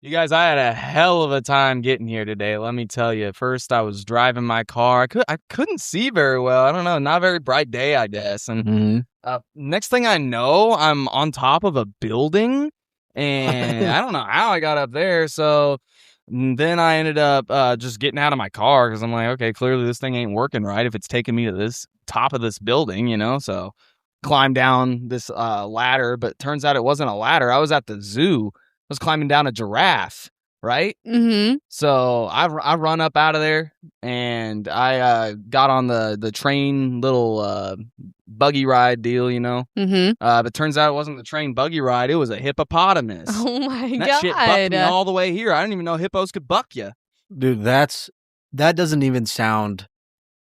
You guys, I had a hell of a time getting here today. Let me tell you. First, I was driving my car. I couldn't see very well. I don't know. Not a very bright day, I guess. And next thing I know, I'm on top of a building, and I don't know how I got up there. So then I ended up just getting out of my car because I'm like, okay, clearly this thing ain't working right if it's taking me to this top of this building, So climbed down this ladder, but turns out it wasn't a ladder. I was at the zoo. I was climbing down a giraffe, right? Mm-hmm. So I run up out of there, and I got on the train little buggy ride deal, Mm-hmm. But turns out it wasn't the train buggy ride. It was a hippopotamus. Oh, my And God. that shit bucked me all the way here. I didn't even know hippos could buck you. Dude, that doesn't even sound...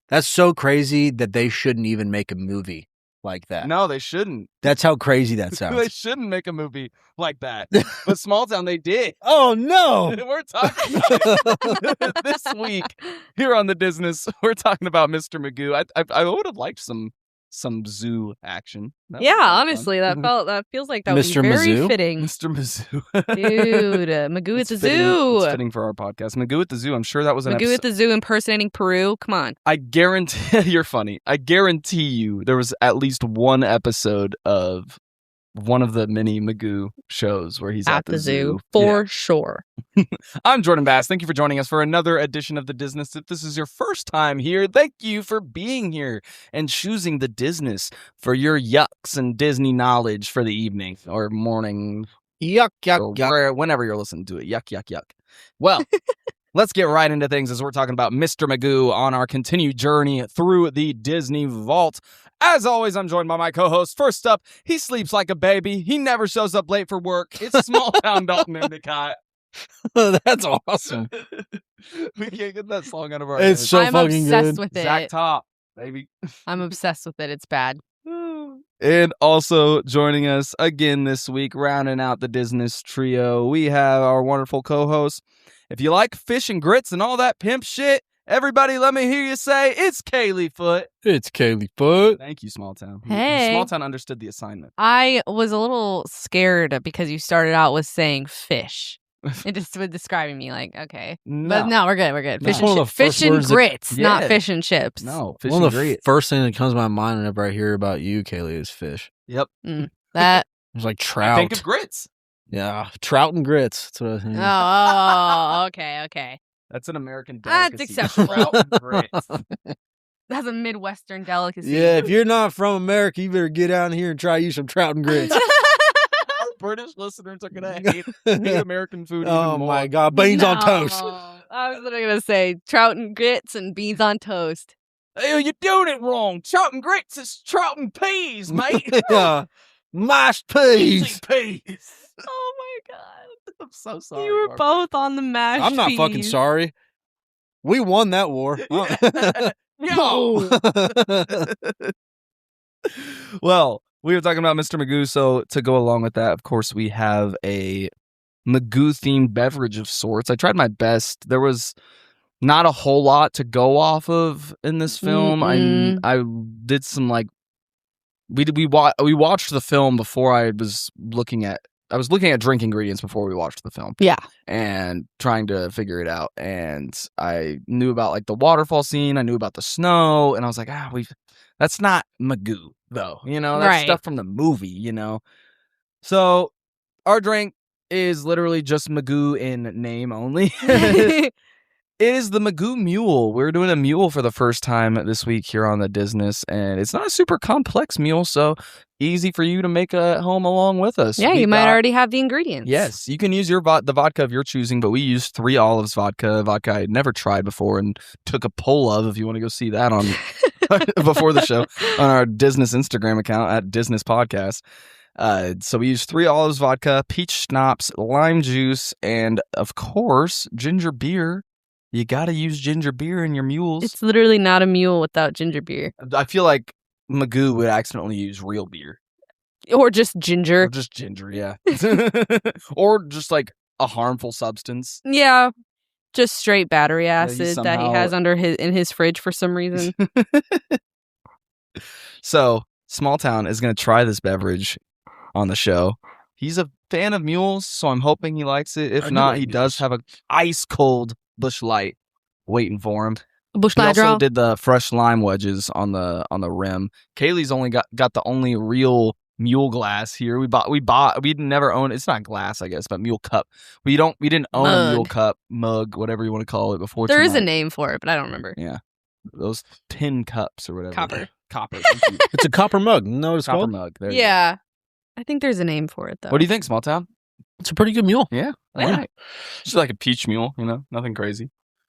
That's so crazy that they shouldn't even make a movie like that. No, they shouldn't. That's how crazy that sounds. They shouldn't make a movie like that. But Smalltown, they did. Oh, no. We're talking about this week here on the Disness. We're talking about Mr. Magoo. I would have liked some zoo action. Yeah, honestly, that feels like that would be Mr. very Magoo? fitting. Mr. Magoo. Dude, Magoo at the Fitting, zoo. it's fitting for our podcast. Magoo at the zoo. I'm sure that was an Magoo episode. at the zoo impersonating Peru. Come on. I guarantee you're funny. I guarantee you there was at least one episode of one of the mini Magoo shows where he's at the zoo. For sure. I'm Jordan Bass. Thank you for joining us for another edition of the Disness. If this is your first time here, thank you for being here and choosing the Disness for your yucks and Disney knowledge for the evening or morning. Yuck, Or yuck. whenever you're listening to it. Yuck, yuck, yuck. Well, let's get right into things as we're talking about Mr. Magoo on our continued journey through the Disney Vault. As always, I'm joined by my co-host. First up, he sleeps like a baby. He never shows up late for work. It's Smalltown Dalton Endicott. That's awesome. We can't get that song out of our It's heads. so I'm fucking obsessed good. with it. Zach Top, baby. I'm obsessed with it. It's bad. And also joining us again this week, rounding out the Disness trio, we have our wonderful co-host. If you like fish and grits and all that pimp shit, everybody let me hear you say, it's Kaylee Foot. It's Kaylee Foot. Thank you, Smalltown. Hey. Smalltown understood the assignment. I was a little scared because you started out with saying fish. It just was describing me like, okay. But no, we're good. We're good. No. Fish One of and, the first fish and words that- grits, not Yeah. fish and chips. No, fish One and of the grits. first thing that comes to my mind whenever I hear about you, Kaylee, is fish. Yep. That. It's like I trout. think of grits. Yeah, trout and grits. That's what I think. Oh, okay. That's an American That's delicacy. acceptable. Trout and grits. That's a Midwestern delicacy. Yeah, if you're not from America, you better get out here and try you some trout and grits. Our British listeners are going to hate American food even Oh more. my God, beans on toast. I was literally going to say trout and grits and beans on toast. Hey, you're doing it wrong. Trout and grits is trout and peas, mate. Yeah, mashed peas. Peas. Oh my God. I'm so sorry. You were Mark. both on the mashed I'm not fucking peas. sorry. We won that war. Yo. Well, we were talking about Mr. Magoo, so to go along with that, of course, we have a Magoo-themed beverage of sorts. I tried my best. There was not a whole lot to go off of in this film. Mm-mm. I did some we watched the film before I was looking at drink ingredients before we watched the film. Yeah. And trying to figure it out. And I knew about like the waterfall scene. I knew about the snow. And I was like, that's not Magoo though. That's Right. stuff from the movie, So our drink is literally just Magoo in name only. It is the Magoo Mule. We're doing a mule for the first time this week here on the Disness, and it's not a super complex mule, so easy for you to make at home along with us. Yeah, you might already have the ingredients. Yes, you can use the vodka of your choosing, but we used 3 Olives vodka I had never tried before and took a poll of. If you want to go see that on before the show on our Disness Instagram account at Disness Podcast. So we used 3 Olives vodka, peach schnapps, lime juice, and of course ginger beer. You gotta use ginger beer in your mules. It's literally not a mule without ginger beer. I feel like Magoo would accidentally use real beer. Or just ginger. Or just ginger, yeah. Or just like a harmful substance. Yeah. Just straight battery he acid that he has in his fridge for some reason. So, Smalltown is going to try this beverage on the show. He's a fan of mules, so I'm hoping he likes it. If I do not, like he does mules. have a ice cold Busch Light waiting for him. Busch He Light also draw. did the fresh lime wedges on the rim. Kaylee's only got the only real mule glass here. We never owned, it's not glass, I guess, but mule cup. We didn't own a mule cup, mug, whatever you want to call it before. There is a name for it, but I don't remember. Yeah. Those tin cups or whatever. Copper. Thank you. It's a copper mug. No, it's Copper called mug. There you Yeah. I think there's a name for it though. go. What do you think, Smalltown? It's a pretty good mule. Yeah. All Yeah. right. Just like a peach mule, nothing crazy.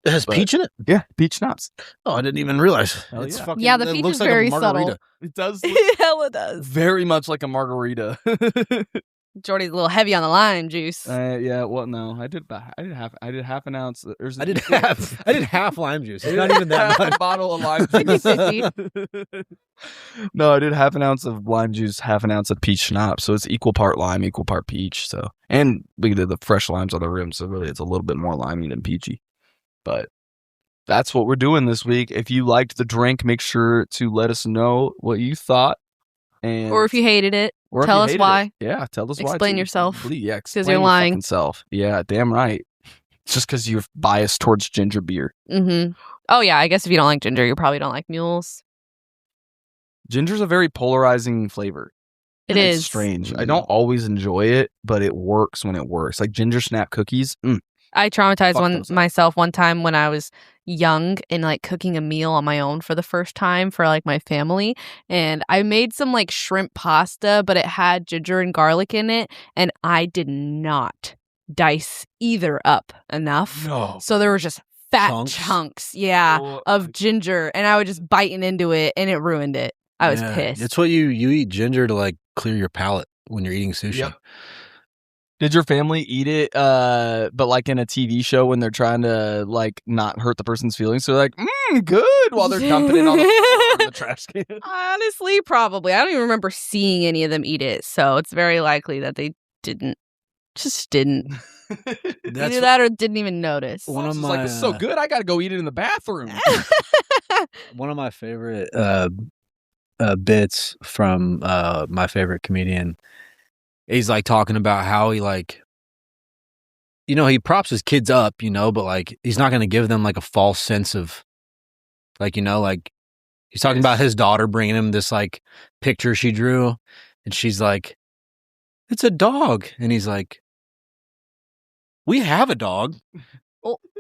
It has But- peach in it. Yeah, peach schnapps. Oh, I didn't even realize. Hell It's yeah. fucking, Yeah, the it peach looks is like very a margarita. subtle. It does Hell it does. very much like a margarita. Jordy's a little heavy on the lime juice. Yeah, well, no, I did half an ounce. I did half lime juice. It's not even that much. Bottle of lime juice. No, I did half an ounce of lime juice, half an ounce of peach schnapps. So it's equal part lime, equal part peach. So, and we did the fresh limes on the rim, so really it's a little bit more limey than peachy. But that's what we're doing this week. If you liked the drink, make sure to let us know what you thought. And Or if you hated it, or if tell you us hated why. it. Yeah, tell us why. Explain too. yourself. Please, yeah, 'Cause you're explain your lying. fucking self. Yeah, damn right. It's just because you're biased towards ginger beer. Mm-hmm. Oh yeah, I guess if you don't like ginger, you probably don't like mules. Ginger's a very polarizing flavor. It It's is strange. I don't always enjoy it, but it works when it works. Like ginger snap cookies. I traumatized Fuck those up. myself one time when I was young and like cooking a meal on my own for the first time for like my family, and I made some like shrimp pasta, but it had ginger and garlic in it, and I did not dice either up enough. No. So there was just fat Chunks? chunks, of ginger, and I was just biting into it, and it ruined it. I was pissed. It's what you eat ginger to like clear your palate when you're eating sushi. Yep. Did your family eat it, but like in a TV show when they're trying to like not hurt the person's feelings? So they're like, good, while they're dumping it on the floor in the trash can. Honestly, probably. I don't even remember seeing any of them eat it, so it's very likely that they didn't. Just didn't. That's Either that or didn't even notice. One of It's my like, this is so good, I gotta go eat it in the bathroom. one of my favorite bits from my favorite comedian. He's like talking about how he like, he props his kids up, but like he's not going to give them like a false sense of like, like he's talking about his daughter bringing him this like picture she drew, and she's like, it's a dog. And he's like, we have a dog.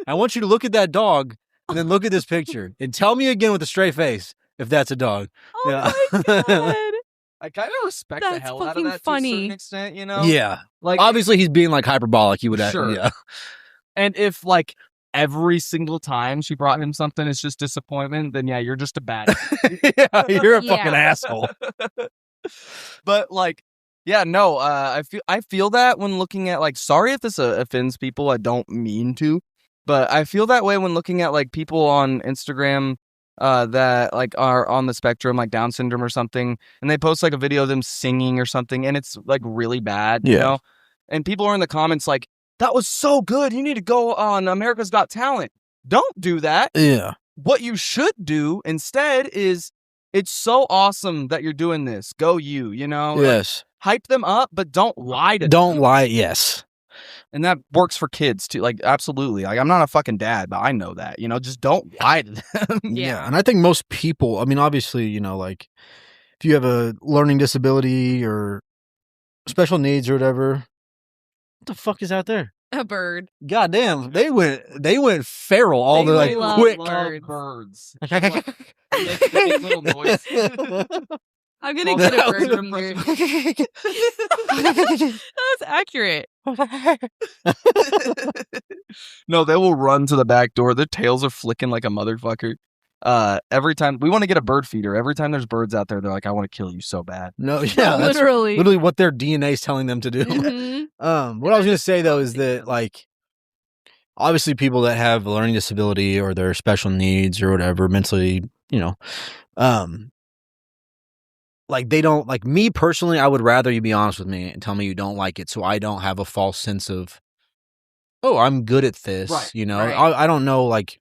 I want you to look at that dog and then look at this picture and tell me again with a straight face if that's a dog. Oh my god. I kind of respect the That's hell out of fucking that to a funny. certain extent, Yeah. Like, Obviously he's being like hyperbolic. He would Sure. Yeah. and if like every single time she brought him something, it's just disappointment, then yeah, you're just a bad. Yeah, you're a Yeah. fucking asshole. But like, yeah, no, I feel that when looking at like, sorry if this offends people, I don't mean to, but I feel that way when looking at like people on Instagram that like are on the spectrum, like Down syndrome or something, and they post like a video of them singing or something, and it's like really bad, and people are in the comments like, that was so good, you need to go on America's Got Talent. Don't do that. Yeah. What you should do instead is, it's so awesome that you're doing this, go you, Yes. hype them up, but don't lie to them. Don't lie. Yes. And that works for kids too. Like, absolutely. Like, I'm not a fucking dad, but I know that, just don't lie to them. Yeah. And I think most people, I mean, obviously, like if you have a learning disability or special needs or whatever, what the fuck is out there? A bird. God damn, they went feral all They the like love quick. birds. They make little noise. I'm gonna Well, get a that bird was from here. That's accurate. No, they will run to the back door. Their tails are flicking like a motherfucker. Every time we want to get a bird feeder, every time there's birds out there, they're like, I want to kill you so bad. No, yeah, that's Literally. literally what their DNA is telling them to do. Mhm. What I was gonna say though is that like obviously people that have a learning disability or their special needs or whatever, mentally, like they don't like me personally, I would rather you be honest with me and tell me you don't like it so I don't have a false sense of, oh, I'm good at this. Right, I don't know like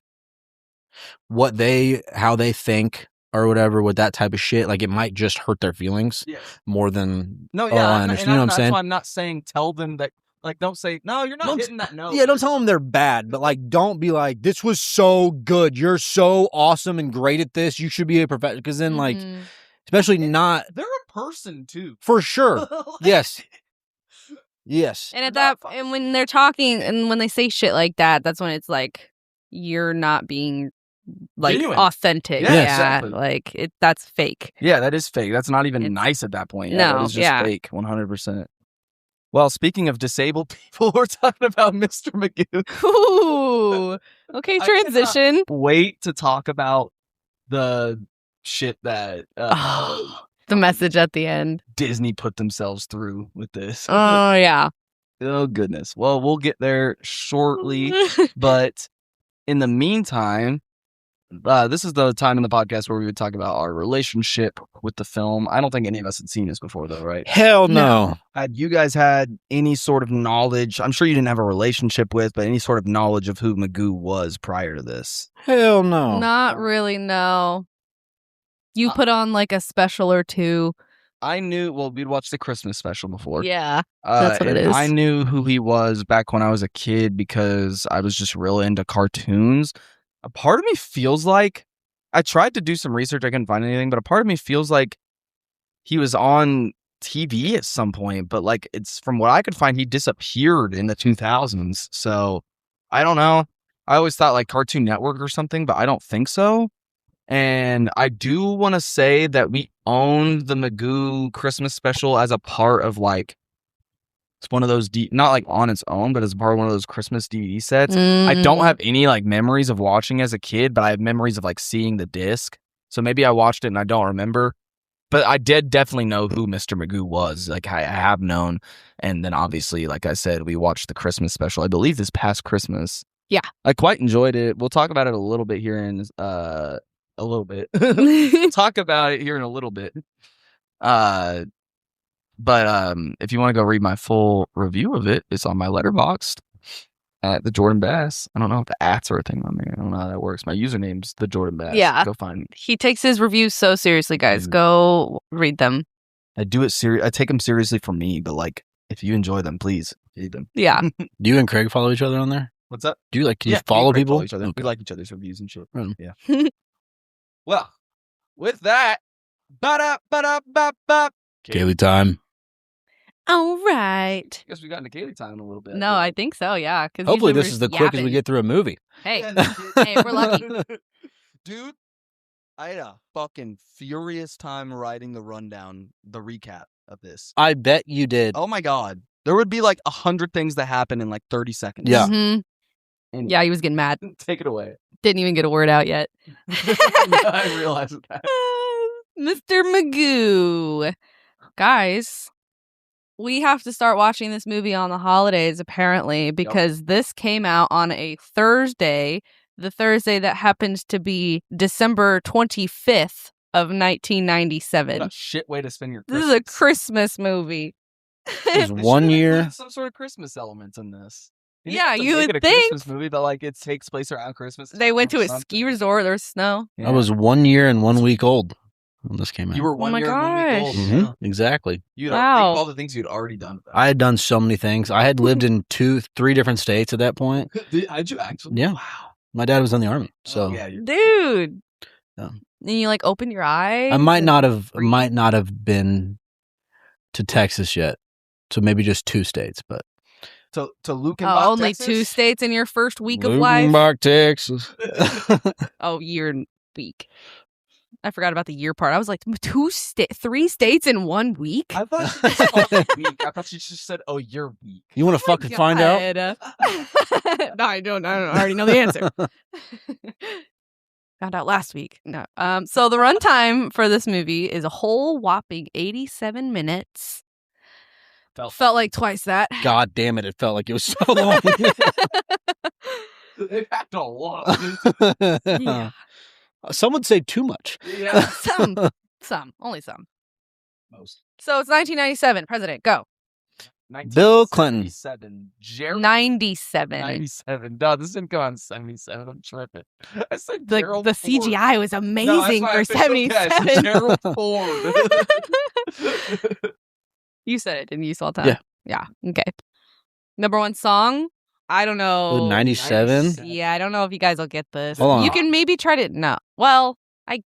how they think or whatever with that type of shit, like it might just hurt their feelings more than. No, yeah, I understand. You know what I'm saying? That's why I'm not saying tell them that. Like, don't say no. You're not hitting that note. Yeah, don't tell them they're bad, but like, don't be like, this was so good. You're so awesome and great at this. You should be a professional. Because then, like, especially not. They're a person too, for sure. Yes. Yes. And and when they're talking and when they say shit like that, that's when it's like you're not being like genuine. Authentic. Yeah, exactly. Like that's fake. Yeah, that is fake. That's not even nice at that point. Yeah, that is just fake, 100%. Well, speaking of disabled people, we're talking about Mr. Magoo. Ooh. Okay, transition. Wait to talk about the shit that the message at the end. Disney put themselves through with this. Oh, yeah. Oh, goodness. Well, we'll get there shortly. But in the meantime, this is the time in the podcast where we would talk about our relationship with the film. I don't think any of us had seen this before, though, right? Hell no. Had you guys had any sort of knowledge? I'm sure you didn't have a relationship with, but any sort of knowledge of who Magoo was prior to this? Hell no. Not really, no. You put on like a special or two. I knew, well, we'd watched the Christmas special before. Yeah, that's what it is. I knew who he was back when I was a kid because I was just real into cartoons. A part of me feels like, I tried to do some research, I couldn't find anything, but a part of me feels like he was on TV at some point, but like it's from what I could find, he disappeared in the 2000s. So I don't know. I always thought like Cartoon Network or something, but I don't think so. And I do want to say that we owned the Magoo Christmas special as a part of like, it's one of those, not like on its own, but as part of one of those Christmas DVD sets. I don't have any like memories of watching as a kid, but I have memories of like seeing the disc. So maybe I watched it and I don't remember. But I did definitely know who Mr. Magoo was. Like I have known. And then obviously, like I said, we watched the Christmas special, I believe this past Christmas. Yeah. I quite enjoyed it. We'll talk about it a little bit here in a little bit. We'll talk about it here in a little bit. But if you want to go read my full review of it, it's on my Letterboxd at the Jordan Bass. I don't know if the ats are a thing on there. I don't know how that works. My username's the Jordan Bass. Yeah. Go find me. He takes his reviews so seriously, guys. Go read them. I do it I take them seriously for me, but like if you enjoy them, please read them. Yeah. Do you and Craig follow each other on there? What's up? Do you like, can you follow people? Follow each other. Okay. We like each other's reviews and shit. Right. Yeah. Well, with that, Kaylee time. All right. I guess we got into Kaylee time in a little bit. No, I think so, yeah. Hopefully this is the quickest we get through a movie. Hey, hey, we're lucky. Dude, I had a fucking furious time writing the rundown, the recap of this. I bet you did. Oh my God. There would be like 100 things that happen in like 30 seconds. Yeah. Mm-hmm. Yeah, he was getting mad. Take it away. Didn't even get a word out yet. I realized that. Mr. Magoo. Guys, we have to start watching this movie on the holidays, apparently, because this came out on a Thursday, the Thursday that happens to be December 25th of 1997. What a shit way to spend your This Christmas. is a Christmas movie. It was 1 year. Some sort of Christmas elements in this. Yeah, you would a think. Christmas movie, but like it takes place around Christmas. They went to a ski resort. There was snow. Yeah. I was 1 year and 1 week old when this came out. You were 1 year and 1 week old. Mm-hmm. Yeah. Exactly. You think all the things you'd already done. I had done so many things. I had lived in 2-3 different states at that point. Did you actually? Yeah. Wow. My dad was in the army, so dude. Yeah. And you like open your eyes. I might not have been to Texas yet, so maybe just 2 states, but to Lukenbach, only Texas? 2 states in your first week of life. Lukenbach, Texas. Year and week. I forgot about the year part. I was like 3 states in 1 week. I thought week. I thought she just said, "Oh, you're weak." You want to fucking find out? No, I don't. I already know the answer. Found out last week. No. So the runtime for this movie is a whole whopping 87 minutes. Felt like twice that. God damn it! It felt like it was so long. They packed a lot. Yeah. Some would say too much. Yeah. Some, only some. Most. So it's 1997. President, go. Bill Clinton. 97. 97. 97. No, this didn't come out in 77. I'm tripping. I said The Gerald Ford. CGI was No, that's amazing my for official guess. 77. Gerald Ford. You said it, didn't you, Smalltown? Yeah. Yeah. Okay. Number one song? I don't know. 97? Yeah, I don't know if you guys will get this. Hold on. You can maybe try to. No. Well, I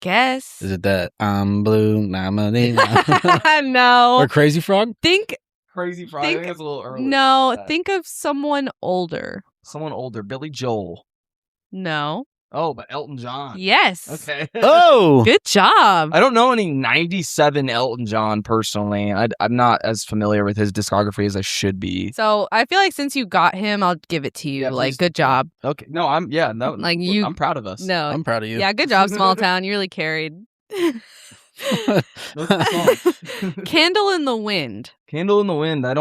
guess. Is it that I'm blue, No. or Crazy Frog? Think. Crazy Frog. I think it's a little early. No. Think of someone older. Someone older. Billy Joel. No. Oh, but Elton John. Yes. Okay. Oh! Good job. I don't know any 97 Elton John personally. I'm not as familiar with his discography as I should be. So I feel like since you got him, I'll give it to you. Yeah, Like, please. good job. Okay. No, I'm proud of us. No. I'm proud of you. Yeah, good job, Smalltown. You really carried. What's the song? Candle in the Wind. Candle in the Wind. I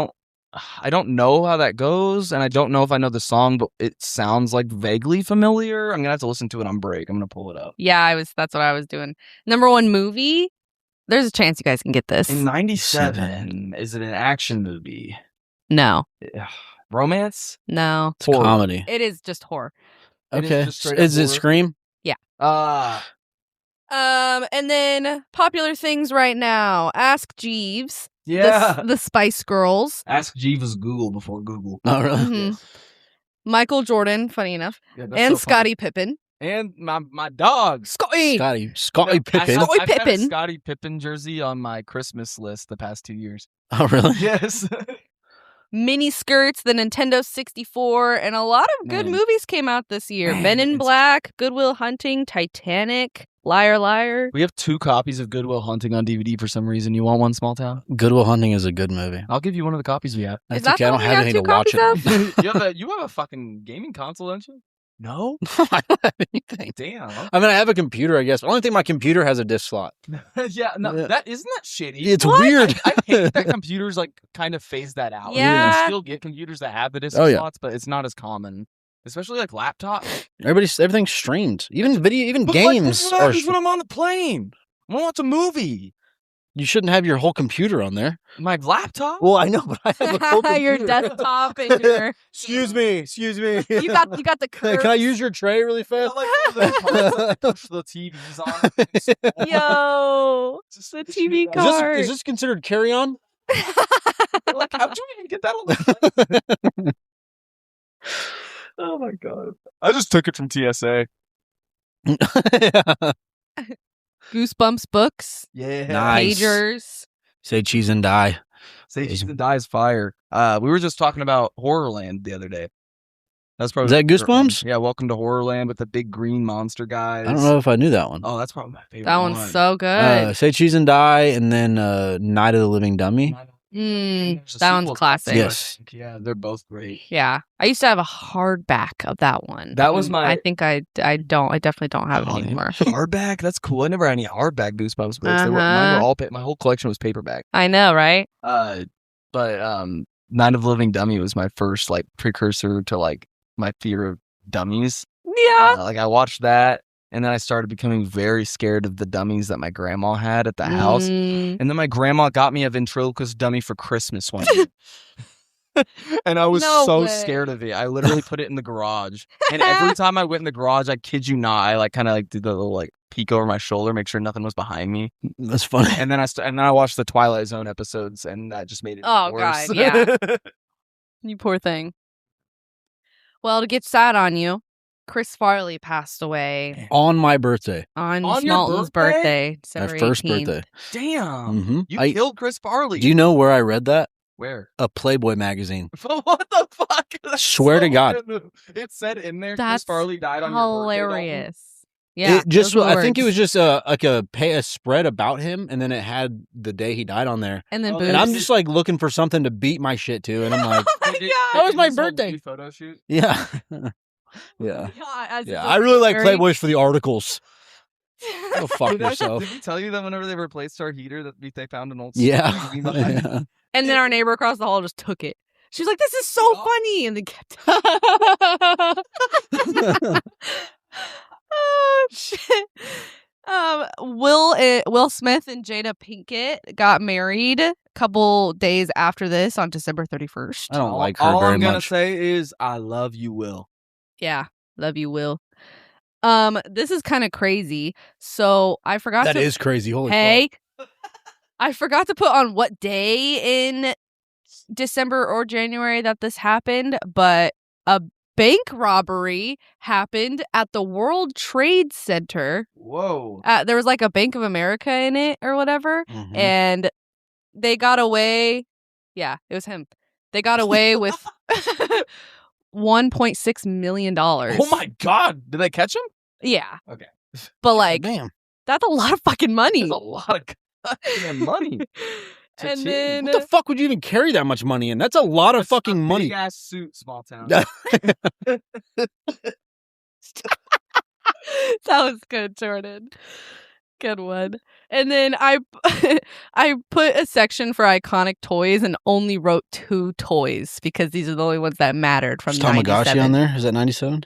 don't know how that goes, and I don't know if I know the song, but it sounds like vaguely familiar. I'm gonna have to listen to it on break. I'm gonna pull it up. Yeah, that's what I was doing. Number one movie. There's a chance you guys can get this. In 97, is it an action movie? No. Romance? No. It's comedy. It is just horror. It is Okay. just straight up Is it horror? Scream? And then popular things right now. Ask Jeeves. Yeah. The Spice Girls. Ask Jeeves Google before Google. Oh, really? Mhm. Michael Jordan, funny enough. Yeah, that's And so funny. Scottie Pippen. And my dog. Scottie. Scottie Pippen. I've had a Pippen. Scottie Pippen jersey on my Christmas list the past 2 years. Oh, really? Yes. Mini Skirts, the Nintendo 64, and a lot of good Man. movies came out this year. Man, Men in it's- Black, Good Will Hunting, Titanic, Liar Liar. We have 2 copies of Good Will Hunting on DVD for some reason. You want one, Smalltown? Good Will Hunting is a good movie. I'll give you one of the copies we have. Is That's that okay. I the don't one have we anything to have watch 2 it. copies of? you have a fucking gaming console, don't you? No? I don't have anything. Damn. I mean, I have a computer, I guess. I don't think my computer has a disc slot. Yeah, no, Yeah. that isn't that shitty. It's What? weird. I hate that computers like kind of phase that out. Yeah. You still get computers that have the disc Oh, yeah. slots, but it's not as common. Especially like laptops. Everything's streamed. Even But, like, games this is what are. happens when I'm on the plane. I want to watch a movie. You shouldn't have your whole computer on there. My laptop? Well, I know, but I have a whole computer. Your desktop and your Excuse me. you got the Hey, can I use your tray really fast? Push the TVs on. Yo, the TV card. Is this considered carry on? Like, how'd you even get that on the plane? Oh my god. I just took it from TSA. Goosebumps books, Yeah. Nice. pagers. Say cheese and die. Say Cheese and Die's fire. We were just talking about Horrorland the other day. That's probably Is that Goosebumps? Yeah, Welcome to Horrorland with the big green monster guys. I don't know if I knew that one. Oh, that's probably my favorite. That one's so good. Say cheese and die, and then Night of the Living Dummy. There's a That one's sequel classic. too, I Yes. think. Yeah, they're both great. Yeah, I used to have a hardback of that one. That was my- I think I definitely don't have it anymore. Hardback? That's cool. I never had any hardback Goosebumps books. Mine were all my whole collection was paperback. I know, right? But Night of the Living Dummy was my first like precursor to like my fear of dummies. Yeah. Like I watched that, and then I started becoming very scared of the dummies that my grandma had at the house. Mm. And then my grandma got me a ventriloquist dummy for Christmas one year. And I was No so way. scared of it. I literally put it in the garage. And every time I went in the garage, I kid you not, I like kind of like did the little like peek over my shoulder, make sure nothing was behind me. That's funny. And then I watched the Twilight Zone episodes, and that just made it Oh, worse. God, yeah. You poor thing. Well, to get sad on you, Chris Farley passed away On my birthday. on On your Smallton's birthday, My December first 18th. birthday. Damn. Mhm. You killed Chris Farley. Do you know where I read that? Where? A Playboy magazine. What the fuck? That's Swear to God. random. It said in there That's Chris Farley died on your birthday, hilarious. Yeah, It just those were I think it words. was just a spread about him, and then it had the day he died on there. And then Oh, boobs. And I'm just like looking for something to beat my shit to, and I'm like, Oh my They did- God. they That was did my this whole birthday. nude photo shoot. yeah, yeah, Yeah, as yeah. it's I really like very- Playboys for the articles. Go fuck Did yourself. we tell you that whenever they replaced our heater that they found an old Yeah. TV behind? Yeah. And then our neighbor across the hall just took it. She was like, "This is so Oh. funny," and they kept. Oh shit! Will Smith and Jada Pinkett got married a couple days after this on December 31st. I don't like her All very I'm gonna much. say is I love you, Will. Yeah, love you, Will. This is kind of crazy. So I forgot That is crazy. Holy fuck. I forgot to put on what day in December or January that this happened, but a bank robbery happened at the World Trade Center. Whoa. There was like a Bank of America in it or whatever, Mhm. and they got away. Yeah, it was him. They got away with $1.6 million. Oh my God. Did they catch him? Yeah. Okay. But like, Damn. that's a lot of fucking money. That's a lot of goddamn money. And then What the fuck would you even carry that much money in? That's a lot of fucking money. Big ass suit, Smalltown. that was good, Jordan. Good one. And then I put a section for iconic toys and only wrote 2 toys because these are the only ones that mattered from Is Tamagotchi 97. on there? Is that 97?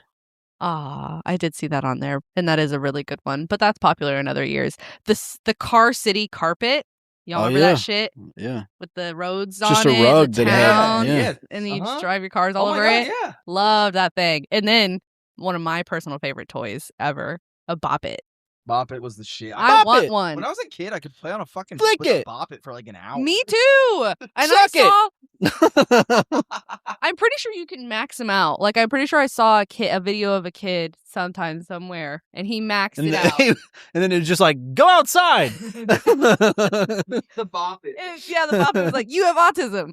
Ah, I did see that on there, and that is a really good one. But that's popular in other years. The Car City carpet. Y'all remember that shit Yeah. with the roads It's just on a it, rug the that had- town, yeah. and then you just drive your cars all Oh my over God, it. yeah. Love that thing. And then one of my personal favorite toys ever, a Bop It. Bop It was the shit. I Bop want It. one. When I was a kid, I could play on a fucking Flick with a it. Bop It for like an hour. Me too. And Suck it. I'm pretty sure you can max them out. Like I'm pretty sure I saw a video of a kid sometime somewhere, and he maxed it out. And then it's just like, go outside. The Bop It. Yeah, the Bop It was like, you have autism.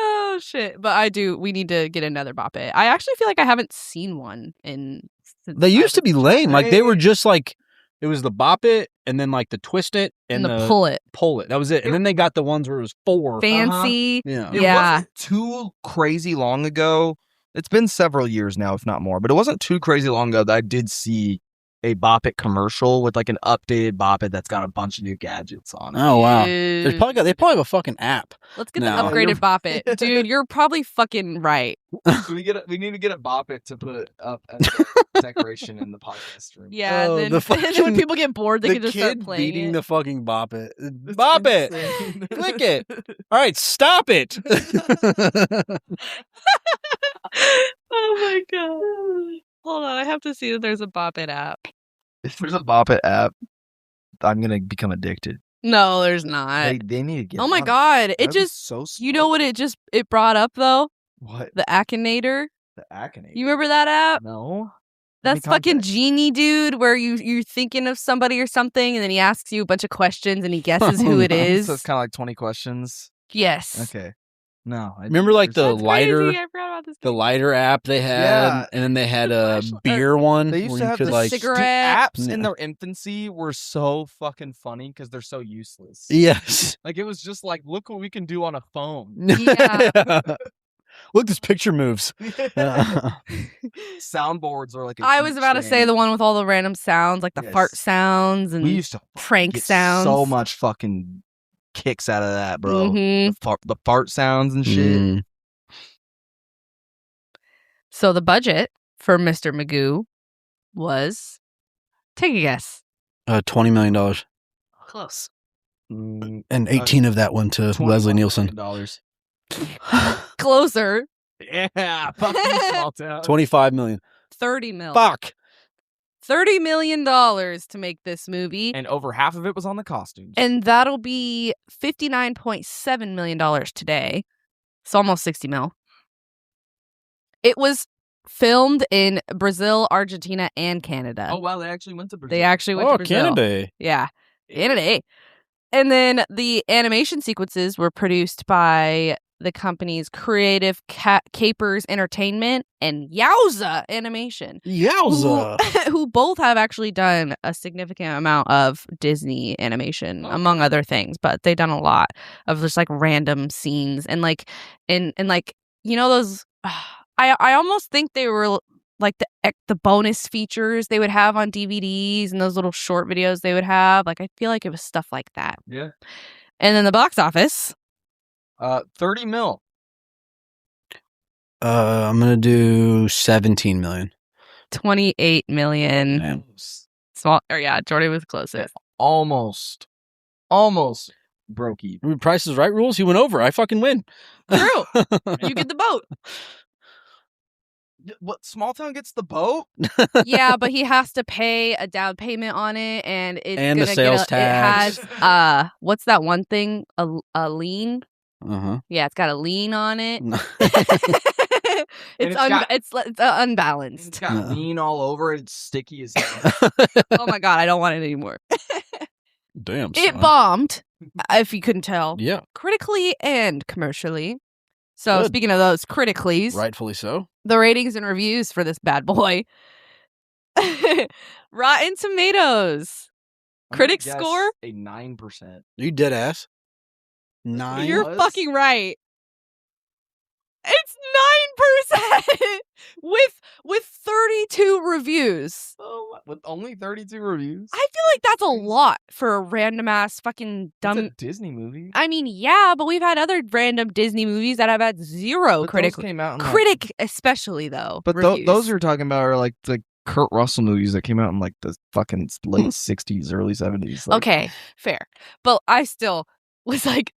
Oh shit! But we need to get another Bop It. I actually feel like I haven't seen one since They used to be lame. Like they were Hey. just like, it was the Bop It and then like the Twist It and the Pull It. Pull It. That was it. And then they got the ones where it was 4. Fancy. Yeah. It Yeah. wasn't too crazy long ago. It's been several years now, if not more, but it wasn't too crazy long ago that I did see a Bop It commercial with like an updated Bop It that's got a bunch of new gadgets on it. Oh wow. Dude. They probably have a fucking app. Let's get No. the upgraded Bop It. Dude, you're probably fucking right. We need to get a Bop It to put up as a decoration in the podcast room. Yeah, Oh, then, the and then when fucking- people get bored, they the can just kid start playing beating it. the fucking Bop It. It's Bop It. insane. Click it. All right, stop it. Oh my god. Hold on, I have to see if there's a Bop It app. If there's a Bop It app, I'm gonna become addicted. No, there's not. They need to get. Oh my on god, it That'd be just so you know smart. what it brought up though? What The Akinator. the Akinator? You remember that app? No. That's fucking Genie, dude, where you're thinking of somebody or something, and then he asks you a bunch of questions, and he guesses who it is. So it's kind of like 20 questions. Yes. Okay. No. Remember like the That's lighter crazy. I forgot about this. the lighter app they had, Yeah. and then they had a Flashlight. beer one They used where to you have could the like cigarette. Apps in Yeah. their infancy were so fucking funny because they're so useless. Yes. Like it was just like, look what we can do on a phone. Yeah. Look, this picture moves. Soundboards are like. I was about to say the one with all the random sounds, like the fart Yes. sounds and We used to prank get sounds. so much fucking kicks out of that, bro. Mhm. The fart sounds and shit. Mm. So the budget for Mr. Magoo was, take a guess. $20 million, Close. Mm, and 18 of that went to Leslie Nielsen. Dollars. Closer. Yeah, fuck you, small town. 25 million. 30 mil. Fuck. $30 million to make this movie. And over half of it was on the costumes. And that'll be $59.7 million today. It's almost 60 mil. It was filmed in Brazil, Argentina, and Canada. Oh wow, they actually went to Brazil. They actually went to Brazil. Canada. Yeah. Canada. And then the animation sequences were produced by the companies Creative Capers Entertainment and Yowza Animation. Yowza. Who both have actually done a significant amount of Disney animation, among other things, but they've done a lot of just like random scenes and like and like you know those I almost think they were like the bonus features they would have on DVDs and those little short videos they would have. Like I feel like it was stuff like that. Yeah. And then the box office. 30 mil. I'm gonna do 17 million. $28 million. Damn. Jordy was closest. Almost broke even. Price is Right rules. He went over. I fucking win. True. You get the boat. What? Smalltown gets the boat? Yeah, but he has to pay a down payment on it, and it's And the gonna sales tax. It has what's that one thing? A lien. Yeah, it's got a lien on it. It's unbalanced. It's got lien all over it. It's sticky as hell. Oh my god, I don't want it anymore. Damn. It bombed, if you couldn't tell. Yeah. Critically and commercially. So Good. speaking of those critically, Rightfully so. the ratings and reviews for this bad boy. Rotten Tomatoes. Critic score? A 9%. You dead ass. 9? You're fucking right. It's 9% with 32 reviews. Oh, with only 32 reviews? I feel like that's a lot for a random ass fucking dumb It's a Disney movie. I mean, yeah, but we've had other random Disney movies that have had zero critic. Came out in critic, especially though. But those you're talking about are like the Kurt Russell movies that came out in like the fucking late 60s, early 70s. Like, okay, fair. But I still was like,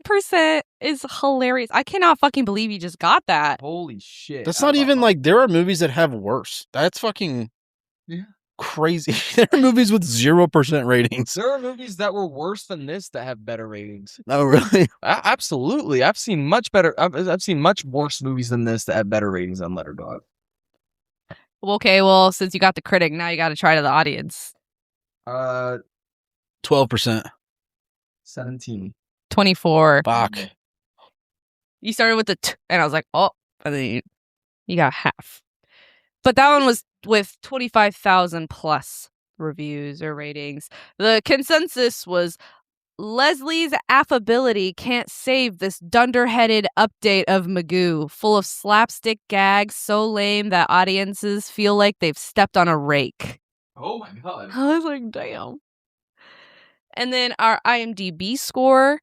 9% is hilarious. I cannot fucking believe you just got that. holy shit. That's not even like, there are movies that have worse. That's fucking crazy. There are movies with 0% ratings. There are movies that were worse than this that have better ratings. Oh, really? Absolutely. I've seen much better. I've seen much worse movies than this that have better ratings on Letterboxd. Okay, well, since you got the critic, now you got to try to the audience. 12%. 17. 24. Fuck. You started with the and I was like, oh, and then you got half. But that one was with 25,000 plus reviews or ratings. The consensus was Leslie's affability can't save this dunderheaded update of Magoo, full of slapstick gags so lame that audiences feel like they've stepped on a rake. Oh my god. I was like, damn. And then our IMDb score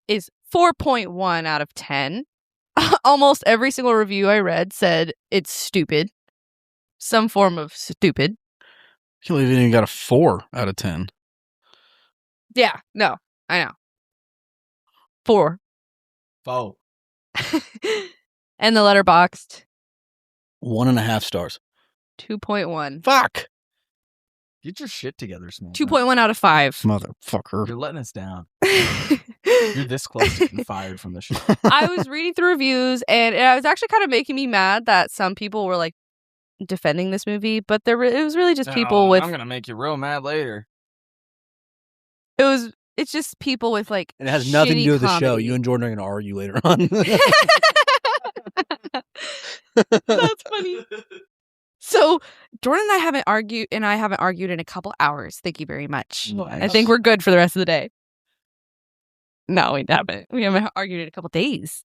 is 4.1 out of 10. Almost every single review I read said it's stupid. Some form of stupid. I can't believe you even got a 4 out of 10. Yeah, no, I know. 4. Oh. And the Letterboxd, 1.5 stars. 2.1. Fuck. Get your shit together, Small. 2.1 out of 5. Motherfucker. You're letting us down. You're this close to getting fired from the show. I was reading through reviews, and it was actually kind of making me mad that some people were like defending this movie, but it was really just people with. I'm gonna make you real mad later. It's just people with like. It has nothing to do with the show. comedy. You and Jordan are going to argue later on. That's funny. So Jordan and I haven't argued in a couple hours. Thank you very much. Nice. I think we're good for the rest of the day. No, we haven't. We haven't argued in a couple days.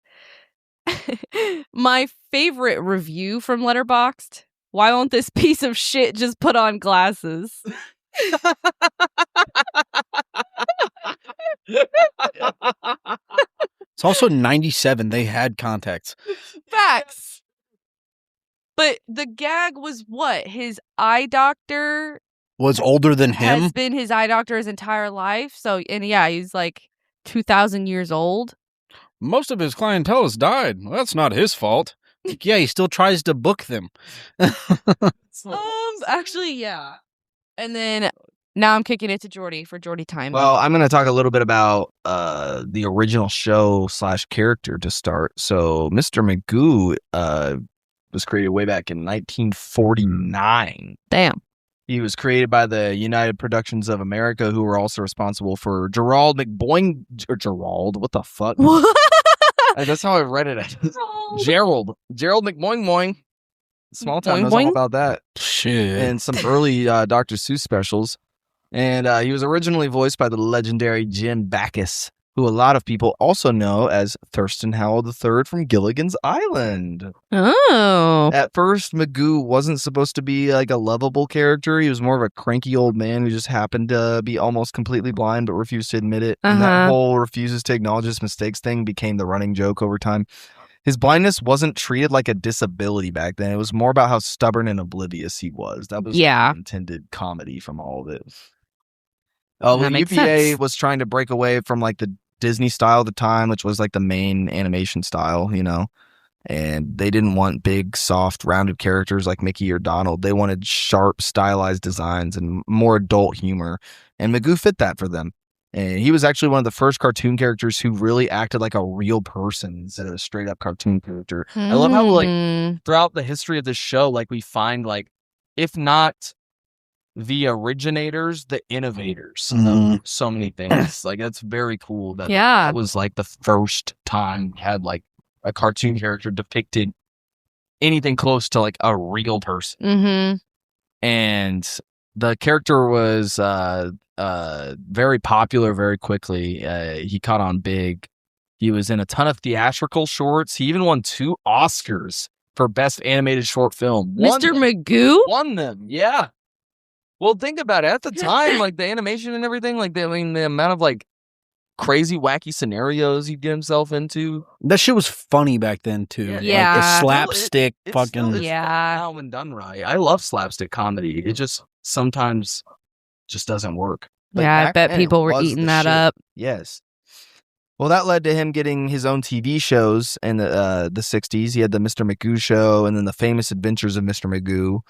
My favorite review from Letterboxd. Why won't this piece of shit just put on glasses? It's also 97. They had contacts. Facts. But the gag was what? His eye doctor Was older than him? has been his eye doctor his entire life. So, and yeah, he's like 2,000 years old. Most of his clientele has died. Well, that's not his fault. Yeah, he still tries to book them. Actually, yeah. And then now I'm kicking it to Jordy for Jordy time. Well, I'm going to talk a little bit about the original show / character to start. So, Mr. Magoo was created way back in 1949. Damn. He was created by the United Productions of America, who were also responsible for Gerald McBoing. Or Gerald, what the fuck? That's how I read it. Gerald McBoing. Smalltown knows all about that. Shit. And some early Dr. Seuss specials. And he was originally voiced by the legendary Jim Backus, who a lot of people also know as Thurston Howell III from Gilligan's Island. Oh. At first, Magoo wasn't supposed to be like a lovable character. He was more of a cranky old man who just happened to be almost completely blind but refused to admit it. And that whole refuses to acknowledge his mistakes thing became the running joke over time. his blindness wasn't treated like a disability back then. It was more about how stubborn and oblivious he was. That was the intended comedy from all of it. That makes UPA sense. was trying to break away from like the Disney style at the time, which was like the main animation style, you know. And they didn't want big, soft, rounded characters like Mickey or Donald. They wanted sharp, stylized designs and more adult humor. And Magoo fit that for them. And he was actually one of the first cartoon characters who really acted like a real person instead of a straight up cartoon character. I love how like throughout the history of this show, like we find like, if not the originators, the innovators of so many things. Like that's very cool. That was like the first time we had like a cartoon character depicted anything close to like a real person. Mm-hmm. And the character was very popular very quickly. He caught on big. He was in a ton of theatrical shorts. He even won 2 Oscars for Best Animated Short Film. Mr. Magoo? Won them, yeah. Well, think about it. At the time, like the animation and everything, like the amount of like crazy, wacky scenarios he'd get himself into. That shit was funny back then too. Yeah. Like a slapstick It's fucking. fun now when done right. I love slapstick comedy. It just sometimes just doesn't work. But I bet people were eating that up. Yes. Well, that led to him getting his own TV shows in the 60s. He had the Mr. Magoo show and then the Famous Adventures of Mr. Magoo.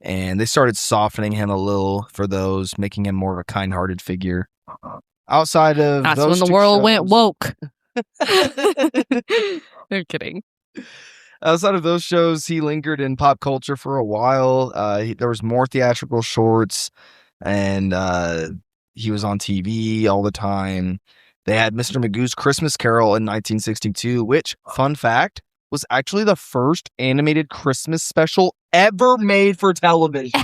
And they started softening him a little for those, making him more of a kind-hearted figure. Outside of that's those when the world went woke. I'm kidding. Outside of those shows, he lingered in pop culture for a while. There was more theatrical shorts, and he was on TV all the time. They had Mr. Magoo's Christmas Carol in 1962, which, fun fact, was actually the first animated Christmas special ever made for television.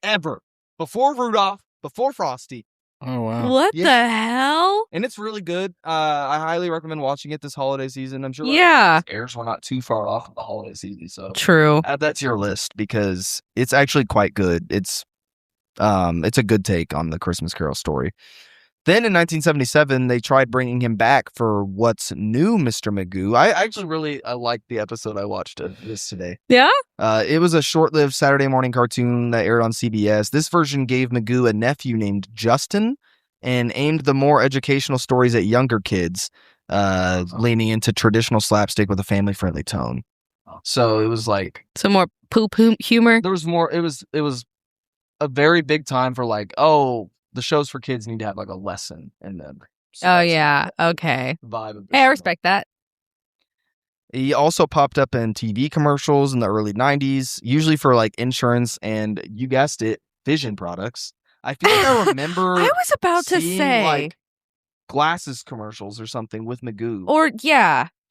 Ever. Before Rudolph, before Frosty. Oh, wow. What the hell? And it's really good. I highly recommend watching it this holiday season. I'm sure airs were not too far off of the holiday season. So true. Add that to your list because it's actually quite good. It's a good take on the Christmas Carol story. Then in 1977, they tried bringing him back for What's New, Mr. Magoo. I actually really liked the episode I watched of this today. Yeah? It was a short-lived Saturday morning cartoon that aired on CBS. This version gave Magoo a nephew named Justin and aimed the more educational stories at younger kids, leaning into traditional slapstick with a family-friendly tone. So it was like... some more poop humor? There was more... It was a very big time for like, oh... the shows for kids need to have like a lesson in them. So okay. Vibe of I respect that. He also popped up in TV commercials in the early 90s, usually for like insurance and, you guessed it, vision products. I feel like I remember I was about to say like glasses commercials or something with Magoo. Or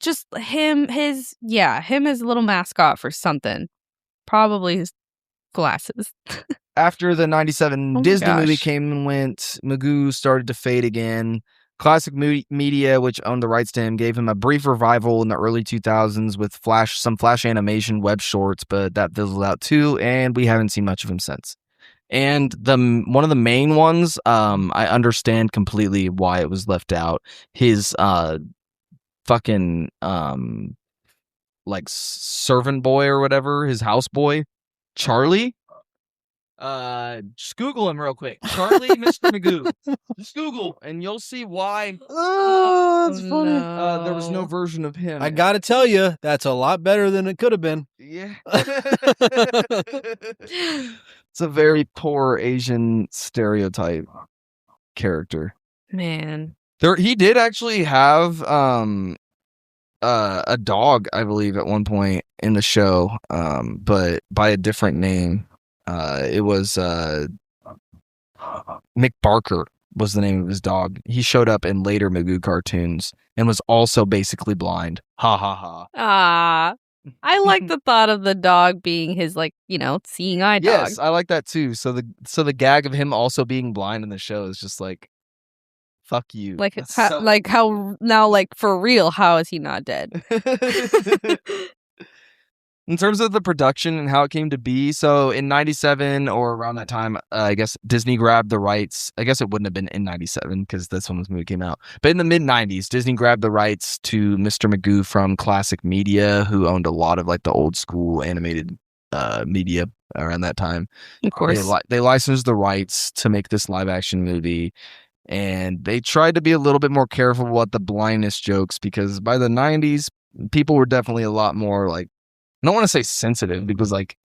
just him as a little mascot for something. Probably his glasses. After the 97 Disney movie came and went, Magoo started to fade again. Classic Media, which owned the rights to him, gave him a brief revival in the early 2000s with some flash animation web shorts, but that fizzled out too, and we haven't seen much of him since. And one of the main ones, I understand completely why it was left out. His fucking like servant boy or whatever, his house boy, Charlie. Just Google him real quick. Charlie, Mr. Magoo. Just Google, and you'll see why. Oh, that's funny. No. There was no version of him. I gotta tell you, that's a lot better than it could have been. Yeah. It's a very poor Asian stereotype character. Man. He did actually have a dog, I believe, at one point in the show, but by a different name. It was Mick Barker was the name of his dog. He showed up in later Magoo cartoons and was also basically blind. Ha ha ha. Ah, I like the thought of the dog being his seeing eye dog. Yes, I like that too. So the gag of him also being blind in the show is just like, fuck you. How now, like for real, how is he not dead? In terms of the production and how it came to be, so in 97 or around that time, I guess Disney grabbed the rights. I guess it wouldn't have been in 97 because that's when this movie came out. But in the mid-90s, Disney grabbed the rights to Mr. Magoo from Classic Media, who owned a lot of like the old school animated media around that time. Of course. They licensed the rights to make this live-action movie. And they tried to be a little bit more careful about the blindness jokes because by the 90s, people were definitely a lot more like, I don't want to say sensitive because like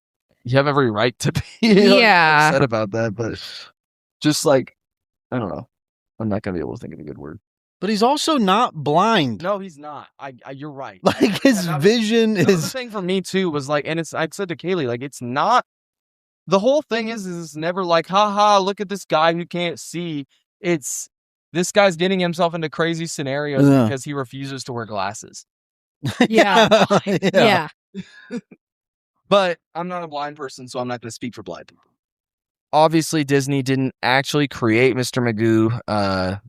you have every right to be upset about that, but just like, I don't know. I'm not going to be able to think of a good word. But he's also not blind. No, he's not. You're right. Like his vision is... The thing for me too was like, and I said to Kaylee, like it's not, the whole thing is it's never like, haha, look at this guy who can't see. It's, this guy's getting himself into crazy scenarios because he refuses to wear glasses. Yeah. But I'm not a blind person, so I'm not going to speak for blind people. Obviously, Disney didn't actually create Mr. Magoo.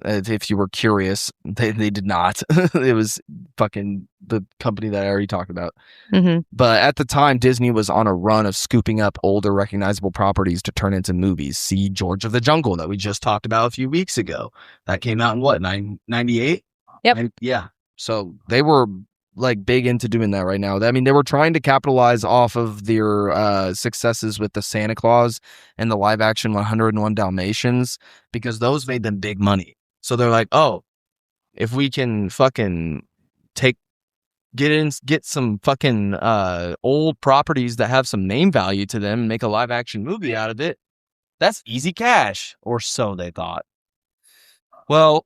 If you were curious, they did not. It was fucking the company that I already talked about. Mm-hmm. But at the time, Disney was on a run of scooping up older recognizable properties to turn into movies. See George of the Jungle that we just talked about a few weeks ago. That came out in what, 98? Yep. Yeah. So they were like big into doing that right now. I mean, they were trying to capitalize off of their successes with the Santa Claus and the live action 101 Dalmatians because those made them big money. So they're like, oh, if we can fucking get some fucking old properties that have some name value to them and make a live action movie out of it, that's easy cash, or so they thought. Well,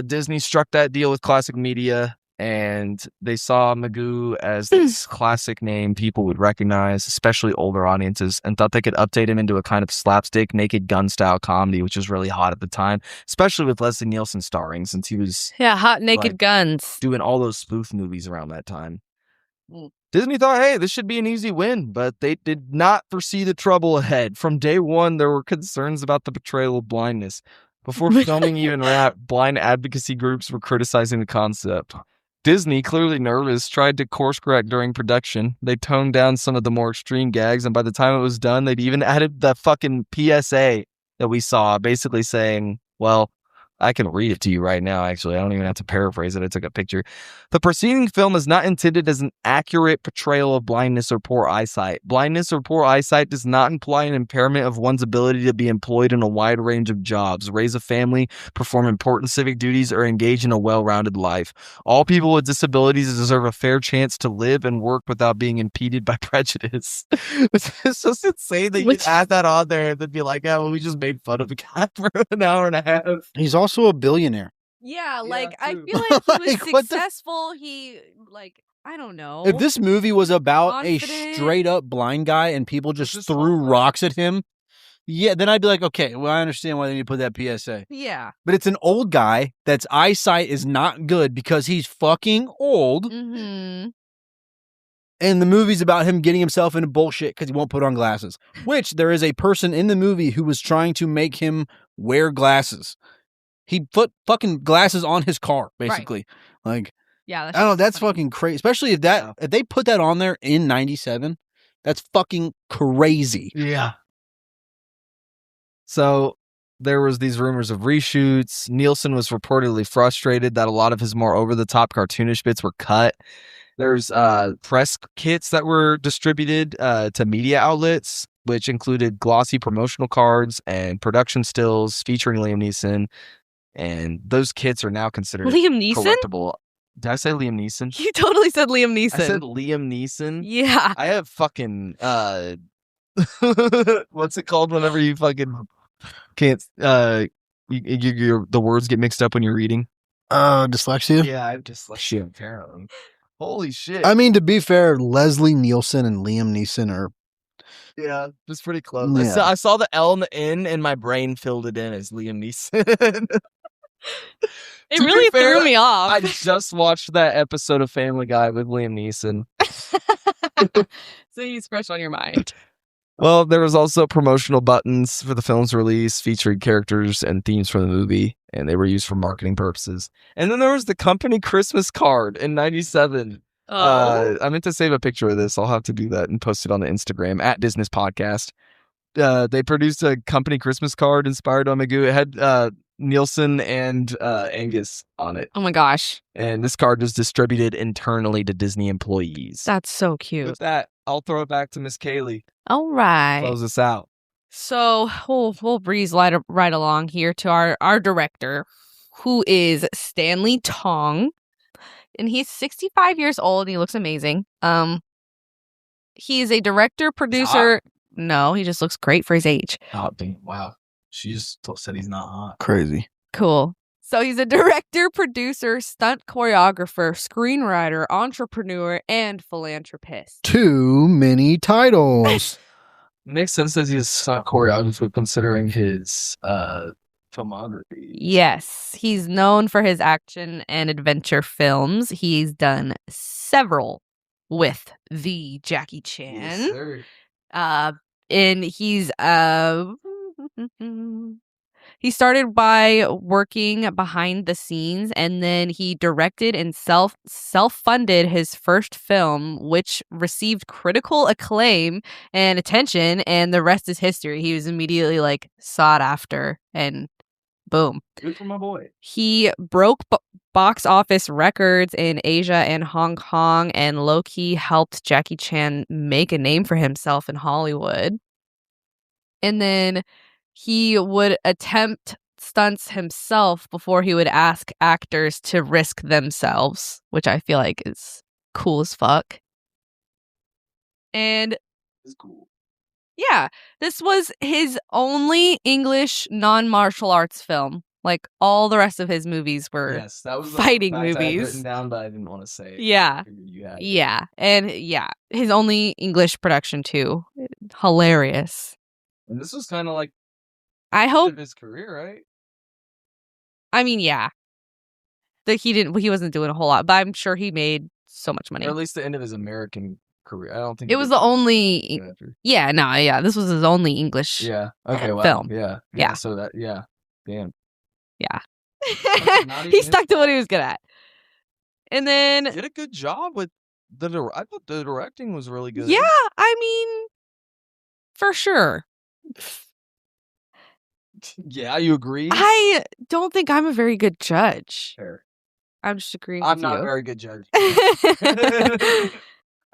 Disney struck that deal with Classic Media, and they saw Magoo as this classic name people would recognize, especially older audiences, and thought they could update him into a kind of slapstick Naked Gun style comedy, which was really hot at the time, especially with Leslie Nielsen starring, since he was hot Naked Guns doing all those spoof movies around that time. Disney thought, hey, this should be an easy win, but they did not foresee the trouble ahead. From day one, there were concerns about the portrayal of blindness. Before filming even blind advocacy groups were criticizing the concept. Disney, clearly nervous, tried to course correct during production. They toned down some of the more extreme gags, and by the time it was done, they'd even added the fucking PSA that we saw, basically saying, well, I can read it to you right now, actually. I don't even have to paraphrase it. I took a picture. The preceding film is not intended as an accurate portrayal of blindness or poor eyesight. Blindness or poor eyesight does not imply an impairment of one's ability to be employed in a wide range of jobs, raise a family, perform important civic duties, or engage in a well-rounded life. All people with disabilities deserve a fair chance to live and work without being impeded by prejudice. It's just insane that you add that on there and then be like, yeah, well, we just made fun of the guy for an hour and a half. He's also a billionaire. Yeah, like, I feel like he was successful. He, like, I don't know. If this movie was about Confident. a straight-up blind guy and people just threw rocks at him, yeah, then I'd be like, okay, well, I understand why they need to put that PSA. Yeah. But it's an old guy that's eyesight is not good because he's fucking old. Mm-hmm. And the movie's about him getting himself into bullshit because he won't put on glasses. Which there is a person in the movie who was trying to make him wear glasses. He put fucking glasses on his car, basically. Right. Like, yeah, I don't know. That's fucking crazy. Especially if they put that on there in 97, that's fucking crazy. Yeah. So there was these rumors of reshoots. Nielsen was reportedly frustrated that a lot of his more over-the-top cartoonish bits were cut. There's press kits that were distributed to media outlets, which included glossy promotional cards and production stills featuring Liam Neeson. And those kits are now considered Liam Neeson? collectible. Did I say Liam Neeson? You totally said Liam Neeson. I said Liam Neeson. Yeah. I have fucking what's it called whenever you fucking can't the words get mixed up when you're reading? Dyslexia? Yeah, I have dyslexia apparently. Holy shit. I mean, to be fair, Leslie Nielsen and Liam Neeson are... Yeah, just pretty close. Yeah. I saw the L and the N and my brain filled it in as Liam Neeson. It really threw me off. I just watched that episode of Family Guy with Liam Neeson. So he's fresh on your mind. Well, there was also promotional buttons for the film's release featuring characters and themes from the movie, and they were used for marketing purposes. And then there was the company Christmas card in 97. I meant to save a picture of this. I'll have to do that and post it on the Instagram at Disness Podcast. They produced a company Christmas card inspired on Magoo. It had Nielsen and Angus on it. Oh my gosh. And this card was distributed internally to Disney employees. That's so cute. With that, I'll throw it back to Miss Kaylee. All right. Close us out. So we'll breeze right along here to our director, who is Stanley Tong. And he's 65 years old and he looks amazing. He is a director, producer. No, he just looks great for his age. Oh, wow. She just said he's not hot. Crazy. Cool. So he's a director, producer, stunt choreographer, screenwriter, entrepreneur, and philanthropist. Too many titles. Makes sense that he's a stunt choreographer considering his filmography. Yes, he's known for his action and adventure films. He's done several with the Jackie Chan. Yes, sir. And he's he started by working behind the scenes, and then he directed and self-funded his first film, which received critical acclaim and attention, and the rest is history. He was immediately like sought after, and boom. Good for my boy. He broke box office records in Asia and Hong Kong, and low-key helped Jackie Chan make a name for himself in Hollywood. And then he would attempt stunts himself before he would ask actors to risk themselves, which I feel like is cool as fuck. And It's cool. yeah, this was his only English non-martial arts film. Like all the rest of his movies were Yes, that was fighting the fact I had movies. written down, but I didn't want to say it. Yeah. I figured you had it. Yeah. And yeah, his only English production too. Hilarious. And this was kind of like I the end hope, of his career, right? I mean, yeah. That he wasn't doing a whole lot, but I'm sure he made so much money. Or at least the end of his American career. I don't think It was the only, after. yeah, no, yeah, this was his only English. Yeah. Okay. Wow. film. Yeah. Yeah. So that. Yeah. Damn. Yeah. not even He his stuck to what he was good at. And then, Did a good job with I thought the directing was really good. yeah, I mean, for sure. Yeah. You agree? I don't think I'm a very good judge. Fair. I'm just agreeing I'm with not you. a very good judge. I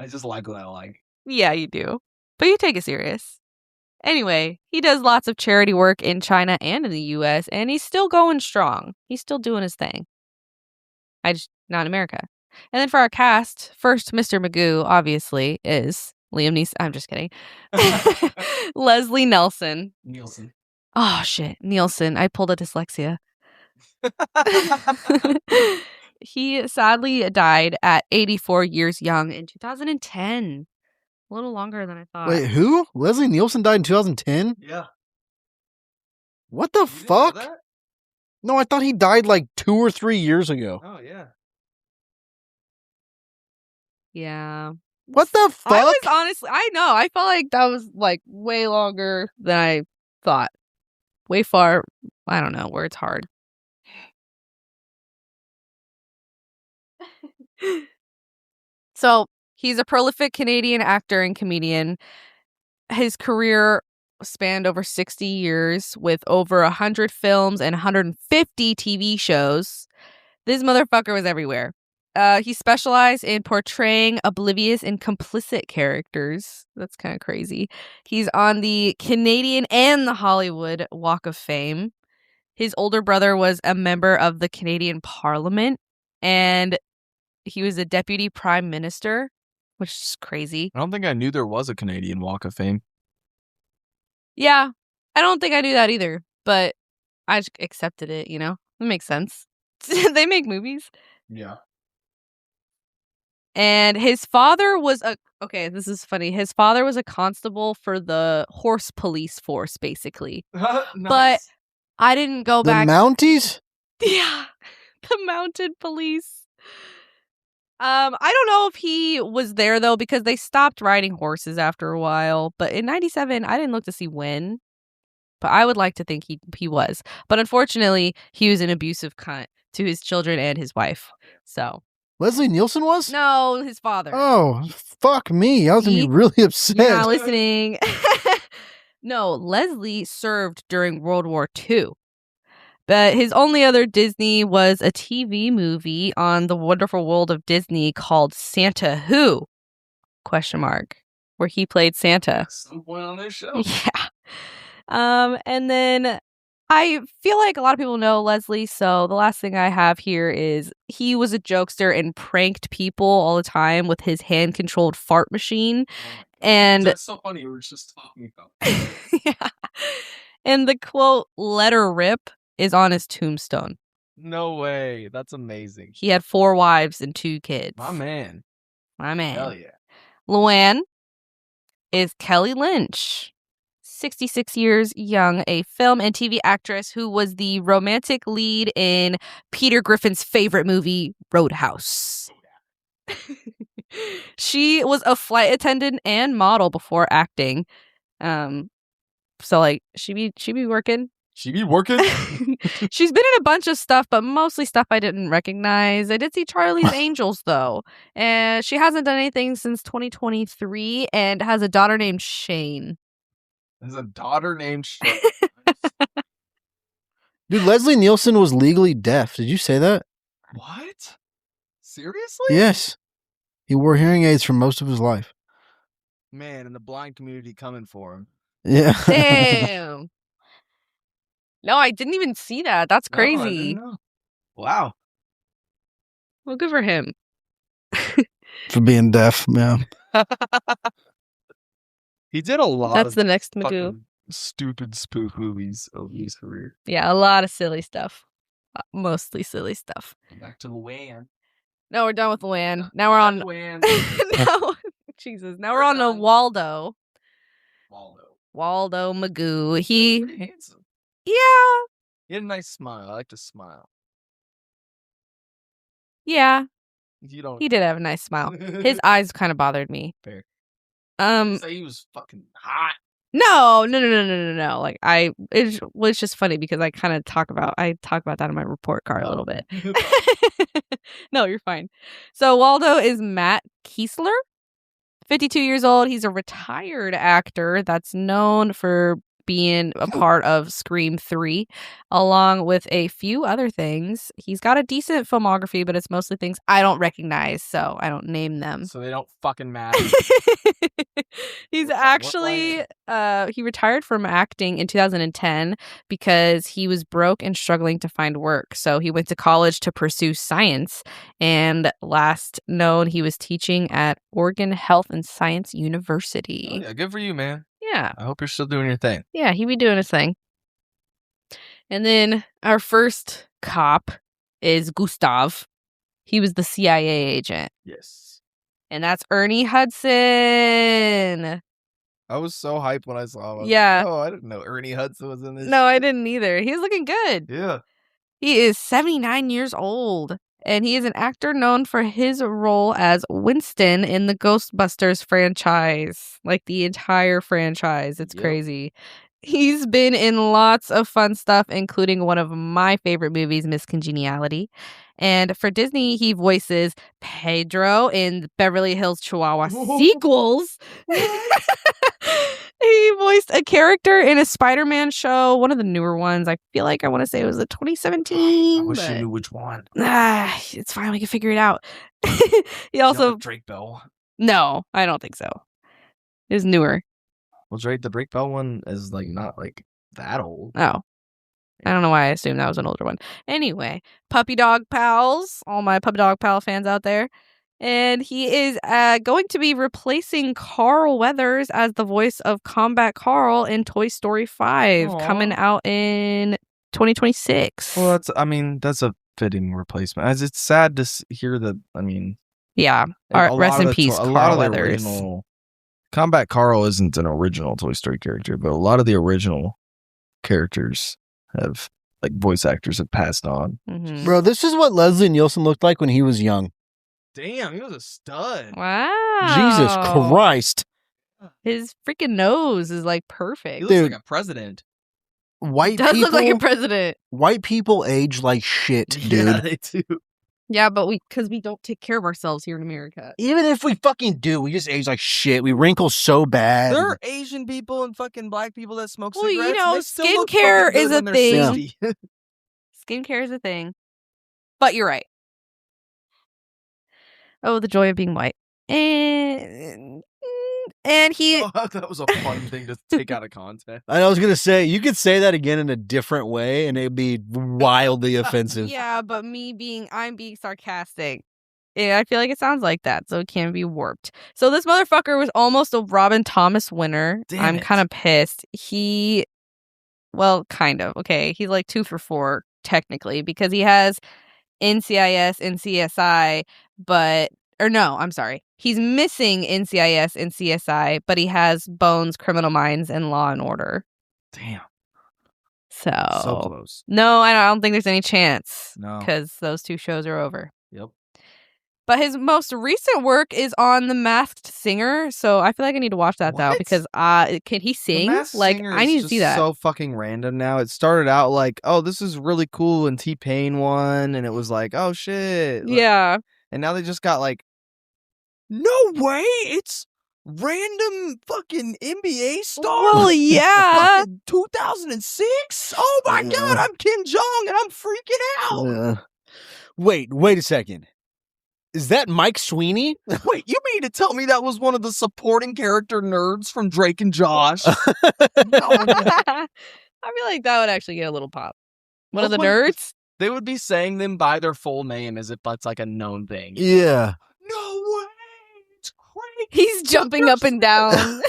just like what I like. Yeah, you do. But you take it serious. Anyway, he does lots of charity work in China and in the US, and he's still going strong. He's still doing his thing. Not in America. And then for our cast, first Mr. Magoo, obviously, is Liam Neeson. I'm just kidding. Leslie Nelson. Nielsen. Oh, shit. Nielsen. I pulled a dyslexia. He sadly died at 84 years young in 2010. A little longer than I thought. Wait, who? Leslie Nielsen died in 2010? Yeah. What the You didn't know fuck? that? No, I thought he died like 2 or 3 years ago. Oh yeah. Yeah. What the fuck? I was honestly, I know. I felt like that was like way longer than I thought. Way far. I don't know where it's hard. So he's a prolific Canadian actor and comedian. His career spanned over 60 years with over 100 films and 150 TV shows. This motherfucker was everywhere. He specialized in portraying oblivious and complicit characters. That's kind of crazy. He's on the Canadian and the Hollywood Walk of Fame. His older brother was a member of the Canadian Parliament, and he was a deputy prime minister, which is crazy. I don't think I knew there was a Canadian Walk of Fame. Yeah, I don't think I knew that either, but I just accepted it, you know? It makes sense. They make movies. Yeah. And his father was okay, this is funny. His father was a constable for the horse police force, basically. But I didn't go The back. Mounties? Yeah, the mounted police. I don't know if he was there though, because they stopped riding horses after a while. But in '97, I didn't look to see when. But I would like to think he was. But unfortunately, he was an abusive cunt to his children and his wife. So Leslie Nielsen was? No, his father. Oh, fuck me. I was going to See? be really upset. You're not listening. No, Leslie served during World War II. But his only other Disney was a TV movie on the Wonderful World of Disney called Santa Who? ? Where he played Santa. Some point on this show. Yeah. And then I feel like a lot of people know Leslie, so the last thing I have here is he was a jokester and pranked people all the time with his hand-controlled fart machine. And That's so funny. We were just talking about. yeah. And the quote, "Let her rip," is on his tombstone. No way. That's amazing. He had 4 wives and 2 kids. My man. My man. Hell yeah. Luann is Kelly Lynch, 66 years young, a film and TV actress who was the romantic lead in Peter Griffin's favorite movie, Roadhouse. She was a flight attendant and model before acting. So like she be working. She be working? She's been in a bunch of stuff, but mostly stuff I didn't recognize. I did see Charlie's Angels, though. And she hasn't done anything since 2023 and has a daughter named Shane. There's a daughter named Shane. Dude, Leslie Nielsen was legally deaf. Did you say that? What? Seriously? Yes. He wore hearing aids for most of his life. Man, and the blind community coming for him. Yeah. Damn. No, I didn't even see that. That's No, I didn't crazy. know. Wow. Well, good for him. For being deaf, yeah. He did a lot That's of the next Magoo. fucking stupid spoof movies over his career. Yeah, a lot of silly stuff. Mostly silly stuff. Back to Luann. No, we're done with Luann. Now we're on. Luann. No, Jesus. Now we're on to Waldo. Waldo. Magoo. He, Handsome. yeah, He had a nice smile. I like to smile. yeah. You don't. He did have a nice smile. His eyes kind of bothered me. Fair. Um, Say he was fucking hot. no. Like it was just funny because I talk about that in my report card a little bit. No, you're fine. So Waldo is Matt Kiesler, 52 years old. He's a retired actor that's known for being a part of Scream 3, along with a few other things. He's got a decent filmography, but it's mostly things I don't recognize, so I don't name them. So they don't fucking matter. He's actually he retired from acting in 2010 because he was broke and struggling to find work. So he went to college to pursue science, and last known he was teaching at Oregon Health and Science University. Oh, yeah, good for you, man. Yeah. I hope you're still doing your thing. Yeah, he be doing his thing. And then our first cop is Gustav. He was the CIA agent. Yes. And that's Ernie Hudson. I was so hyped when I saw him. Yeah. Oh, I didn't know Ernie Hudson was in this. No, I didn't either. He was looking good. Yeah. He is 79 years old. And he is an actor known for his role as Winston in the Ghostbusters franchise. Like the entire franchise. It's crazy. He's been in lots of fun stuff, including one of my favorite movies, Miss Congeniality. And for Disney, he voices Pedro in Beverly Hills Chihuahua sequels. He voiced a character in a Spider-Man show, one of the newer ones. I feel like I want to say it was the 2017. I wish you knew which one. It's fine. We can figure it out. He also... Drake Bell. No, I don't think so. It was newer. Well, the Drake Bell one is like not like that old. Oh. I don't know why I assumed that was an older one. Anyway, Puppy Dog Pals, all my Puppy Dog Pal fans out there. And he is going to be replacing Carl Weathers as the voice of Combat Carl in Toy Story 5, coming out in 2026. Well, that's a fitting replacement. As it's sad to hear that. Yeah. Rest in peace, Carl Weathers. Combat Carl isn't an original Toy Story character, but a lot of the original characters have, like, voice actors have passed on. Mm-hmm. Bro, this is what Leslie Nielsen looked like when he was young. Damn, he was a stud. Wow. Jesus Christ. His freaking nose is like perfect. He looks like a president. White Does people look like a president. White people age like shit, dude. Yeah, they do. Yeah, but because we don't take care of ourselves here in America. Even if we fucking do, we just age like shit. We wrinkle so bad. There are Asian people and fucking black people that smoke Well, cigarettes. you know, and they still look skincare fucking is good a when they're thing. 60. Skincare is a thing. But you're right. Oh, the joy of being white. And he... Oh, that was a fun thing to take out of context. I was gonna say you could say that again in a different way, and it'd be wildly offensive. Yeah, but I'm being sarcastic. Yeah, I feel like it sounds like that, so it can be warped. So this motherfucker was almost a Robin Thomas winner. I'm kind of pissed. Well, kind of. Okay, he's like 2 for 4 technically because he has NCIS and CSI, I'm sorry. He's missing NCIS and CSI, but he has Bones, Criminal Minds, and Law and Order. Damn. So close. No, I don't think there's any chance. No. Because those 2 shows are over. Yep. But his most recent work is on The Masked Singer, so I feel like I need to watch that now because can he sing? Like I need to see that. So fucking random now. It started out like, oh, this is really cool, and T-Pain won, and it was like, oh shit. Yeah. And now they just got like, no way, it's random fucking NBA star. Well, yeah. 2006. Oh my god, I'm Kim Jong, and I'm freaking out. Wait a second. Is that Mike Sweeney? Wait, you mean to tell me that was one of the supporting character nerds from Drake and Josh? I feel like that would actually get a little pop. One of the nerds? They would be saying them by their full name as if that's like a known thing. Yeah. No way! It's crazy. He's jumping up and down.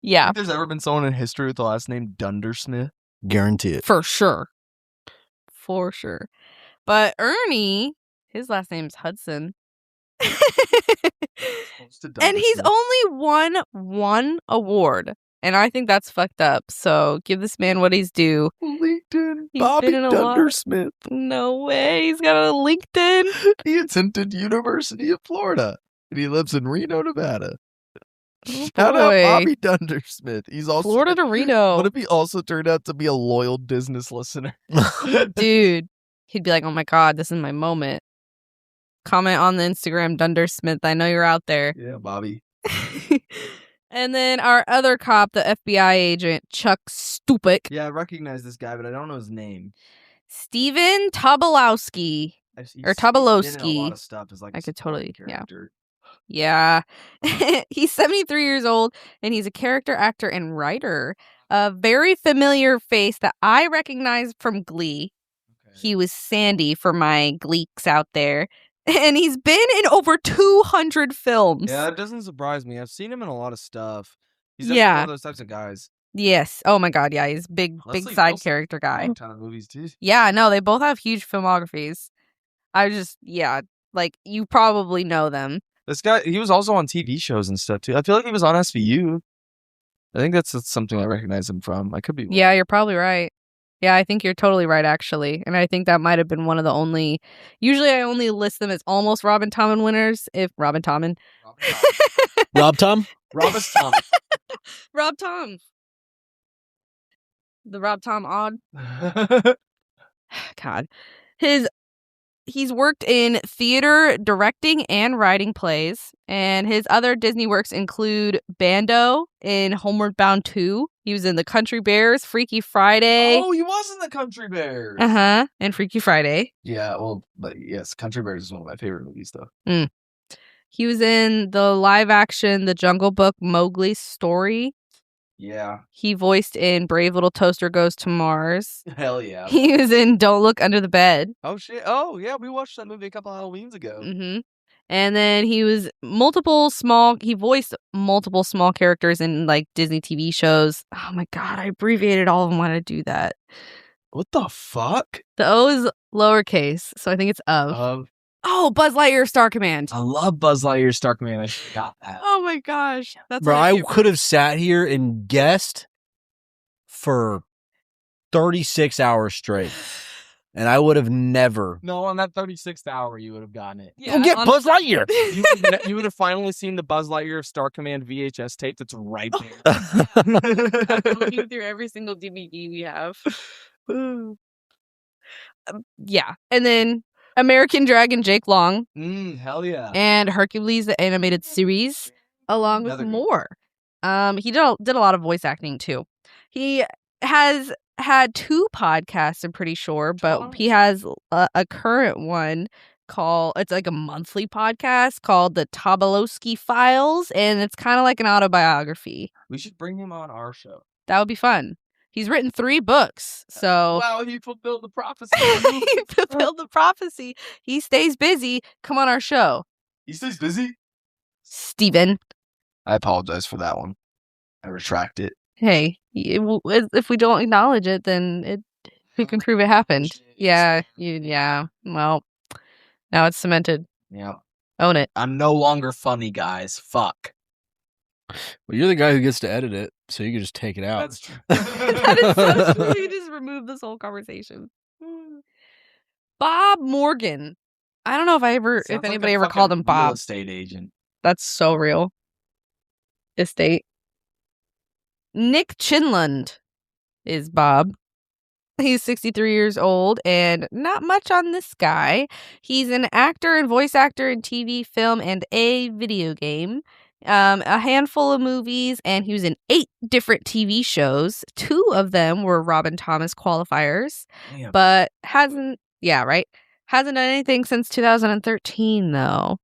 Yeah. Think there's ever been someone in history with the last name Dundersmith? Guarantee it. For sure. For sure. But Ernie, his last name's Hudson. And he's only won 1 award. And I think that's fucked up. So give this man what he's due. LinkedIn. He's Bobby been in a lot. Dundersmith. No way. He's got a LinkedIn. He attended University of Florida. And he lives in Reno, Nevada. Oh, Shout out boy. Bobby Dundersmith. He's also Florida to Reno. What if he also turned out to be a loyal Disness listener? Dude. He'd be like, oh my God, this is my moment. Comment on the Instagram, Dundersmith. I know you're out there. Yeah, Bobby. And then our other cop, the FBI agent, Chuck Stupik. Yeah, I recognize this guy, but I don't know his name. Steven Tobolowsky. Or Tobolowsky. A lot of stuff is like I could totally, character. Yeah. He's 73 years old, and he's a character actor and writer. A very familiar face that I recognize from Glee. Okay. He was Sandy for my Gleeks out there. And he's been in over 200 films. Yeah, that doesn't surprise me. I've seen him in a lot of stuff. He's one of those types of guys. Yes. Oh my God. Yeah, he's big side character guy. Ton of movies too. Yeah, no, they both have huge filmographies. Like you probably know them. This guy, he was also on TV shows and stuff too. I feel like he was on SVU. I think that's something I recognize him from. I could be wrong. Yeah, you're probably right. Yeah, I think you're totally right, actually. And I think that might have been one of the only... Usually I only list them as almost Robin Tommen winners. If Robin Tommen. Rob Tom? Robus Tom. Rob Tom. The Rob Tom odd. God. He's worked in theater, directing, and writing plays. And his other Disney works include Bando in Homeward Bound 2. He was in The Country Bears, Freaky Friday. Oh, he was in The Country Bears. Uh-huh. And Freaky Friday. Yeah, well, but yes, Country Bears is one of my favorite movies, though. He was in the live action The Jungle Book Mowgli's Story. Yeah. He voiced in Brave Little Toaster Goes to Mars. Hell yeah. He was in Don't Look Under the Bed. Oh, shit. Oh, yeah, we watched that movie a couple Halloweens ago. Mm-hmm. And then he was he voiced multiple small characters in like Disney TV shows. Oh my God, I abbreviated all of them when I do that. What the fuck? The O is lowercase, so I think it's of. Oh, Buzz Lightyear Star Command. I love Buzz Lightyear Star Command. I forgot that. Oh my gosh. That's Bro, I could have sat here and guessed for 36 hours straight. And I would have never. No, on that 36th hour, you would have gotten it. Yeah, Go get Buzz Lightyear. You would have finally seen the Buzz Lightyear Star Command VHS tape that's right there. I'm looking through every single DVD we have. Yeah. And then American Dragon Jake Long Hell yeah. and Hercules the animated series, along with more. He did a lot of voice acting too. He has had 2 podcasts, I'm pretty sure, but he has a current one called, it's like a monthly podcast called the Tobolowsky Files, and it's kind of like an autobiography. We should bring him on our show. That would be fun. He's written 3 books, so wow, he fulfilled the prophecy. he fulfilled the prophecy. He stays busy. Come on our show. He stays busy. Steven. I apologize for that one. I retract it. Hey, if we don't acknowledge it, then we can prove it happened. Yeah, yeah. Well, now it's cemented. Yeah. Own it. I'm no longer funny, guys. Fuck. Well, you're the guy who gets to edit it, so you can just take it out. That's true. That is so true. You just remove this whole conversation. Bob Morgan. I don't know if anybody ever called him Bob. Real estate agent. That's so real. Estate. Nick Chinlund is Bob. He's 63 years old, and not much on this guy. He's an actor and voice actor in TV, film, and a video game. A handful of movies, and he was in 8 different TV shows. 2 of them were Robin Thomas qualifiers. Damn. But hasn't done anything since 2013, though.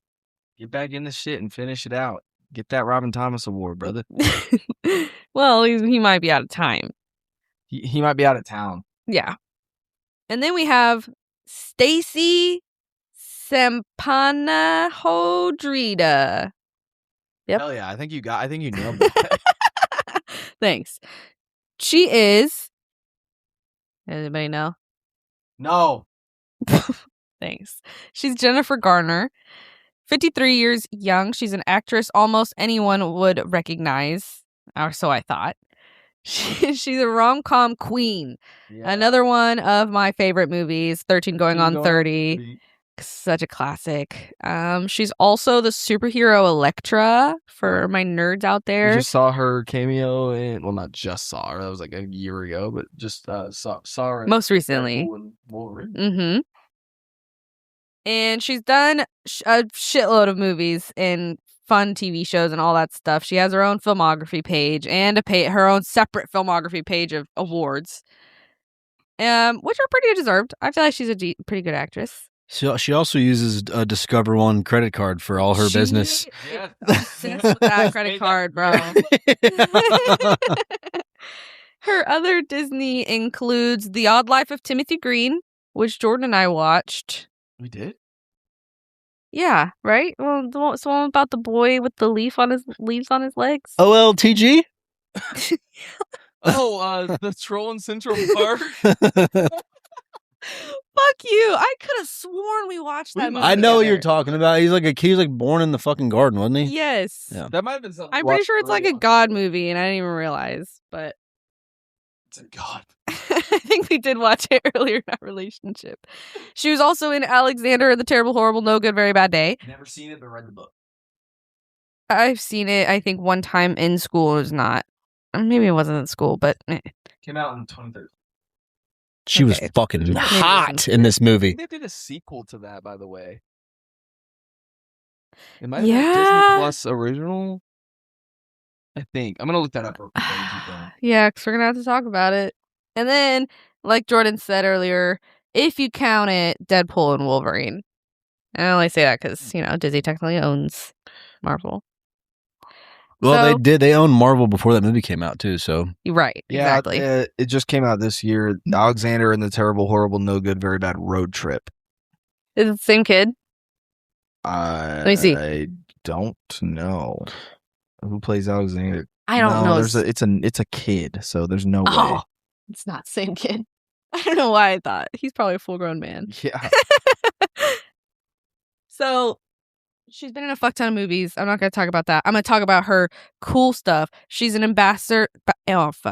Get back in the shit and finish it out. Get that Robin Thomas award, brother. Well, he might be out of time. He might be out of town. Yeah. And then we have Stacy Sampanahodrida. Yep. Hell yeah, I think you nailed that. Thanks. She is. Anybody know? No. Thanks. She's Jennifer Garner, 53 years young. She's an actress almost anyone would recognize, or so I thought. She's a rom-com queen. Yeah. Another one of my favorite movies, 13 Going on 30. Such a classic. She's also the superhero Elektra for my nerds out there. I just saw her cameo in, well, not just saw her. That was like a year ago, but just saw her most recently. Mm-hmm. And she's done a shitload of movies and fun TV shows and all that stuff. She has her own filmography page and her own separate filmography page of awards, which are pretty deserved. I feel like she's a pretty good actress. She also uses a Discover One credit card for all her business. Yeah, obsessed with that credit card, bro. Her other Disney includes The Odd Life of Timothy Green, which Jordan and I watched. We did? Yeah, right? Well, the one about the boy with the leaves on his legs. OLTG? The Troll in Central Park? Fuck you. I could have sworn we watched that movie. I know what you're talking about. He was born in the fucking garden, wasn't he? Yes. Yeah. That might have been something. I'm pretty sure it's like a God movie, and I didn't even realize, but it's a God. I think we did watch it earlier in our relationship. She was also in Alexander and the Terrible, Horrible, No Good, Very Bad Day. Never seen it, but read the book. I've seen it, I think, one time in school. It was not. Maybe it wasn't in school, but came out in 2013. She was fucking hot in this movie. They did a sequel to that, by the way. It might have been Disney Plus original. I think. I'm going to look that up real quick. Yeah, because we're going to have to talk about it. And then, like Jordan said earlier, if you count it, Deadpool and Wolverine. And I only say that because, Disney technically owns Marvel. Well, they owned Marvel before that movie came out, too, so. Right, yeah, exactly. It just came out this year. Alexander and the Terrible, Horrible, No Good, Very Bad Road Trip. Is it the same kid? Let me see. I don't know. Who plays Alexander? I don't know. It's a kid, so there's no way. It's not the same kid. I don't know why I thought. He's probably a full-grown man. Yeah. So, she's been in a fuck ton of movies. I'm not going to talk about that. I'm going to talk about her cool stuff. She's an ambassador.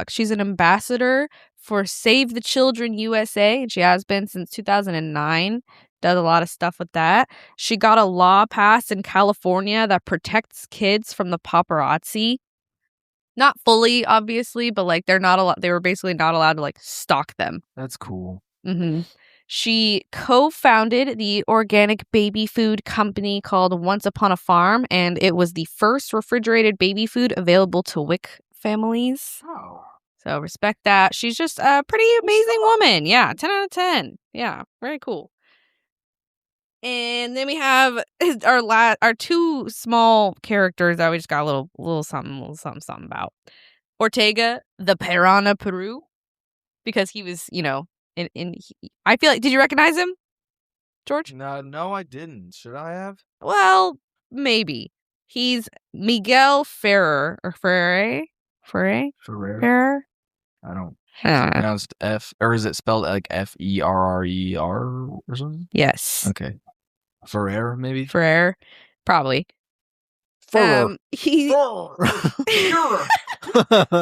She's an ambassador for Save the Children USA, and she has been since 2009. Does a lot of stuff with that. She got a law passed in California that protects kids from the paparazzi. Not fully, obviously, but they were basically not allowed to stalk them. That's cool. Mm-hmm. She co-founded the organic baby food company called Once Upon a Farm, and it was the first refrigerated baby food available to WIC families. Oh. So respect that. She's just a pretty amazing woman. Yeah, 10 out of 10. Yeah, very cool. And then we have our two small characters that we just got a little something about. Ortega, the Piranha Peru, because he was, I feel like, did you recognize him, George? No, I didn't. Should I have? Well, maybe. He's Miguel Ferrer or Ferrer. I don't. Is it pronounced F, or is it spelled like Ferrer or something? Yes. Okay. Ferrer, maybe. Ferrer, probably. Ferrer.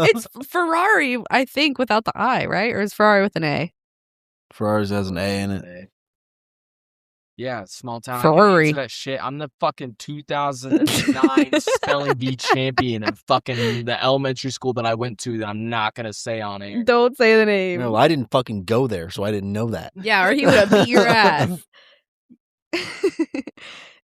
It's Ferrari, I think, without the I, right? Or is Ferrari with an A? Ferraris has an A in it. Yeah, Smalltown. Ferrari. That shit. I'm the fucking 2009 spelling bee champion of fucking the elementary school that I went to that I'm not gonna say on air. Don't say the name. No, I didn't fucking go there, so I didn't know that. Yeah, or he would have beat your ass.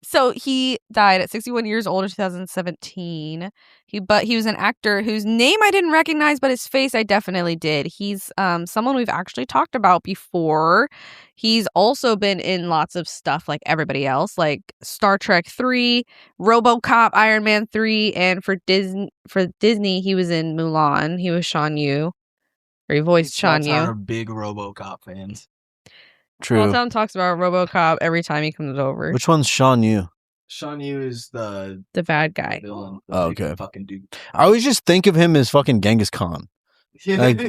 So he died at 61 years old in 2017. He was an actor whose name I didn't recognize, but his face I definitely did. He's someone we've actually talked about before. He's also been in lots of stuff like everybody else, like Star Trek 3, RoboCop, Iron Man 3, and for Disney, he was in Mulan. He was Shan Yu, or he voiced Shan Yu. Are big RoboCop fans. True. Smalltown talks about RoboCop every time he comes over. Which one's Shan Yu? Shan Yu is the bad guy. Villain. Oh, okay. Fucking dude. I always just think of him as fucking Genghis Khan. Like,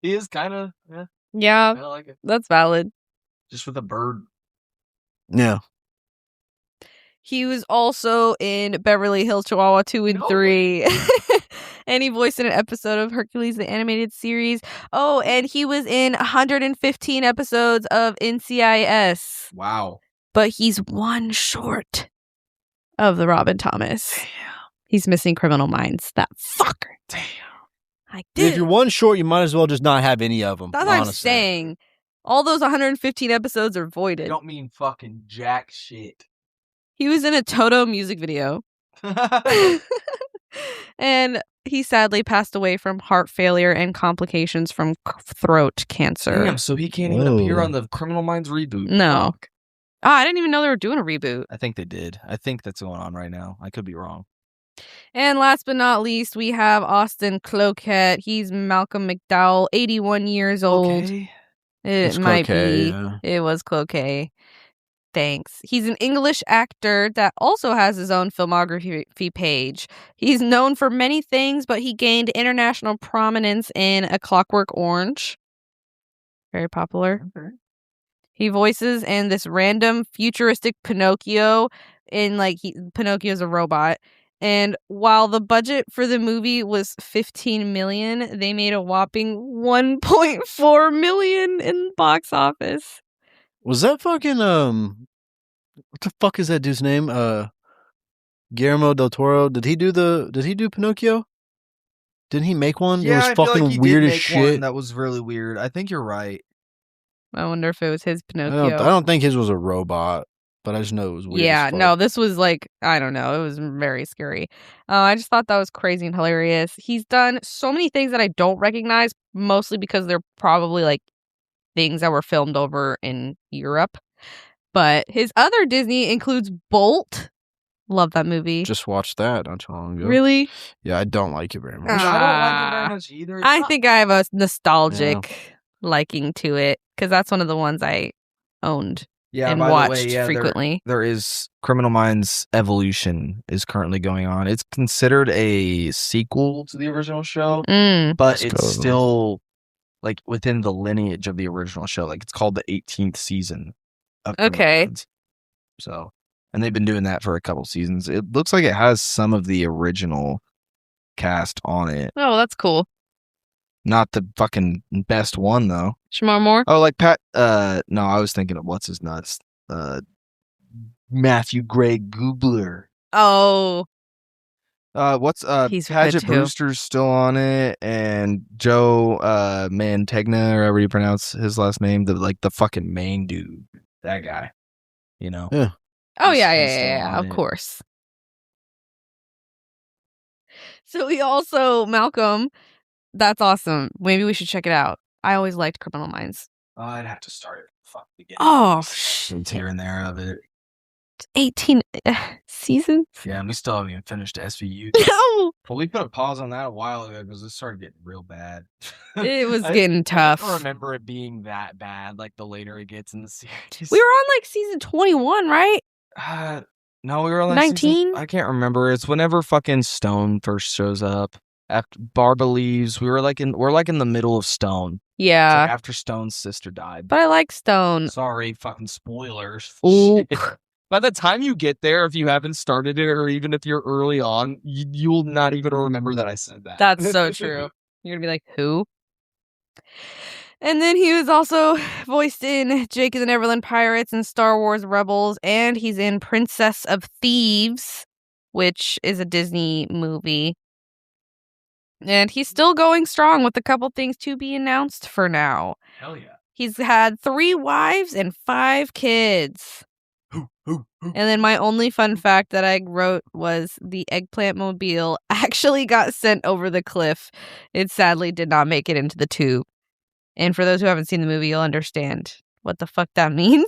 he is kind of. Yeah. Yeah, I like it. that's valid. Just with a bird. Yeah. He was also in Beverly Hills Chihuahua 2 and 3. And he voiced in an episode of Hercules, the animated series. Oh, and he was in 115 episodes of NCIS. Wow. But he's one short of the Robin Thomas. Damn. He's missing Criminal Minds. That fucker. Damn. I did. If you're one short, you might as well just not have any of them. That's what I'm saying. All those 115 episodes are voided. You don't mean fucking jack shit. He was in a Toto music video. And he sadly passed away from heart failure and complications from throat cancer. Damn, so he can't even appear on the Criminal Minds reboot. No. Fuck. Oh, I didn't even know they were doing a reboot. I think they did. I think that's going on right now. I could be wrong. And last but not least, we have Austin Cloquet. He's Malcolm McDowell, 81 years old. Okay. It might be. Yeah. It was Cloquet. Thanks. He's an English actor that also has his own filmography page. He's known for many things, but he gained international prominence in A Clockwork Orange. Very popular. Okay. He voices in this random futuristic Pinocchio Pinocchio's a robot. And while the budget for the movie was $15 million, they made a whopping $1.4 million in box office. Was that fucking what the fuck is that dude's name? Guillermo del Toro. Did he do Pinocchio? Didn't he make one? Yeah, it was I feel fucking like he weird did as make shit. one that was really weird. I think you're right. I wonder if it was his I Pinocchio. don't think his was a robot, but I just know it was weird. Yeah, as fuck. no, this was like, I don't know. It was very scary. I just thought that was crazy and hilarious. He's done so many things that I don't recognize, mostly because they're probably like things that were filmed over in Europe. But his other Disney includes Bolt. Love that movie. Just watched that not too long ago. Really? Yeah, I don't like it very much. I don't like it very much either. It's I not- think I have a nostalgic liking to it because that's one of the ones I owned and by the watched way, frequently. There is Criminal Minds Evolution is currently going on. It's considered a sequel to the original show, but Let's it's go. still like within the lineage of the original show. Like it's called the 18th season of Criminal Okay. Minds. So, and they've been doing that for a couple seasons. It looks like it has some of the original cast on it. Oh, that's cool. Not the fucking best one though. Shamar Moore? Oh, like Pat. No, I was thinking of what's his nuts. Matthew Gray Goobler. Oh, He's good Paget too. Brewster's still on it, and Joe Mantegna, or however you pronounce his last name, the fucking main dude, that guy, you know. Yeah. Oh He's yeah, still on of it. course. So we also Malcolm. That's awesome. Maybe we should check it out. I always liked Criminal Minds. I'd have to start it from the beginning. Oh, Some here and there of it. 18 seasons. Yeah, and we still haven't even finished SVU. No, Well, we put a pause on that a while ago because it started getting real bad. it was getting tough. I don't remember it being that bad. Like the later it gets in the series, We were on like season 21, right? No, we were on like 19? I can't remember. It's whenever fucking Stone first shows up. After Barba leaves, we're like in the middle of Stone. It's Yeah, like after Stone's sister died. but I like Stone. Sorry, fucking spoilers. Ooh. Shit. By the time you get there, if you haven't started it, or even if you're early on, you'll not even remember that I said that. That's so true. You're gonna be like, who? And then he was also voiced in Jake and the Neverland Pirates and Star Wars Rebels, and he's in Princess of Thieves, which is a Disney movie. And he's still going strong with a couple things to be announced for now. Hell yeah. He's had 3 wives and 5 kids. And then my only fun fact that I wrote was the eggplant mobile actually got sent over the cliff. It sadly did not make it into the tube. And for those who haven't seen the movie, you'll understand what the fuck that means.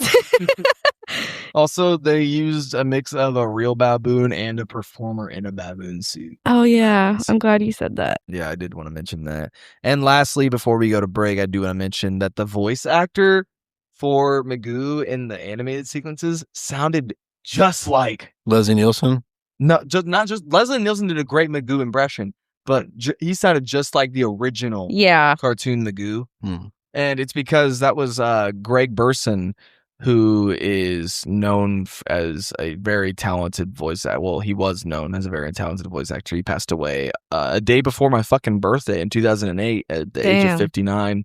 Also, they used a mix of a real baboon and a performer in a baboon suit. Oh, yeah. I'm glad you said that. Yeah, I did want to mention that. And lastly, before we go to break, I do want to mention that the voice actor for Magoo in the animated sequences sounded just like Leslie Nielsen. not just Leslie Nielsen did a great Magoo impression, but he sounded just like the original Yeah. cartoon Magoo. Hmm. And it's because that was Greg Burson, who is known as a very talented voice actor. Well, he was known as a very talented voice actor. He passed away a day before my fucking birthday in 2008 at the age of 59.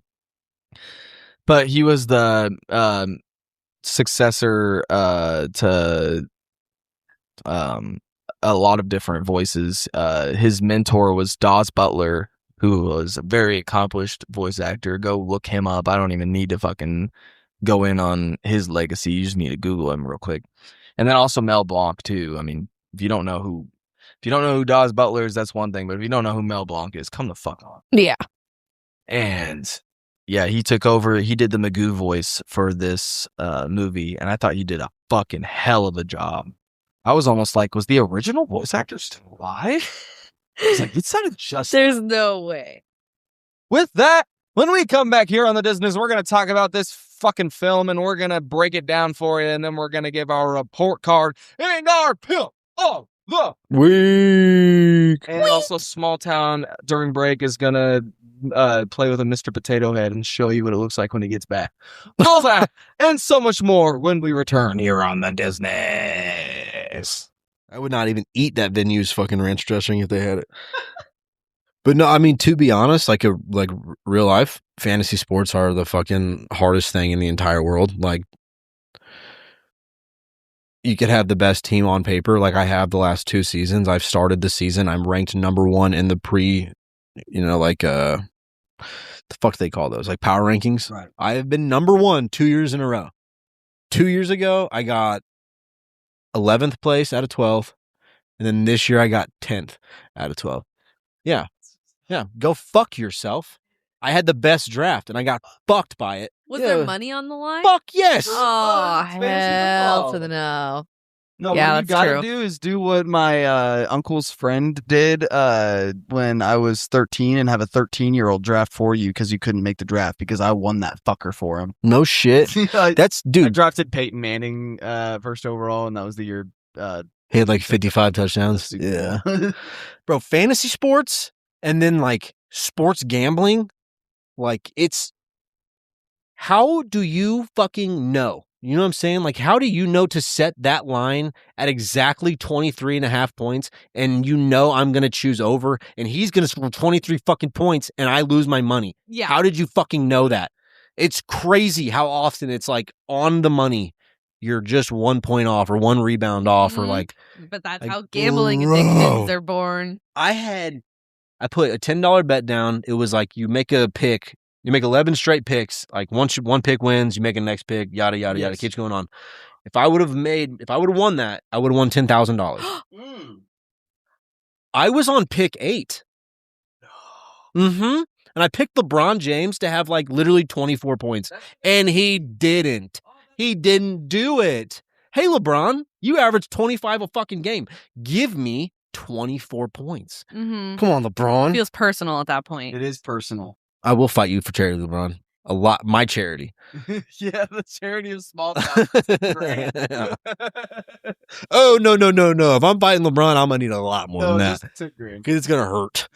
But he was the successor to a lot of different voices. His mentor was Dawes Butler, who was a very accomplished voice actor. Go look him up. I don't even need to fucking go in on his legacy. You just need to Google him real quick. And then also Mel Blanc too. I mean, if you don't know who Dawes Butler is, that's one thing. But if you don't know who Mel Blanc is, come the fuck on. Yeah. And yeah, he took over. He did the Magoo voice for this movie, and I thought he did a fucking hell of a job. I was almost like, was the original voice actor still alive? I was like, it sounded just. There's no way. With that, when we come back here on the Disness, we're going to talk about this fucking film, and we're going to break it down for you, and then we're going to give our report card and our Pimp of the Week. And also Smalltown during break is going to play with a Mr. Potato Head and show you what it looks like when he gets back. All that and so much more when we return here on the Disness. I would not even eat that venue's fucking ranch dressing if they had it. But no, I mean, to be honest, like real life, fantasy sports are the fucking hardest thing in the entire world. Like, you could have the best team on paper, like I have the last 2 seasons. I've started the season. I'm ranked number 1 in the the fuck they call those? Like power rankings. Right. I have been number 1 2 years in a row. 2 years ago, I got 11th place out of 12. And then this year I got 10th out of 12. Yeah. Yeah. Go fuck yourself. I had the best draft and I got fucked by it. Was there money on the line? Fuck yes. Oh, it's fantasy hell football. to the no. No, Yeah, what you that's gotta true. do is do what my uncle's friend did when I was 13 and have a 13-year-old draft for you because you couldn't make the draft because I won that fucker for him. No shit. That's, I dude, drafted Peyton Manning first overall, and that was the year. he had like 55 touchdowns. Super Yeah. Bowl. Bro, fantasy sports and then like sports gambling, like it's, how do you fucking know? You know what I'm saying? Like, how do you know to set that line at exactly 23.5 points and you know I'm going to choose over and he's going to score 23 fucking points and I lose my money? Yeah. How did you fucking know that? It's crazy how often it's like on the money. you're just 1 point off or 1 rebound off or like. But that's like, how gambling bro. addictions are born. I put a $10 bet down. It was like you make a pick, you make 11 straight picks. Like once one pick wins, you make a next pick, yada yada yada. Keeps going on. If I would have won that, I would have won $10,000. I was on pick 8. And I picked LeBron James to have like literally 24 points, and he didn't. He didn't do it. Hey, LeBron, you averaged 25 a fucking game. Give me 24 points. Come on, LeBron. Feels personal at that point. It is personal. I will fight you for charity, LeBron. A lot. My charity. Yeah, the charity of Smalltown. Oh, no. If I'm fighting LeBron, I'm going to need a lot more than that. Just $2,000. Because it's going to hurt.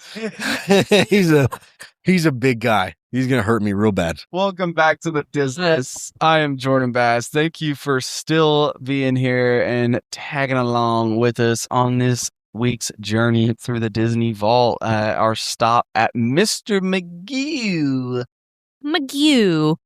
He's a big guy. He's going to hurt me real bad. Welcome back to the Disness. I am Jordan Bass. Thank you for still being here and tagging along with us on this week's journey through the Disney Vault. Our stop at Mr. Magoo. Magoo.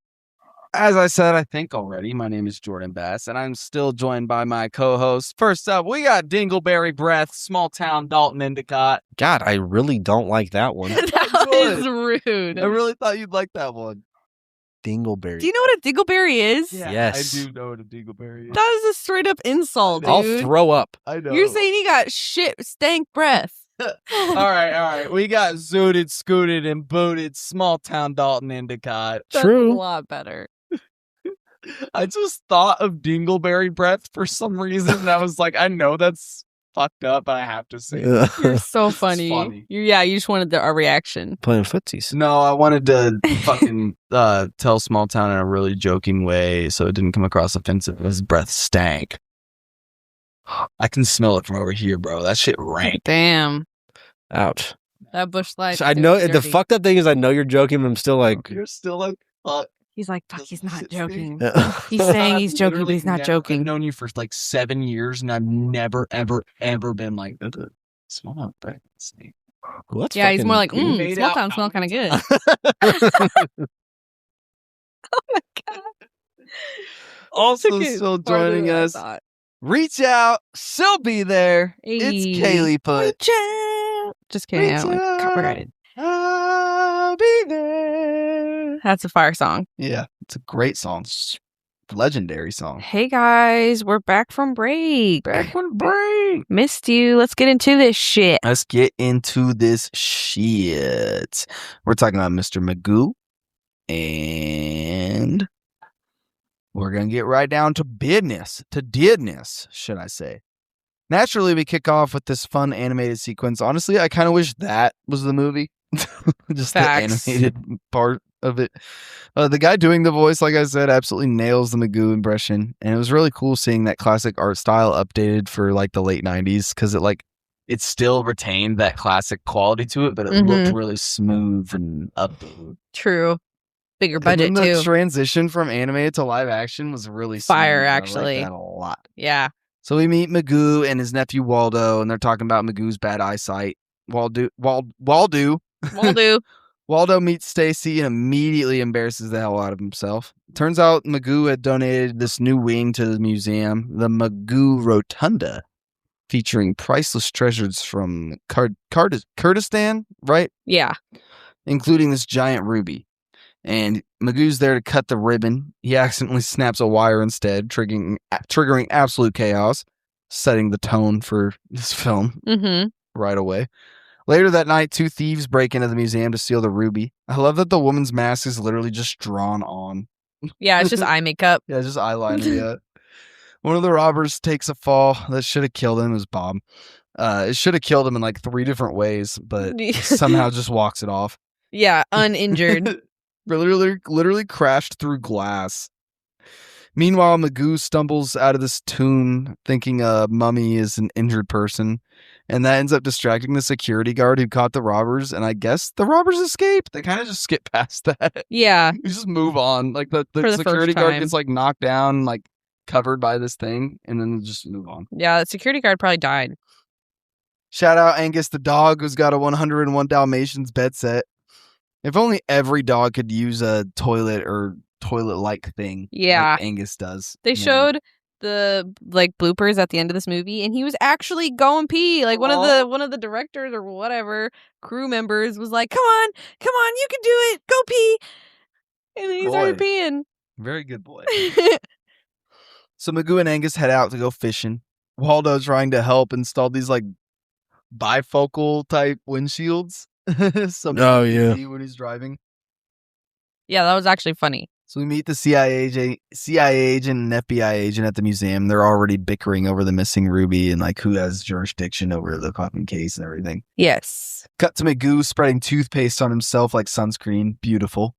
As I said, I think already, my name is Jordan Bass, and I'm still joined by my co-host. First up, we got Dingleberry Breath, Smalltown, Dalton Endicott. God, I really don't like that one. That is rude. I really thought you'd like that one. Dingleberry. Do you know what a dingleberry is? Yeah, Yes. I do know what a Dingleberry is. That is a straight up insult, dude. I'll throw up. I know. You're saying he got shit stank breath. All right. We got zooted, scooted, and booted, Smalltown, Dalton Endicott. That's True. a lot better. I just thought of Dingleberry Breath for some reason, and I was like, I know that's fucked up, but I have to say it. You're so funny. funny. You just wanted our reaction. Playing footsies. No, I wanted to fucking tell Smalltown in a really joking way so it didn't come across offensive. His breath stank. I can smell it from over here, bro. That shit rank. Damn. Ouch. That bush light. So I know the fucked up thing is I know you're joking, but I'm still like. You're still like, fuck. He's like, fuck, he's not Shit joking. Yeah. He's saying he's joking, but Literally he's not I've joking. known you for like 7 years, and I've never, ever, ever been like, smell my breath stink. Well, that's Yeah, he's more like, cool. Made small out- town smell kind of good. Oh my god. Also Took it still farther joining than I us. thought. Reach out. She'll be there. It's Hey. Kaylee Put. Reach out. Just kidding. I don't Reach like out. copyrighted. I'll be there. That's a fire song. Yeah, it's a great song. It's a legendary song. Hey guys, we're back from break. Back on break. Missed you. Let's get into this shit. Let's get into this shit. We're talking about Mr. Magoo, and we're going to get right down to business, should I say. Naturally, we kick off with this fun animated sequence. Honestly, I kind of wish that was the movie. Just Facts. the animated part of it. The guy doing the voice, like I said, absolutely nails the Magoo impression. And it was really cool seeing that classic art style updated for like the late 90s because it still retained that classic quality to it, but it looked really smooth and updated. True. Bigger And budget then the too. transition from animated to live action was really Fire, smooth. actually. I like that a lot. Yeah. So we meet Magoo and his nephew Waldo, and they're talking about Magoo's bad eyesight. Waldo Will do. Waldo meets Stacy and immediately embarrasses the hell out of himself. Turns out Magoo had donated this new wing to the museum, the Magoo Rotunda, featuring priceless treasures from Kurdistan, right? Yeah. Including this giant ruby. And Magoo's there to cut the ribbon. He accidentally snaps a wire instead, triggering absolute chaos, setting the tone for this film right away. Later that night, 2 thieves break into the museum to steal the ruby. I love that the woman's mask is literally just drawn on. Yeah, it's just eye makeup. Yeah, just eyeliner. Yeah. One of the robbers takes a fall that should have killed him. It was Bob. It should have killed him in like 3 different ways, but somehow just walks it off. Yeah, uninjured. Literally crashed through glass. Meanwhile, Magoo stumbles out of this tomb thinking a mummy is an injured person, and that ends up distracting the security guard who caught the robbers, and I guess the robbers escape. They kind of just skip past that. Yeah. You just move on. Like the For the security first guard time. gets like knocked down, like covered by this thing, and then just move on. Yeah, the security guard probably died. Shout out Angus the dog who's got a 101 Dalmatians bed set. If only every dog could use a toilet or toilet-like thing. Yeah. Like Angus does. They Man. showed the like bloopers at the end of this movie, and he was actually going pee. Like one of the directors or whatever crew members was like, come on, you can do it, go pee. And then he started peeing. Very good boy. So Magoo and Angus head out to go fishing. Waldo trying to help install these like bifocal type windshields. So Oh, yeah. see when he's driving. Yeah, that was actually funny. So we meet the CIA agent and FBI agent at the museum. They're already bickering over the missing ruby and like who has jurisdiction over the fucking case and everything. Yes. Cut to Magoo spreading toothpaste on himself like sunscreen. Beautiful.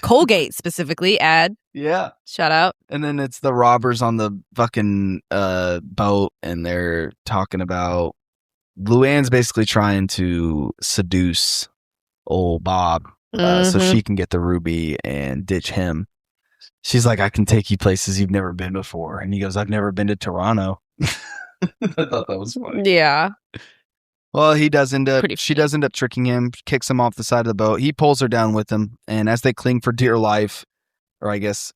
Colgate specifically, ad. Yeah. Shout out. And then it's the robbers on the fucking boat, and they're talking about Luann's basically trying to seduce old Bob so she can get the ruby and ditch him. She's like, I can take you places you've never been before. And he goes, I've never been to Toronto. I thought that was funny. Yeah. Well, she does end up tricking him, kicks him off the side of the boat. He pulls her down with him. And as they cling for dear life, or I guess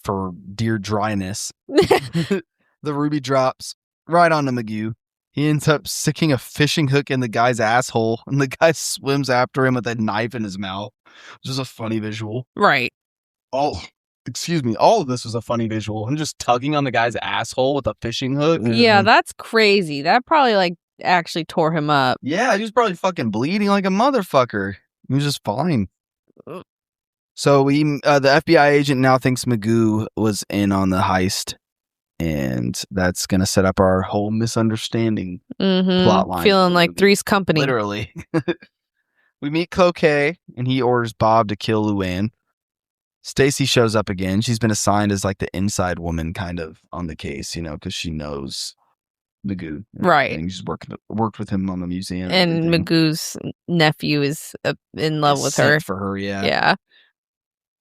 for dear dryness, the ruby drops right onto Magoo. He ends up sticking a fishing hook in the guy's asshole, and the guy swims after him with a knife in his mouth, which is a funny visual. Right. All of this was a funny visual. I'm just tugging on the guy's asshole with a fishing hook. Yeah, that's crazy. That probably like actually tore him up. Yeah, he was probably fucking bleeding like a motherfucker. He was just fine. So the FBI agent now thinks Magoo was in on the heist. And that's going to set up our whole misunderstanding plot line. Feeling like Three's Company. Literally. We meet Cloquet, and he orders Bob to kill Luann. Stacy shows up again. She's been assigned as like the inside woman kind of on the case, because she knows Magoo. Right. She's worked with him on the museum. And Magoo's nephew is in love with her. For her, yeah. Yeah.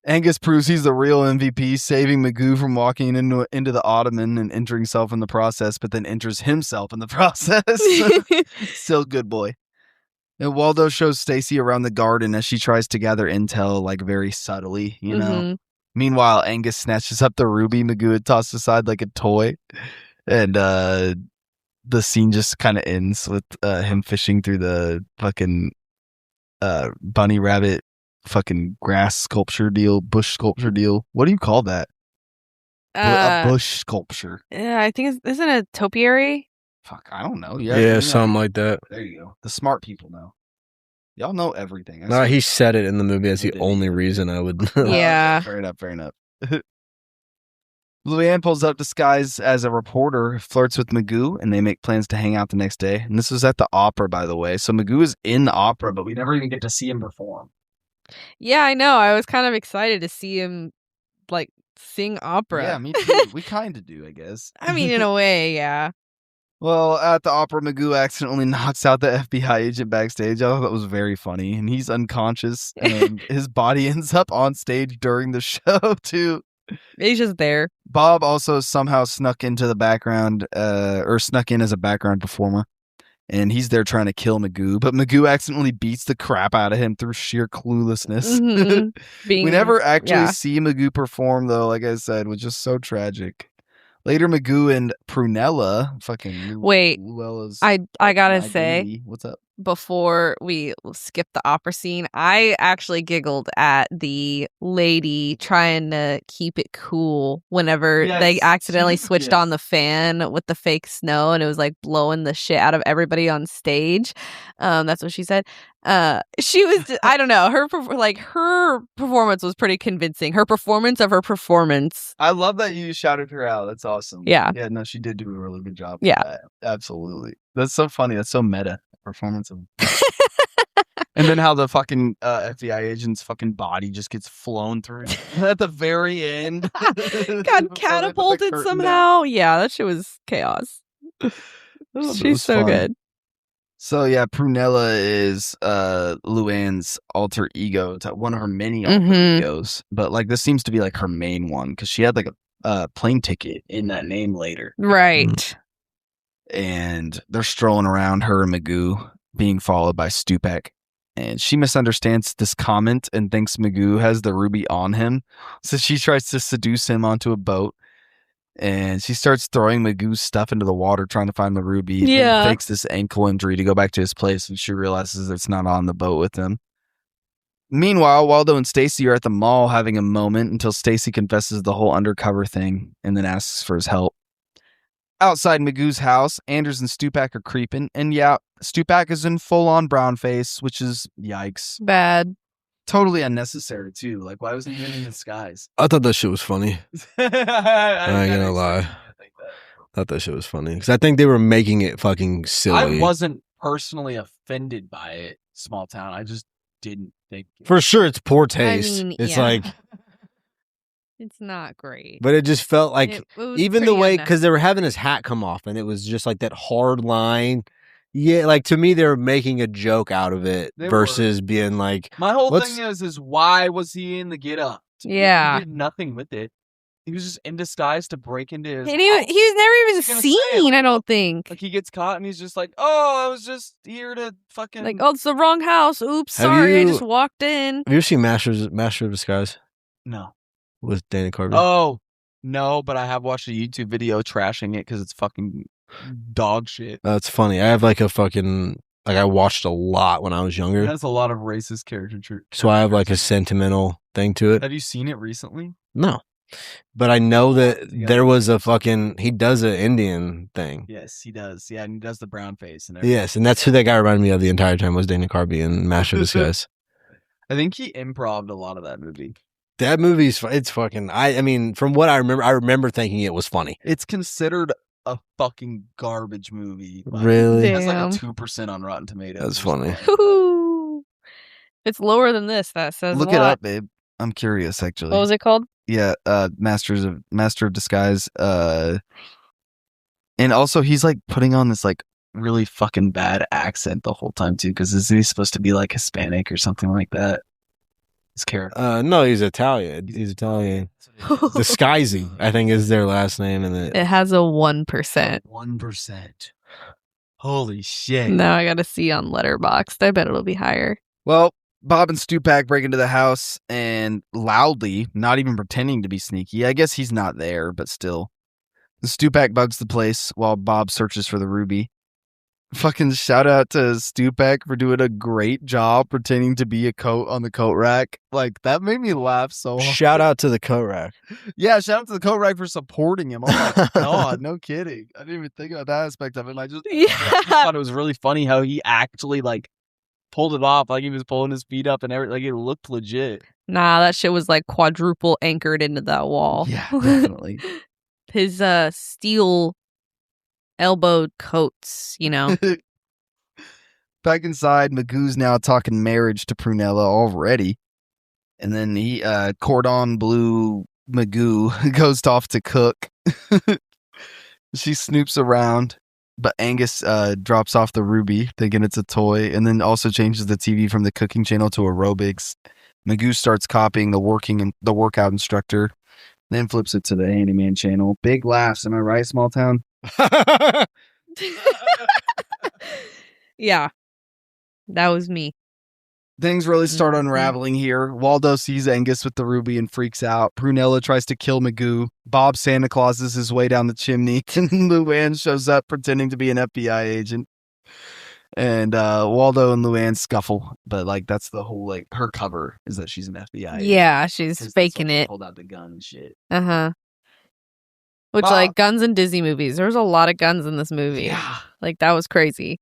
Angus proves he's the real MVP, saving Magoo from walking into the ottoman and injuring himself in the process, but then injures himself in the process. Still good boy. And Waldo shows Stacy around the garden as she tries to gather intel, like very subtly, Meanwhile, Angus snatches up the ruby Magoo had tossed aside like a toy. And the scene just kind of ends with him fishing through the fucking bunny rabbit fucking grass sculpture deal, bush sculpture deal. What do you call that? A bush sculpture. Yeah, I think isn't it a topiary? Fuck, I don't know. Yeah, something like that. There you go. The smart people know. Y'all know everything. No, he said it in the movie. That's the only reason I would. Yeah. Fair enough. Luann pulls up disguised as a reporter, flirts with Magoo, and they make plans to hang out the next day. And this was at the opera, by the way. So Magoo is in the opera, but we never even get to see him perform. Yeah, I know. I was kind of excited to see him like sing opera. Yeah, me too. We kind of do, I guess. I mean, in a way, yeah. Well, at the opera, Magoo accidentally knocks out the FBI agent backstage. I thought that was very funny. And he's unconscious, and his body ends up on stage during the show, too. He's just there. Bob also somehow snuck into the background, or snuck in as a background performer. And he's there trying to kill Magoo, but Magoo accidentally beats the crap out of him through sheer cluelessness. We never actually see Magoo perform, though, like I said, which is so tragic. Later, Magoo and Prunella, fucking wait, Luella's I gotta identity. say, What's up? Before we skip the opera scene, I actually giggled at the lady trying to keep it cool whenever they accidentally switched on the fan with the fake snow and it was like blowing the shit out of everybody on stage. That's what she said. She was, I don't know, her performance was pretty convincing. Her performance of her performance. I love that you shouted her out. That's awesome. Yeah. Yeah, no, she did do a really good job. Yeah. Absolutely. That's so funny. That's so meta. Performance of and then how the fucking FBI agent's fucking body just gets flown through at the very end. Got catapulted somehow. Yeah, that shit was chaos. She's so good. So yeah, Prunella is Luann's alter ego, one of her many alter egos. But like this seems to be like her main one because she had like a plane ticket in that name later. Right. And they're strolling around, her and Magoo, being followed by Stupak. And she misunderstands this comment and thinks Magoo has the ruby on him. So she tries to seduce him onto a boat. And she starts throwing Magoo's stuff into the water, trying to find the ruby. Yeah. He fakes this ankle injury to go back to his place, and she realizes it's not on the boat with him. Meanwhile, Waldo and Stacy are at the mall having a moment until Stacy confesses the whole undercover thing and then asks for his help. Outside Magoo's house, Anders and Stupak are creeping, and yeah, Stupak is in full-on brown face, which is yikes. Bad. Totally unnecessary, too. Like, why wasn't he even in disguise? I thought that shit was funny. I ain't gonna lie. Thought that shit was funny because I think they were making it fucking silly. I wasn't personally offended by it, Smalltown. I just didn't think For sure, it's poor taste. mean, it's yeah. like, It's not great. but it just felt like It was even the pretty way because they were having his hat come off and it was just like that hard line. Yeah, like to me, they were making a joke out of it They versus being like, My whole What's- thing is why was he in the get up? Yeah. He did nothing with it. He was just in disguise to break into his And he house. was never even He's gonna say it. seen, I don't think. Like he gets caught and he's just like, oh, I was just here to fucking Like, oh, it's the wrong house. Oops, Have sorry. I you- just walked in. have you ever seen Master of Disguise No. with Dana Carvey? Oh no, but I have watched a YouTube video trashing it because it's fucking dog shit. That's funny. I have like a fucking, like I watched a lot when I was It younger. has a lot of racist caricature. So I have like a sentimental thing to it. Have you seen it recently? No. But I know that Yeah. there was a fucking, he does an Indian thing. Yes, he does. Yeah, and he does the brown face and everything. Yes, and that's who that guy reminded me of the entire time was Dana Carvey in Master of Disguise. I think he improv'd a lot of that movie. That movie's, it's fucking, I mean, from what I remember thinking it was funny. It's considered a fucking garbage movie. Really? It has like Damn. a 2% on Rotten Tomatoes. That's which is funny. fine. Woo-hoo. It's lower than this. That says Look a it lot. up, babe. I'm curious, actually. What was it called? Yeah, Master of Disguise. And also, he's like putting on this like really fucking bad accent the whole time too, because is he supposed to be like Hispanic or something like that? His character. No, he's Italian. He's Italian. Disguising, I think, is their last name. And It has a 1%. 1%. Holy shit. Now I gotta see on Letterboxd. I bet it'll be higher. Well, Bob and Stupak break into the house and loudly, not even pretending to be sneaky. I guess he's not there, but still. The Stupak bugs the place while Bob searches for the ruby. Fucking shout out to Stupak for doing a great job pretending to be a coat on the coat rack. Like, that made me laugh so hard. shout out to the coat rack. Yeah, shout out to the coat rack for supporting him. Oh my god, no kidding. I didn't even think about that aspect of it. I just Yeah. thought it was really funny how he actually like pulled it off, like he was pulling his feet up and everything. Like it looked legit. Nah, that shit was like quadruple anchored into that wall. Yeah, definitely. His steel elbowed coats, you know. Back inside, Magoo's now talking marriage to Prunella already. And then he cordon bleu Magoo goes off to cook. She snoops around, but Angus drops off the ruby, thinking it's a toy, and then also changes the TV from the cooking channel to aerobics. Magoo starts copying the workout instructor, then flips it to the handyman channel. Big laughs, am I right, Smalltown? Yeah. That was me. Things really start Mhm. unraveling here. Waldo sees Angus with the ruby and freaks out. Prunella tries to kill Magoo. Bob Santa Clauses his way down the chimney. And Luann shows up pretending to be an FBI agent. And Waldo and Luann scuffle. But like that's the whole like her cover is that she's an FBI agent. Yeah, she's 'Cause that's faking why she it. pulled out the gun and shit. Uh-huh. Which, Bob- like, guns in Disney movies. There was a lot of guns in this movie. Yeah. Like, that was crazy.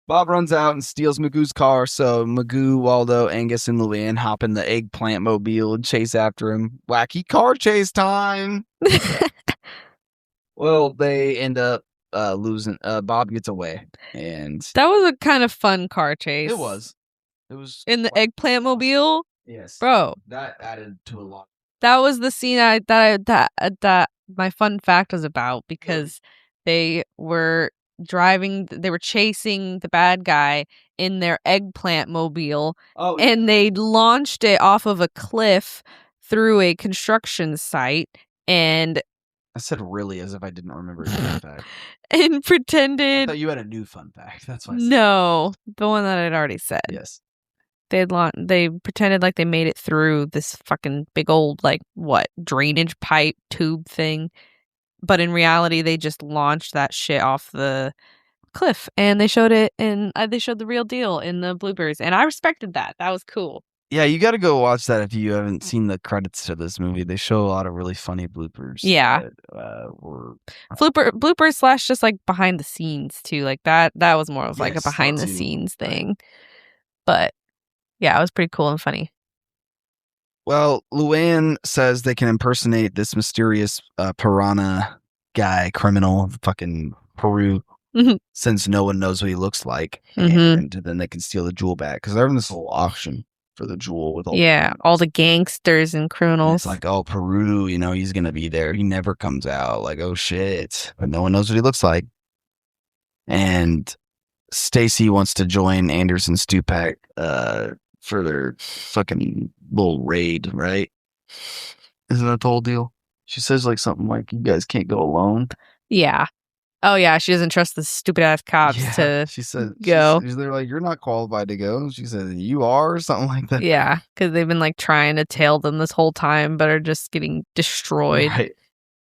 Bob runs out and steals Magoo's car, so Magoo, Waldo, Angus, and Luann hop in the eggplant mobile and chase after him. Wacky car chase time! Well, they end up losing. Bob gets away, and That was a kind of fun car chase. it was. In the eggplant mobile? Yes, Bro, that added to a lot. that was the scene that my fun fact was about because they were chasing the bad guy in their eggplant mobile Oh, and they launched it off of a cliff through a construction site and I said really as if I didn't remember a fun fact. and I pretended thought you had a new fun fact. That's why. I said no, the one that I'd already said. yes. They pretended like they made it through this fucking big old like what drainage pipe tube thing but in reality, they just launched that shit off the cliff, and they showed it, and they showed the real deal in the bloopers, and I respected that. That was cool. Yeah, you got to go watch that if you haven't seen the credits to this movie. They show a lot of really funny bloopers. Yeah. Bloopers / just like behind the scenes too. Like that was more of like a behind the scenes thing. But yeah, it was pretty cool and funny. Well, Luann says they can impersonate this mysterious piranha guy, criminal, fucking Peru, since no one knows what he looks like. And then they can steal the jewel back because they're in this whole auction for the jewel with all the gangsters and criminals. And it's like, oh, Peru, he's gonna be there. He never comes out. Like, oh shit, but no one knows what he looks like. And Stacy wants to join Anders and Stupak for their fucking little raid, right? Isn't that the whole deal? She says like something like, "You guys can't go alone." Yeah. Oh yeah, she doesn't trust the stupid ass cops to she said, go. They're like, "You're not qualified to go." She said, "You are," or something like that. Yeah, because they've been like trying to tail them this whole time, but are just getting destroyed. Right.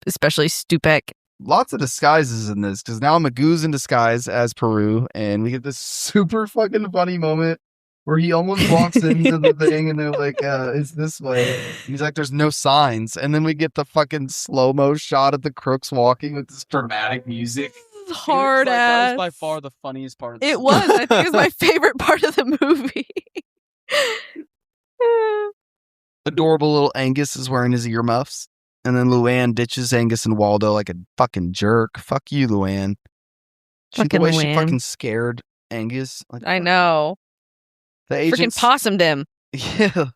Especially Stupak. Lots of disguises in this because now Magoo's in disguise as Peru, and we get this super fucking funny moment where he almost walks into the thing, and they're like, "It's this way." He's like, "There's no signs," and then we get the fucking slow-mo shot of the crooks walking with this dramatic music. Hard ass. That was by far the funniest part of the It was. I think it was my favorite part of the movie. Adorable little Angus is wearing his earmuffs, and then Luann ditches Angus and Waldo like a fucking jerk. Fuck you, Luann. She fucking scared Angus. Like, I know. The agents freaking possummed him. Yeah.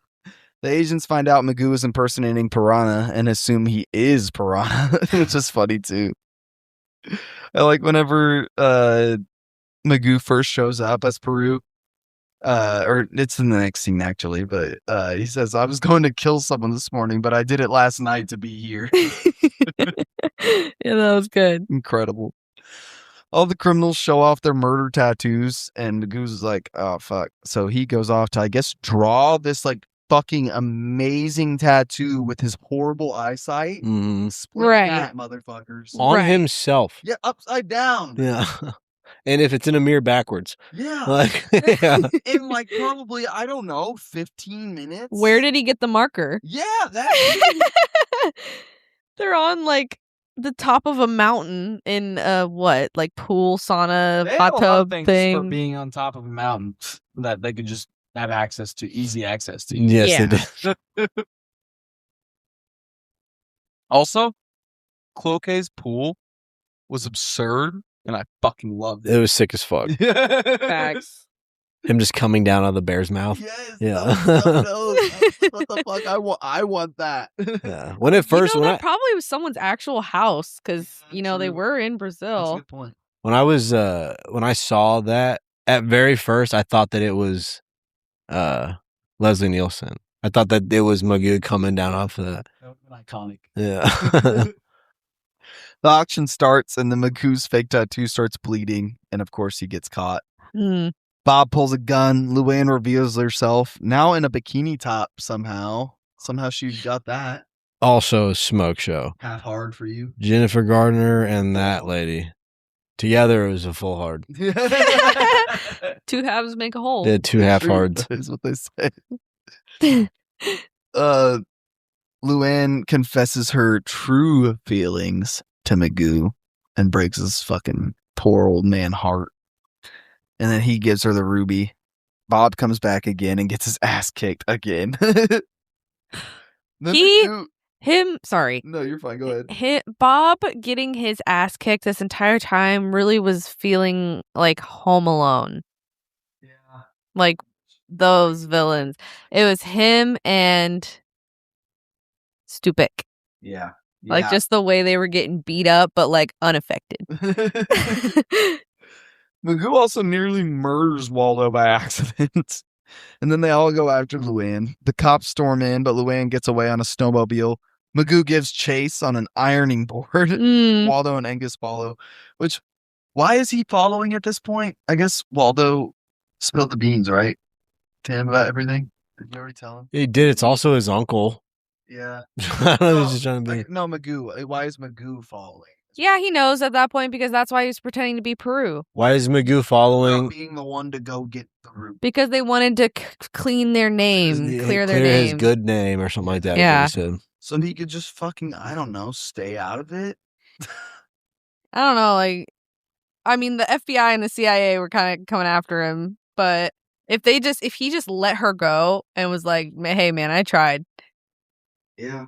The agents find out Magoo is impersonating Piranha and assume he is Piranha, which is funny too. I like whenever Magoo first shows up as Peru, or it's in the next scene actually, but he says, "I was going to kill someone this morning, but I did it last night to be here." Yeah, that was good. Incredible. All the criminals show off their murder tattoos, and Magoo's is like, "Oh, fuck." So he goes off to, I guess, draw this, like, fucking amazing tattoo with his horrible eyesight. Split that, motherfuckers. On himself. Yeah, upside down. Yeah. And if it's in a mirror backwards. Yeah. Like, yeah. In, like, probably, I don't know, 15 minutes. Where did he get the marker? Yeah, that. They're on, like, the top of a mountain in what, like pool, sauna, hot tub thing. For being on top of a mountain that they could just have easy access to. Yes, they did. Also, Cloquet's pool was absurd, and I fucking loved it. It was sick as fuck. Facts. Him just coming down out of the bear's mouth. Yes. Yeah. What the fuck? I want that. Yeah. When it first, that probably was someone's actual house because they were in Brazil. That's a good point. When I saw that at very first, I thought that it was Leslie Nielsen. I thought that it was Magoo coming down off of that. That would have been iconic. Yeah. The auction starts, and then Magoo's fake tattoo starts bleeding, and of course he gets caught. Bob pulls a gun. Luann reveals herself, now in a bikini top somehow. Somehow she got that. Also a smoke show. Half hard for you. Jennifer Gardner and that lady. Together it was a full hard. Two halves make a whole. They had two half hards. That is what they say. Luann confesses her true feelings to Magoo and breaks his fucking poor old man heart. And then he gives her the ruby. Bob comes back again and gets his ass kicked again. Sorry. No, you're fine. Go ahead. Bob getting his ass kicked this entire time really was feeling like Home Alone. Yeah. Like those villains. It was him and Stupak. Yeah. Like just the way they were getting beat up, but like unaffected. Magoo also nearly murders Waldo by accident. And then they all go after Luann. The cops storm in, but Luann gets away on a snowmobile. Magoo gives chase on an ironing board. Waldo and Angus follow. Which, why is he following at this point? I guess Waldo spilled the beans, right? To him about everything. Did you already tell him? He did. It's also his uncle. Yeah. I don't know. He's just trying to be. No, Magoo. Why is Magoo following? Yeah, he knows at that point because that's why he's pretending to be Peru. Why is Magoo following? Being the one to go get the root. Because they wanted to clean their name, clear their Clear his name. good name or something like that. Yeah. Is what he said. So he could just fucking, I don't know, stay out of it. I don't know, like, I mean, the FBI and the CIA were kind of coming after him, but if he just let her go and was like, hey man, I tried. Yeah.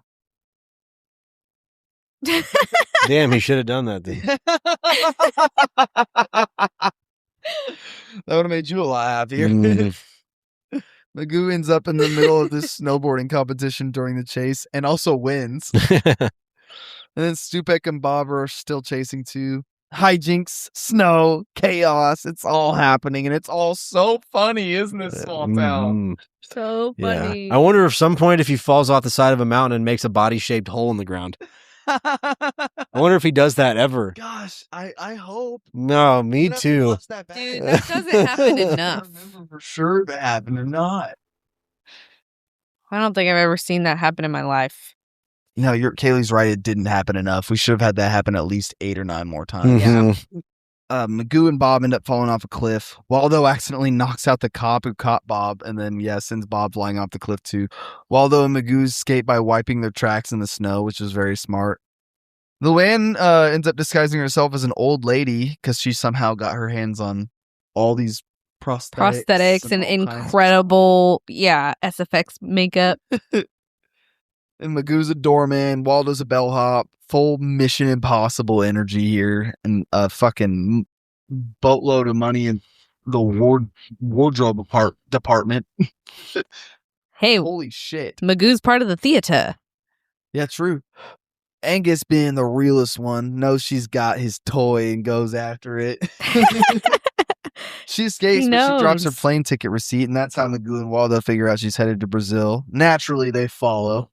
Damn, he should have done that then. That would have made you a lot happier. Magoo ends up in the middle of this snowboarding competition during the chase and also wins. And then Stupek and Bob are still chasing too. Hijinks, snow, chaos. It's all happening and it's all so funny, isn't it, Smalltown? So funny. Yeah. I wonder if some point if he falls off the side of a mountain and makes a body-shaped hole in the ground. I wonder if he does that ever. Gosh, I hope. No, me too. Dude, that doesn't happen enough. I remember for sure if it happened or not. I don't think I've ever seen that happen in my life. No, Kaylee's right. It didn't happen enough. We should have had that happen at least 8 or 9 more times. Mhm. Magoo and Bob end up falling off a cliff. Waldo accidentally knocks out the cop who caught Bob, and then sends Bob flying off the cliff too. Waldo and Magoo escape by wiping their tracks in the snow, which is very smart. Luann ends up disguising herself as an old lady because she somehow got her hands on all these prosthetics And all kinds of incredible, SFX makeup. And Magoo's a doorman, Waldo's a bellhop, full Mission Impossible energy here, and a fucking boatload of money in the wardrobe department. Hey, Holy shit. Magoo's part of the theater. Yeah, true. Angus, being the realest one, knows she's got his toy and goes after it. She escapes, but she drops her plane ticket receipt, and that's how Magoo and Waldo figure out she's headed to Brazil. Naturally, they follow.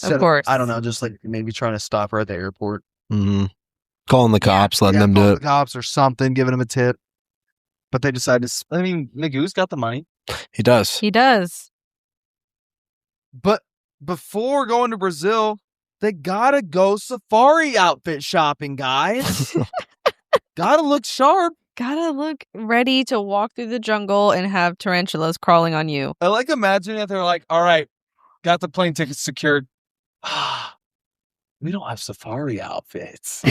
Of course. I don't know, just like maybe trying to stop her at the airport. Mm-hmm. Calling the cops, letting them do it. The cops or something, giving them a tip. But they decide to. Magoo's got the money. He does. He does. But before going to Brazil, they gotta go safari outfit shopping, guys. Gotta look sharp. Gotta look ready to walk through the jungle and have tarantulas crawling on you. I like imagining that they're like, all right, got the plane tickets secured. We don't have safari outfits.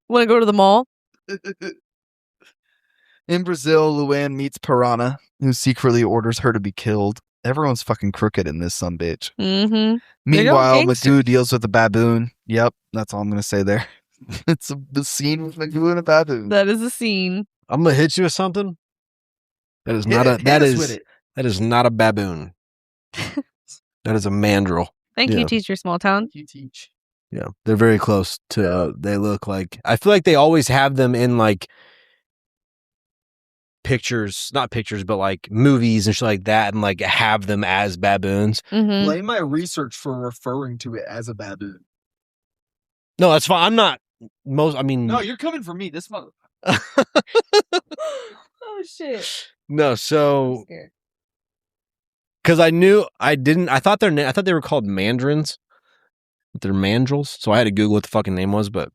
Want to go to the mall? In Brazil, Luann meets Piranha, who secretly orders her to be killed. Everyone's fucking crooked in this sumbitch. Mm-hmm. Meanwhile, Magoo deals with a baboon. Yep, that's all I'm going to say there. It's the scene with Magoo and a baboon. That is a scene. I'm gonna hit you with something. That is not that is not a baboon. That is a mandrill. Thank you, Teacher Smalltown. You teach. Yeah, they're very close to. They look like. I feel like they always have them in like pictures, not pictures, but like movies and shit like that, and like have them as baboons. Mm-hmm. Blame my research for referring to it as a baboon. No, that's fine. I'm not. No, you're coming for me. This mother. Oh shit! No, so because I thought they were called mandarins, but they're mandrills. So I had to Google what the fucking name was, but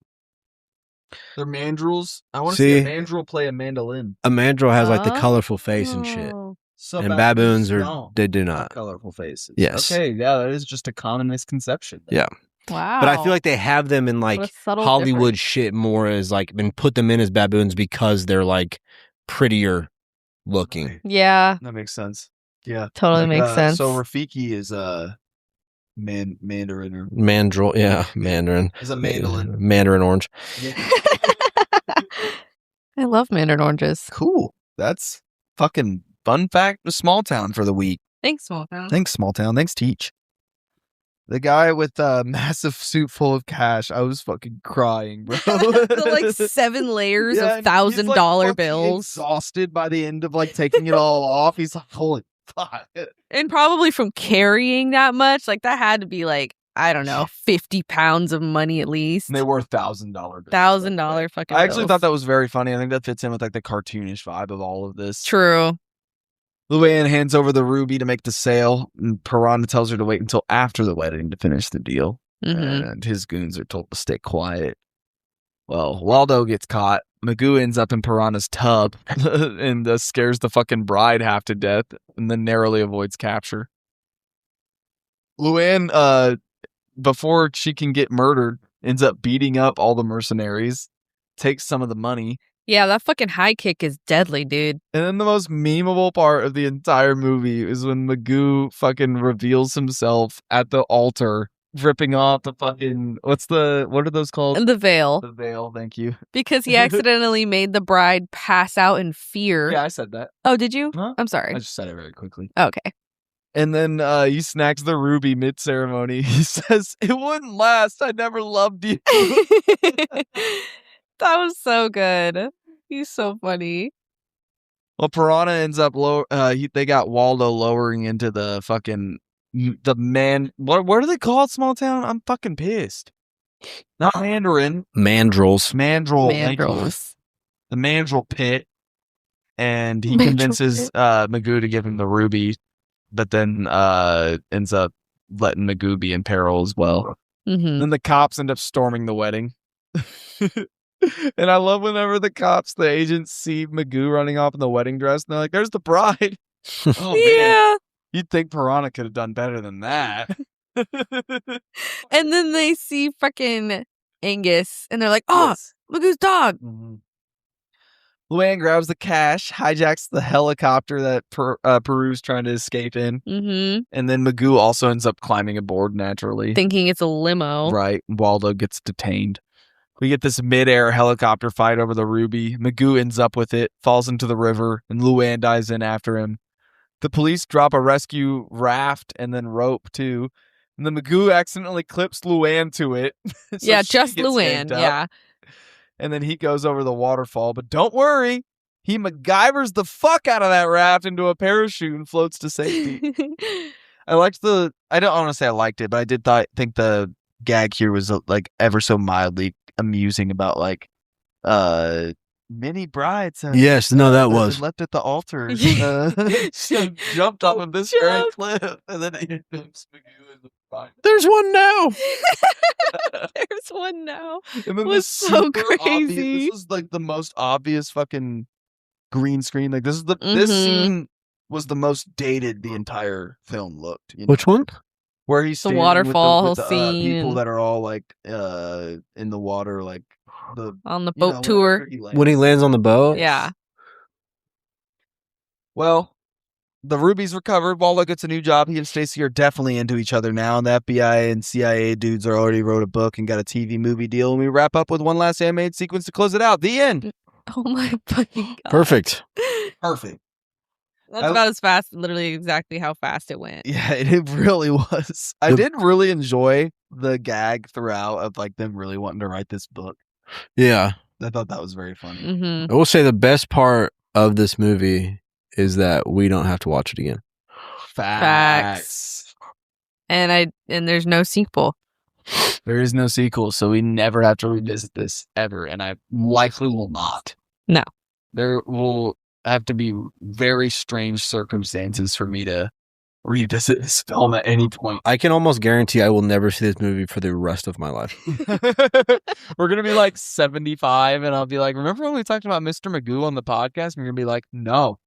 they're mandrills. I want to see a mandrill play a mandolin. A mandrill has like the colorful face and shit. So and baboons they do not. Colorful faces. Yes. Okay, yeah, that is just a common misconception. Yeah. Wow. But I feel like they have them in like Hollywood shit more as like, and put them in as baboons because they're like prettier looking. Yeah. That makes sense. Yeah. Totally makes sense. So Rafiki is Mandarin or Mandrill, yeah, Mandarin. Is a mandolin. Mandarin orange. Yeah. I love mandarin oranges. Cool. That's fucking fun fact of Smalltown for the week. Thanks, Smalltown. Thanks, Smalltown. Thanks, Teach. The guy with a massive suit full of cash. I was fucking crying, bro. The like 7 layers of $1,000 bills. Exhausted by the end of like taking it all off. He's like, holy fuck. And probably from carrying that much, like that had to be like, I don't know, 50 pounds of money at least. And they were $1,000 bills. $1,000 fucking I actually bills. thought that was very funny. I think that fits in with like the cartoonish vibe of all of this. True. Luann hands over the ruby to make the sale, and Piranha tells her to wait until after the wedding to finish the deal. And his goons are told to stay quiet. Well, Waldo gets caught. Magoo ends up in Piranha's tub and scares the fucking bride half to death and then narrowly avoids capture. Luann, before she can get murdered, ends up beating up all the mercenaries, takes some of the money. Yeah, that fucking high kick is deadly, dude. And then the most memeable part of the entire movie is when Magoo fucking reveals himself at the altar, ripping off the fucking, what are those called? And the veil. The veil, thank you. Because he accidentally made the bride pass out in fear. Yeah, I said that. Oh, did you? Huh? I'm sorry. I just said it very quickly. Okay. And then he snacks the ruby mid-ceremony. He says, "It wouldn't last. I never loved you." That was so good. He's so funny. Well, Piranha ends up they got Waldo lowering into the fucking what do they call it, Smalltown? I'm fucking pissed. Not Mandarin. Mandrels. Mandrel. Thank you. Mandrels. The Mandrel pit. And he Mandrel convinces pit. Magoo to give him the ruby, but then ends up letting Magoo be in peril as well. Mm-hmm. Then the cops end up storming the wedding. And I love whenever the agents see Magoo running off in the wedding dress, and they're like, "There's the bride." Oh, man. Yeah. You'd think Piranha could have done better than that. And then they see fucking Angus, and they're like, "Oh, Magoo's dog." Mm-hmm. Luann grabs the cash, hijacks the helicopter that Peru's trying to escape in, and then Magoo also ends up climbing aboard naturally. Thinking it's a limo. Right. Waldo gets detained. We get this mid-air helicopter fight over the ruby. Magoo ends up with it, falls into the river, and Luann dives in after him. The police drop a rescue raft and then rope, too. And then Magoo accidentally clips Luann to it. So yeah, she just gets Luann. yanked up. Yeah. And then he goes over the waterfall. But don't worry. He MacGyvers the fuck out of that raft into a parachute and floats to safety. I don't want to say I liked it, but I did think the gag here was like ever so mildly amusing about like many brides Yes, no, that was left at the altar. So jumped off of this very cliff, and then he dumps Magoo in the bride. There's one now. There's one now. And then Was so crazy. Obvious, this was like the most obvious fucking green screen. Like this scene was the most dated the entire film looked. You know? Which one? Where he's The standing waterfall with the scene. people that are all like in the water, like on the boat tour. When he lands on the boat? Yeah. Well, the ruby's recovered. Waldo gets a new job. He and Stacy are definitely into each other now. And the FBI and CIA dudes already wrote a book and got a TV movie deal. And we wrap up with one last animated sequence to close it out. The end. Oh my fucking god. Perfect. Perfect. That's about as fast, literally exactly how fast it went. Yeah, it really was. I did really enjoy the gag throughout of like them really wanting to write this book. Yeah. I thought that was very funny. Mm-hmm. I will say the best part of this movie is that we don't have to watch it again. Facts. And there's no sequel. There is no sequel, so we never have to revisit this ever, and I likely will not. No. There will have to be very strange circumstances for me to revisit this film at any point. I can almost guarantee I will never see this movie for the rest of my life. We're going to be like 75, and I'll be like, remember when we talked about Mr. Magoo on the podcast? And you're going to be like, no.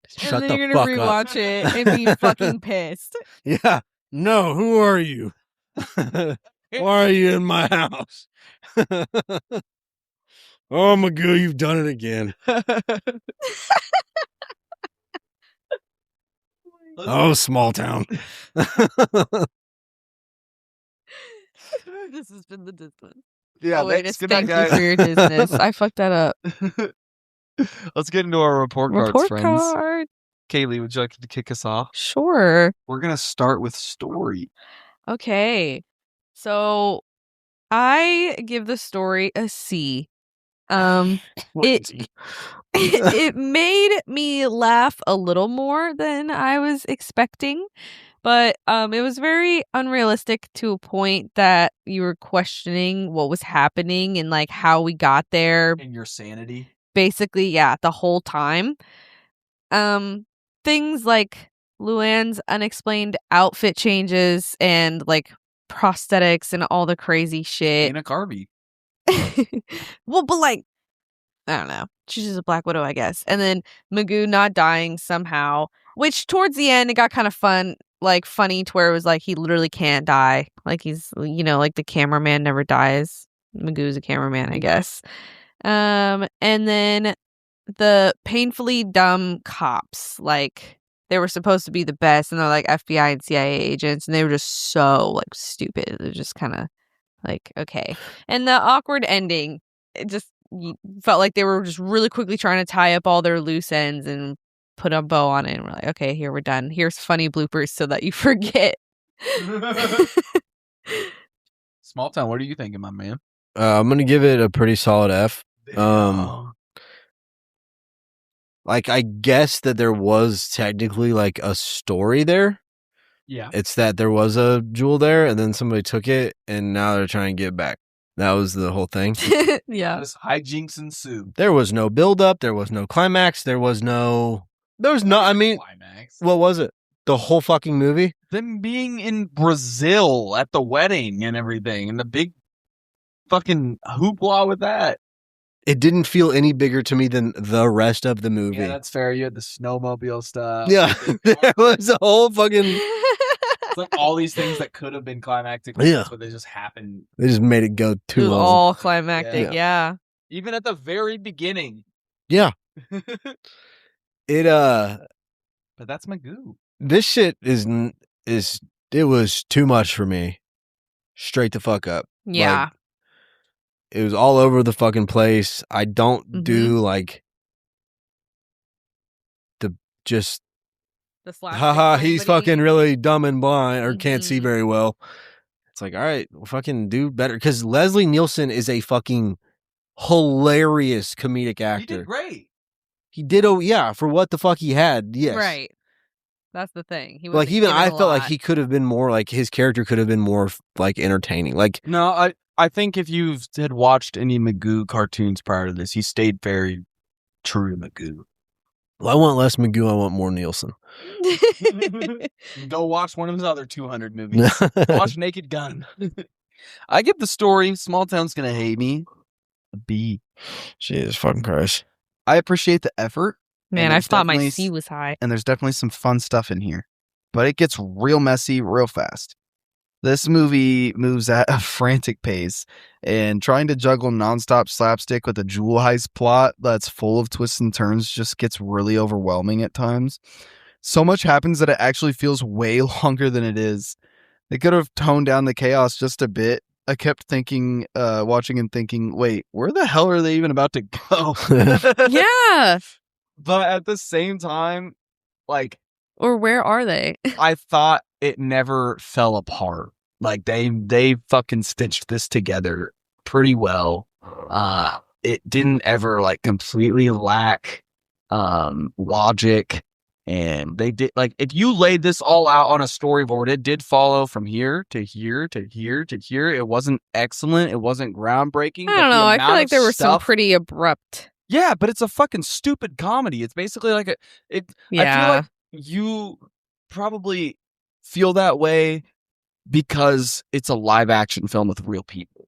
Shut and then the you're fuck gonna up. rewatch it and be fucking pissed. Yeah. No, who are you? Why are you in my house? Oh, Magoo, you've done it again. Oh, Smalltown. This has been the Disness. Yeah, oh, wait, thanks. it's Good night, thank you guys. for your Disness. I fucked that up. Let's get into our report cards, Report friends. card. Kaylee, would you like to kick us off? Sure. We're going to start with story. Okay. So I give the story a C. It made me laugh a little more than I was expecting, but it was very unrealistic to a point that you were questioning what was happening and like how we got there. And your sanity. Basically, yeah, the whole time. things like Luann's unexplained outfit changes and like prosthetics and all the crazy shit. Dana Carvey. Well, but like, I don't know. She's just a Black Widow, I guess. And then Magoo not dying somehow, which towards the end it got kind of funny to where it was like he literally can't die. Like he's, like the cameraman never dies. Magoo's a cameraman, I guess. And then the painfully dumb cops, like they were supposed to be the best, and they're like FBI and CIA agents, and they were just so like stupid. They're just kind of like, okay. And the awkward ending, it just felt like they were just really quickly trying to tie up all their loose ends and put a bow on it. And we're like, okay, here, we're done. Here's funny bloopers so that you forget. Smalltown, what are you thinking, my man? I'm gonna give it a pretty solid F. Like, I guess that there was technically like a story there. Yeah. It's that there was a jewel there, and then somebody took it, and now they're trying to get it back. That was the whole thing. Yeah. This hijinks ensue. There was no build up. There was no climax. There was no. I mean, climax. what was it? The whole fucking movie? Them being in Brazil at the wedding and everything, and the big fucking hoopla with that. It didn't feel any bigger to me than the rest of the movie. Yeah, that's fair. You had the snowmobile stuff. Yeah, there was a whole fucking. It's like all these things that could have been climactic, Yeah. but they just happened. They just made it go too It was long. all climactic, yeah. Even at the very beginning. Yeah. It But that's Magoo. This shit it was too much for me. Straight the fuck up. Yeah. Like, it was all over the fucking place. I don't do like the just slapstick haha, for he's anybody. fucking really dumb and blind or can't see Mhm. very well. It's like, all right, we'll fucking do better. Because Leslie Nielsen is a fucking hilarious comedic actor. He did great. He did, for what the fuck he had, yes. Right. That's the thing. He Like, wasn't even given I a felt like lot. he could have been more, like, his character could have been more, like, entertaining. Like, No, I think if you had watched any Magoo cartoons prior to this, he stayed very true to Magoo. I want less Magoo, I want more Nielsen. Go watch one of his other 200 movies. Watch Naked Gun. I get the story. Smalltown's gonna hate me. A B. Jesus fucking Christ. I appreciate the effort. Man, And I there's thought my definitely C was high. and there's definitely some fun stuff in here, but it gets real messy real fast. This movie moves at a frantic pace, and trying to juggle nonstop slapstick with a jewel heist plot that's full of twists and turns just gets really overwhelming at times. So much happens that it actually feels way longer than it is. They could have toned down the chaos just a bit. I kept thinking, watching and thinking, wait, where the hell are they even about to go? Yeah. But at the same time, like, Or where are they? I thought it never fell apart. Like they fucking stitched this together pretty well. It didn't ever like completely lack logic, and they did, like, if you laid this all out on a storyboard, it did follow from here to here to here to here. It wasn't excellent. It wasn't groundbreaking. I don't know. I feel like there were some pretty abrupt. Yeah, but it's a fucking stupid comedy. It's basically like I feel like you probably feel that way because it's a live action film with real people.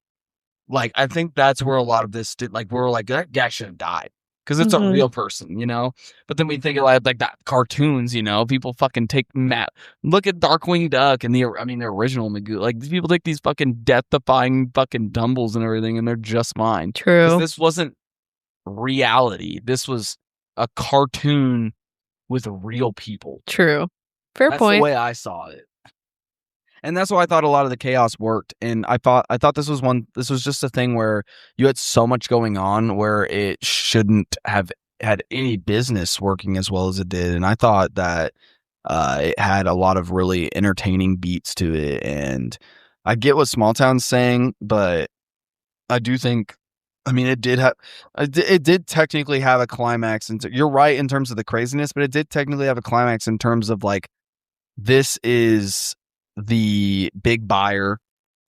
Like, I think that's where a lot of this did. Like, we're like, that guy should have died because it's a real person, you know? But then we think of like that cartoons, you know? People fucking take look at Darkwing Duck and the original Magoo. Like, these people take these fucking death-defying fucking dumbles and everything, and they're just fine. 'Cause True. this wasn't reality. This was a cartoon with real people. True. Fair That's point. the way I saw it. And that's why I thought a lot of the chaos worked. And I thought this was just a thing where you had so much going on where it shouldn't have had any business working as well as it did. And I thought that it had a lot of really entertaining beats to it. And I get what Smalltown's saying, but I do think, it did technically have a climax. And you're right in terms of the craziness, but it did technically have a climax in terms of like, this is the big buyer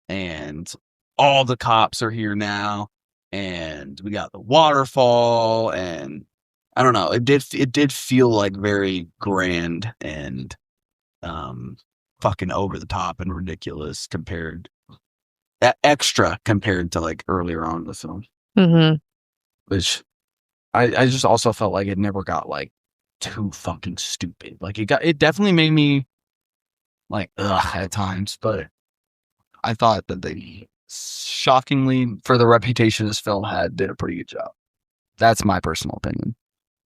and all the cops are here now and we got the waterfall and I don't know. It did feel like very grand and fucking over the top and ridiculous extra compared to like earlier on in the film. Mm-hmm. Which I just also felt like it never got like too fucking stupid. Like it definitely made me like ugh at times, but I thought that they shockingly for the reputation this film had did a pretty good job. That's my personal opinion.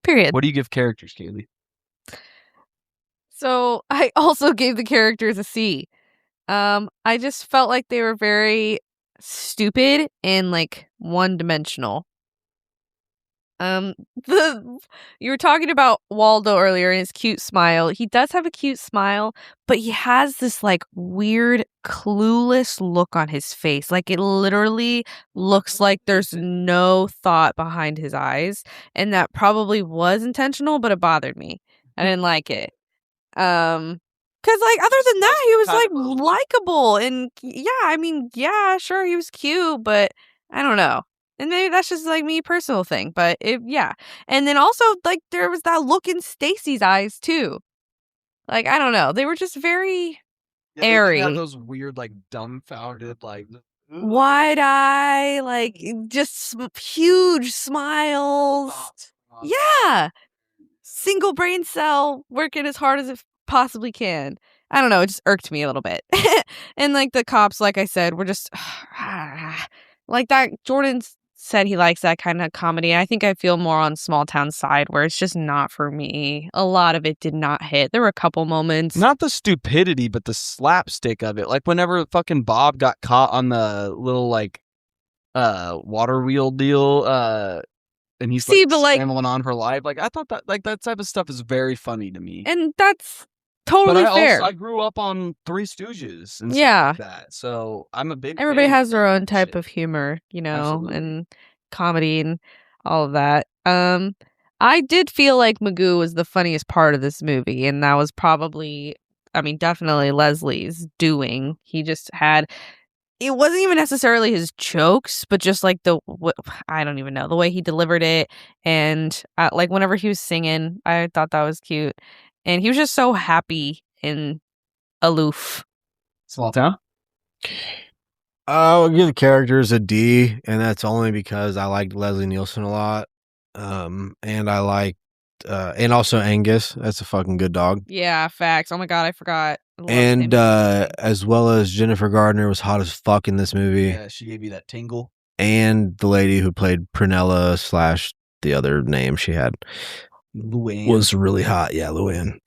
Period. What do you give characters, Kaylee? So I also gave the characters a C. I just felt like they were very stupid and like one-dimensional. You were talking about Waldo earlier and his cute smile. He does have a cute smile, but he has this like weird, clueless look on his face. Like it literally looks like there's no thought behind his eyes, and that probably was intentional, but it bothered me. I didn't like it. Because like other than that, he was like likable and yeah, sure he was cute, but I don't know. And maybe that's just like me personal thing, but yeah. And then also like there was that look in Stacy's eyes too. Like I don't know, they were just very airy. They had those weird like dumbfounded like wide eye, like just huge smiles. Yeah. Single brain cell working as hard as it possibly can. I don't know. It just irked me a little bit. And like the cops, like I said, were just like that. Jordan said he likes that kind of comedy. I think I feel more on Smalltown side where it's just not for me. A lot of it did not hit. There were a couple moments. Not the stupidity, but the slapstick of it. Like whenever fucking Bob got caught on the little like water wheel deal, and he's See, like but, like- scrambling on for life. Like I thought that like that type of stuff is very funny to me. And that's totally but fair. I grew up on Three Stooges and Yeah. stuff like that. So I'm a big Everybody fan has of their own that type shit. of humor, you know, Absolutely. and comedy and all of that. I did feel like Magoo was the funniest part of this movie, and that was probably, definitely Leslie's doing. He just had, it wasn't even necessarily his jokes, but just like I don't even know, the way he delivered it. And like whenever he was singing, I thought that was cute. And he was just so happy and aloof. Smalltown. I'll give the characters a D, and that's only because I liked Leslie Nielsen a lot. And I liked, and also Angus. That's a fucking good dog. Yeah, facts. Oh my God, I forgot. I loved And him. as well as Jennifer Gardner was hot as fuck in this movie. Yeah, she gave you that tingle. And the lady who played Prunella / the other name she had Luann. was really hot. Yeah, Luann.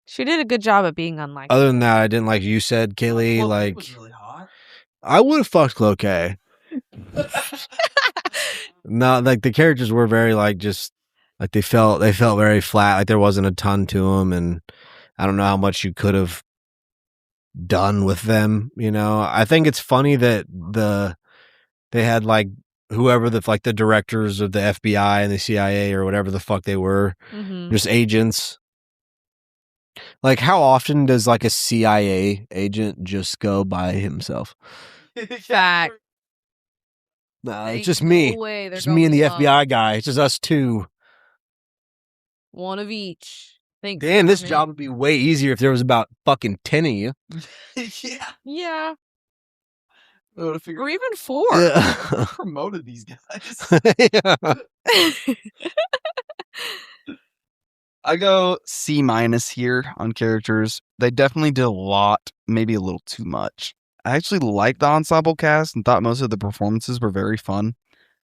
She did a good job at being unlikable. Other than that, I didn't like you said, Kaylee. Well, like, it was really hot. I would have fucked Cloquet. No, like the characters were very like just like they felt very flat. Like there wasn't a ton to them, and I don't know how much you could have done with them. You know, I think it's funny that they had like whoever the directors of the FBI and the CIA or whatever the fuck they were, Mhm. just agents. Like, how often does like a CIA agent just go by himself? Fact. Nah, Like, it's just me. no way, they're Just me and the going alone. FBI guy. It's just us two. One of each. Thanks. Damn, this Carmen. job would be way easier if there was about fucking 10 of you. Yeah. Yeah. I would have figured Or even 4. Yeah. promoted these guys. Yeah. I go C- here on characters. They definitely did a lot, maybe a little too much. I actually liked the ensemble cast and thought most of the performances were very fun,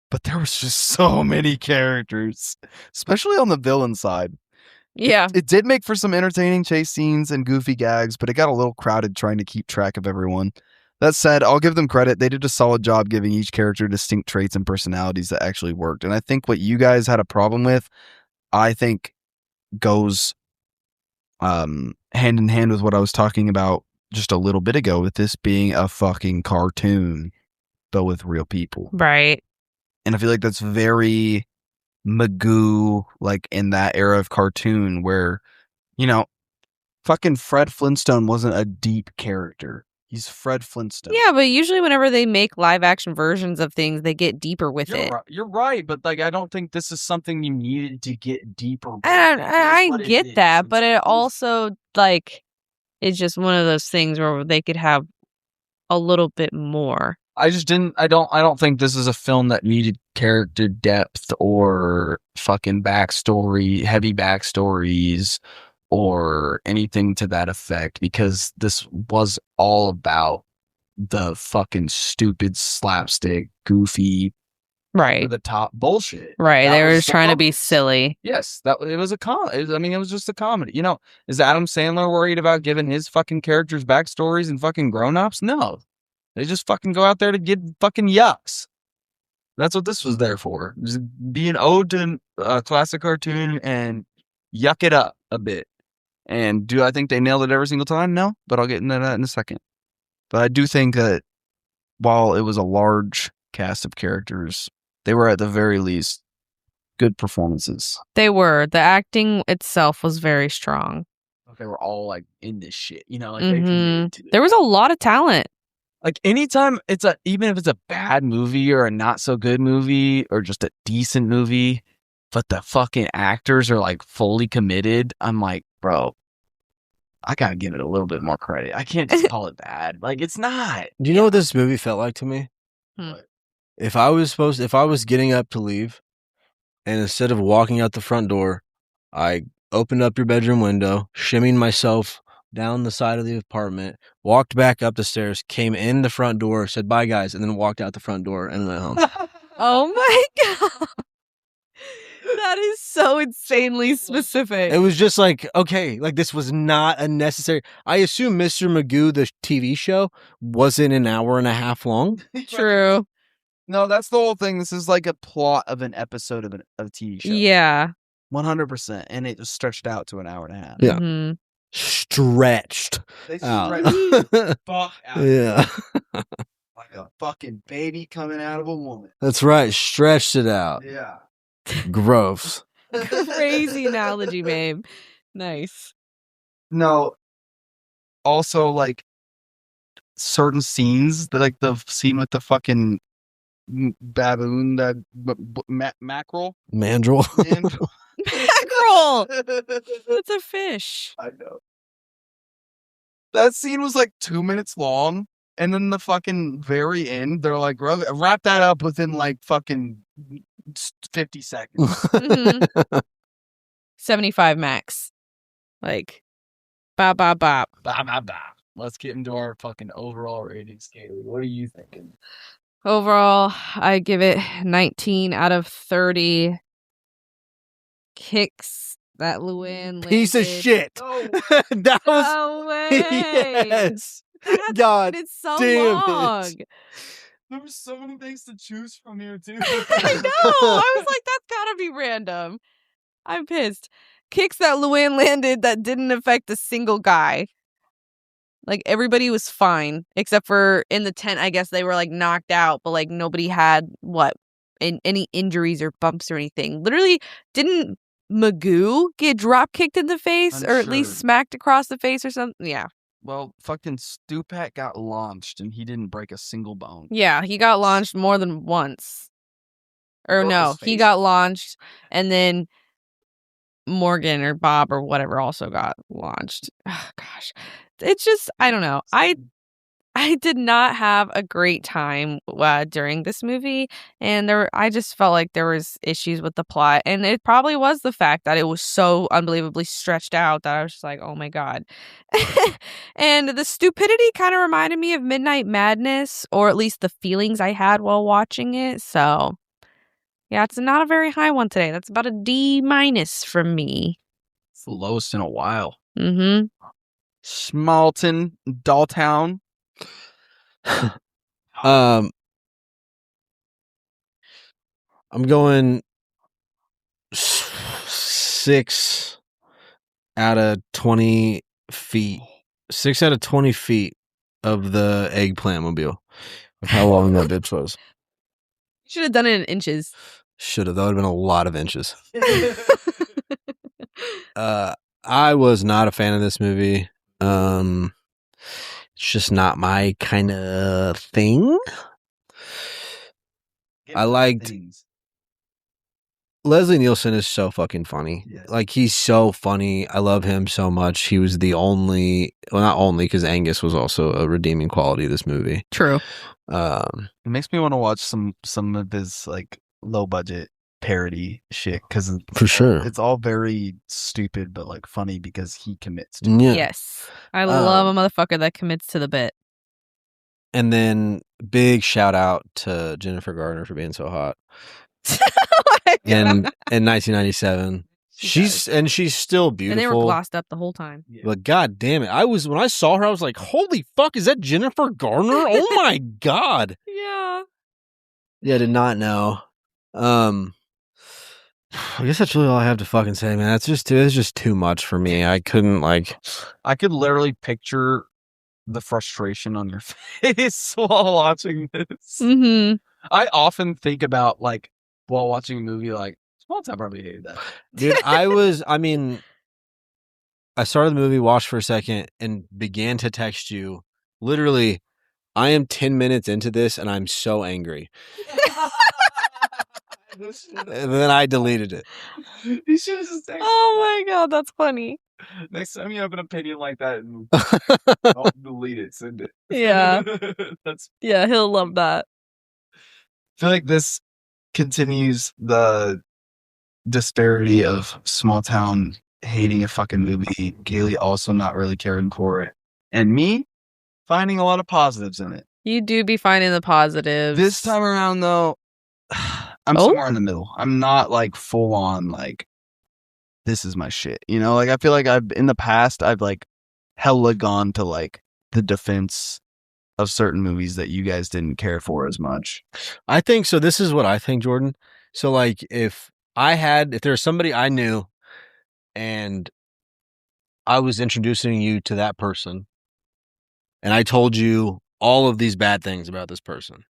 but there was just so many characters, especially on the villain side. Yeah. It did make for some entertaining chase scenes and goofy gags, but it got a little crowded trying to keep track of everyone. That said, I'll give them credit. They did a solid job giving each character distinct traits and personalities that actually worked. And I think what you guys had a problem with, I think goes hand in hand with what I was talking about just a little bit ago, with this being a fucking cartoon, but with real people. Right. And I feel like that's very Magoo, like in that era of cartoon where, you know, fucking Fred Flintstone wasn't a deep character. He's Fred Flintstone. Yeah, but usually whenever they make live action versions of things, they get deeper with it. You're right, but like I don't think this is something you needed to get deeper with. And It is I what it get is. that, but It's it also like it's just one of those things where they could have a little bit more. I don't think this is a film that needed character depth or fucking backstory, heavy backstories or anything to that effect, because this was all about the fucking stupid slapstick, goofy, Right. over the top bullshit. Right. That They were was just the trying to be focus. silly. Yes, it was a comedy. I mean, it was just a comedy. You know, is Adam Sandler worried about giving his fucking characters backstories and fucking grown-ups? No. They just fucking go out there to get fucking yucks. That's what this was there for. Just be an ode to a classic cartoon and yuck it up a bit. And do I think they nailed it every single time? No, but I'll get into that in a second. But I do think that while it was a large cast of characters, they were at the very least good performances. They were. The acting itself was very strong. They were all like in this shit, you know, like Mhm. they committed to it. There was a lot of talent. Like anytime even if it's a bad movie or a not so good movie or just a decent movie, but the fucking actors are like fully committed, I'm like, bro, I gotta give it a little bit more credit. I can't just call it bad. Like it's not. Do you know what this movie felt like to me? Hmm. If I was getting up to leave, and instead of walking out the front door, I opened up your bedroom window, shimmied myself down the side of the apartment, walked back up the stairs, came in the front door, said bye guys, and then walked out the front door and went home. Oh my god. That is so insanely specific. It was just like, okay, like this was not a necessary. I assume Mr. Magoo, the TV show, wasn't an hour and a half long. True. No, that's the whole thing. This is like a plot of an episode of a TV show. Yeah. 100%. And it was stretched out to an hour and a half. Yeah. Mhm. Stretched They out. stretched fuck out. Yeah. Like a fucking baby coming out of a woman. That's right. Stretched it out. Yeah. Gross. Crazy analogy, babe. Nice. No. Also, like, certain scenes, like the scene with the fucking baboon, that mackerel. Mandrill. Mackerel. It's a fish. I know. That scene was like 2 minutes long. And then the fucking very end, they're like, wrap that up within like fucking 50 seconds. Mhm. 75 max. Like, bop, bop, bop. Bah, bah, bah. Let's get into our fucking overall ratings, Kaylee. What are you thinking? Overall, I give it 19 out of 30 kicks that Luann Piece of landed. shit. No. That was. No way. Yes. That's- God it's so damn long. it. There were so many things to choose from here, too. I know. I was like, that's gotta be random. I'm pissed. Kicks that Luann landed that didn't affect a single guy. Like, everybody was fine, except for in the tent, I guess they were, like, knocked out, but, like, nobody had, any injuries or bumps or anything. Literally, didn't Magoo get drop kicked in the face I'm or at least sure. smacked across the face or something? Yeah. Well, fucking Stupak got launched and he didn't break a single bone. Yeah, he got launched more than once. Or Broke no, his he face. got launched and then Morgan or Bob or whatever also got launched. Oh, gosh. It's just, I don't know. I did not have a great time during this movie, and I just felt like there was issues with the plot, and it probably was the fact that it was so unbelievably stretched out that I was just like, oh my god. And the stupidity kind of reminded me of Midnight Madness, or at least the feelings I had while watching it. So yeah, it's not a very high one today. That's about a D- from me. It's the lowest in a while. Mm-hmm. Smalltown, Dolltown. I'm going 6 out of 20 feet. 6 out of 20 feet of the eggplant mobile. Of how long that bitch was. Should have done it in inches. Should have. That would have been a lot of inches. I was not a fan of this movie. just not my kind of thing. I liked Leslie Nielsen is so fucking funny. Yeah. Like, he's so funny. I love him so much. He was the only, well, not only, because Angus was also a redeeming quality of this movie. True. It makes me want to watch some of his like low budget parody shit because For sure. it's all very stupid but like funny because he commits to it. Yeah. Yes. I love a motherfucker that commits to the bit. And then big shout out to Jennifer Garner for being so hot. In 1997. She's still beautiful. And they were glossed up the whole time. Yeah. But god damn it. When I saw her, I was like, holy fuck, is that Jennifer Garner? Oh my god. Yeah. Yeah, I did not know. I guess that's really all I have to fucking say, man. It's just too much for me. I couldn't I could literally picture the frustration on your face while watching this. Mm-hmm. I often think about like while watching a movie like Smalltown probably hated that. Dude, I started the movie, watched for a second, and began to text you. Literally, I am 10 minutes into this, and I'm so angry. And then I deleted it. You should have just texted Oh my god, that's funny. Next time you have an opinion like that, delete it, send it. Yeah. That's. Yeah, he'll love that. I feel like this continues the disparity of Smalltown hating a fucking movie, Kaylee also not really caring for it, and me finding a lot of positives in it. You do be finding the positives. This time around, though, I'm somewhere in the middle. I'm not like full on like this is my shit. You know, like I feel like in the past I've like hella gone to like the defense of certain movies that you guys didn't care for as much. I think so. This is what I think, Jordan. So like if there's somebody I knew and I was introducing you to that person and I told you all of these bad things about this person.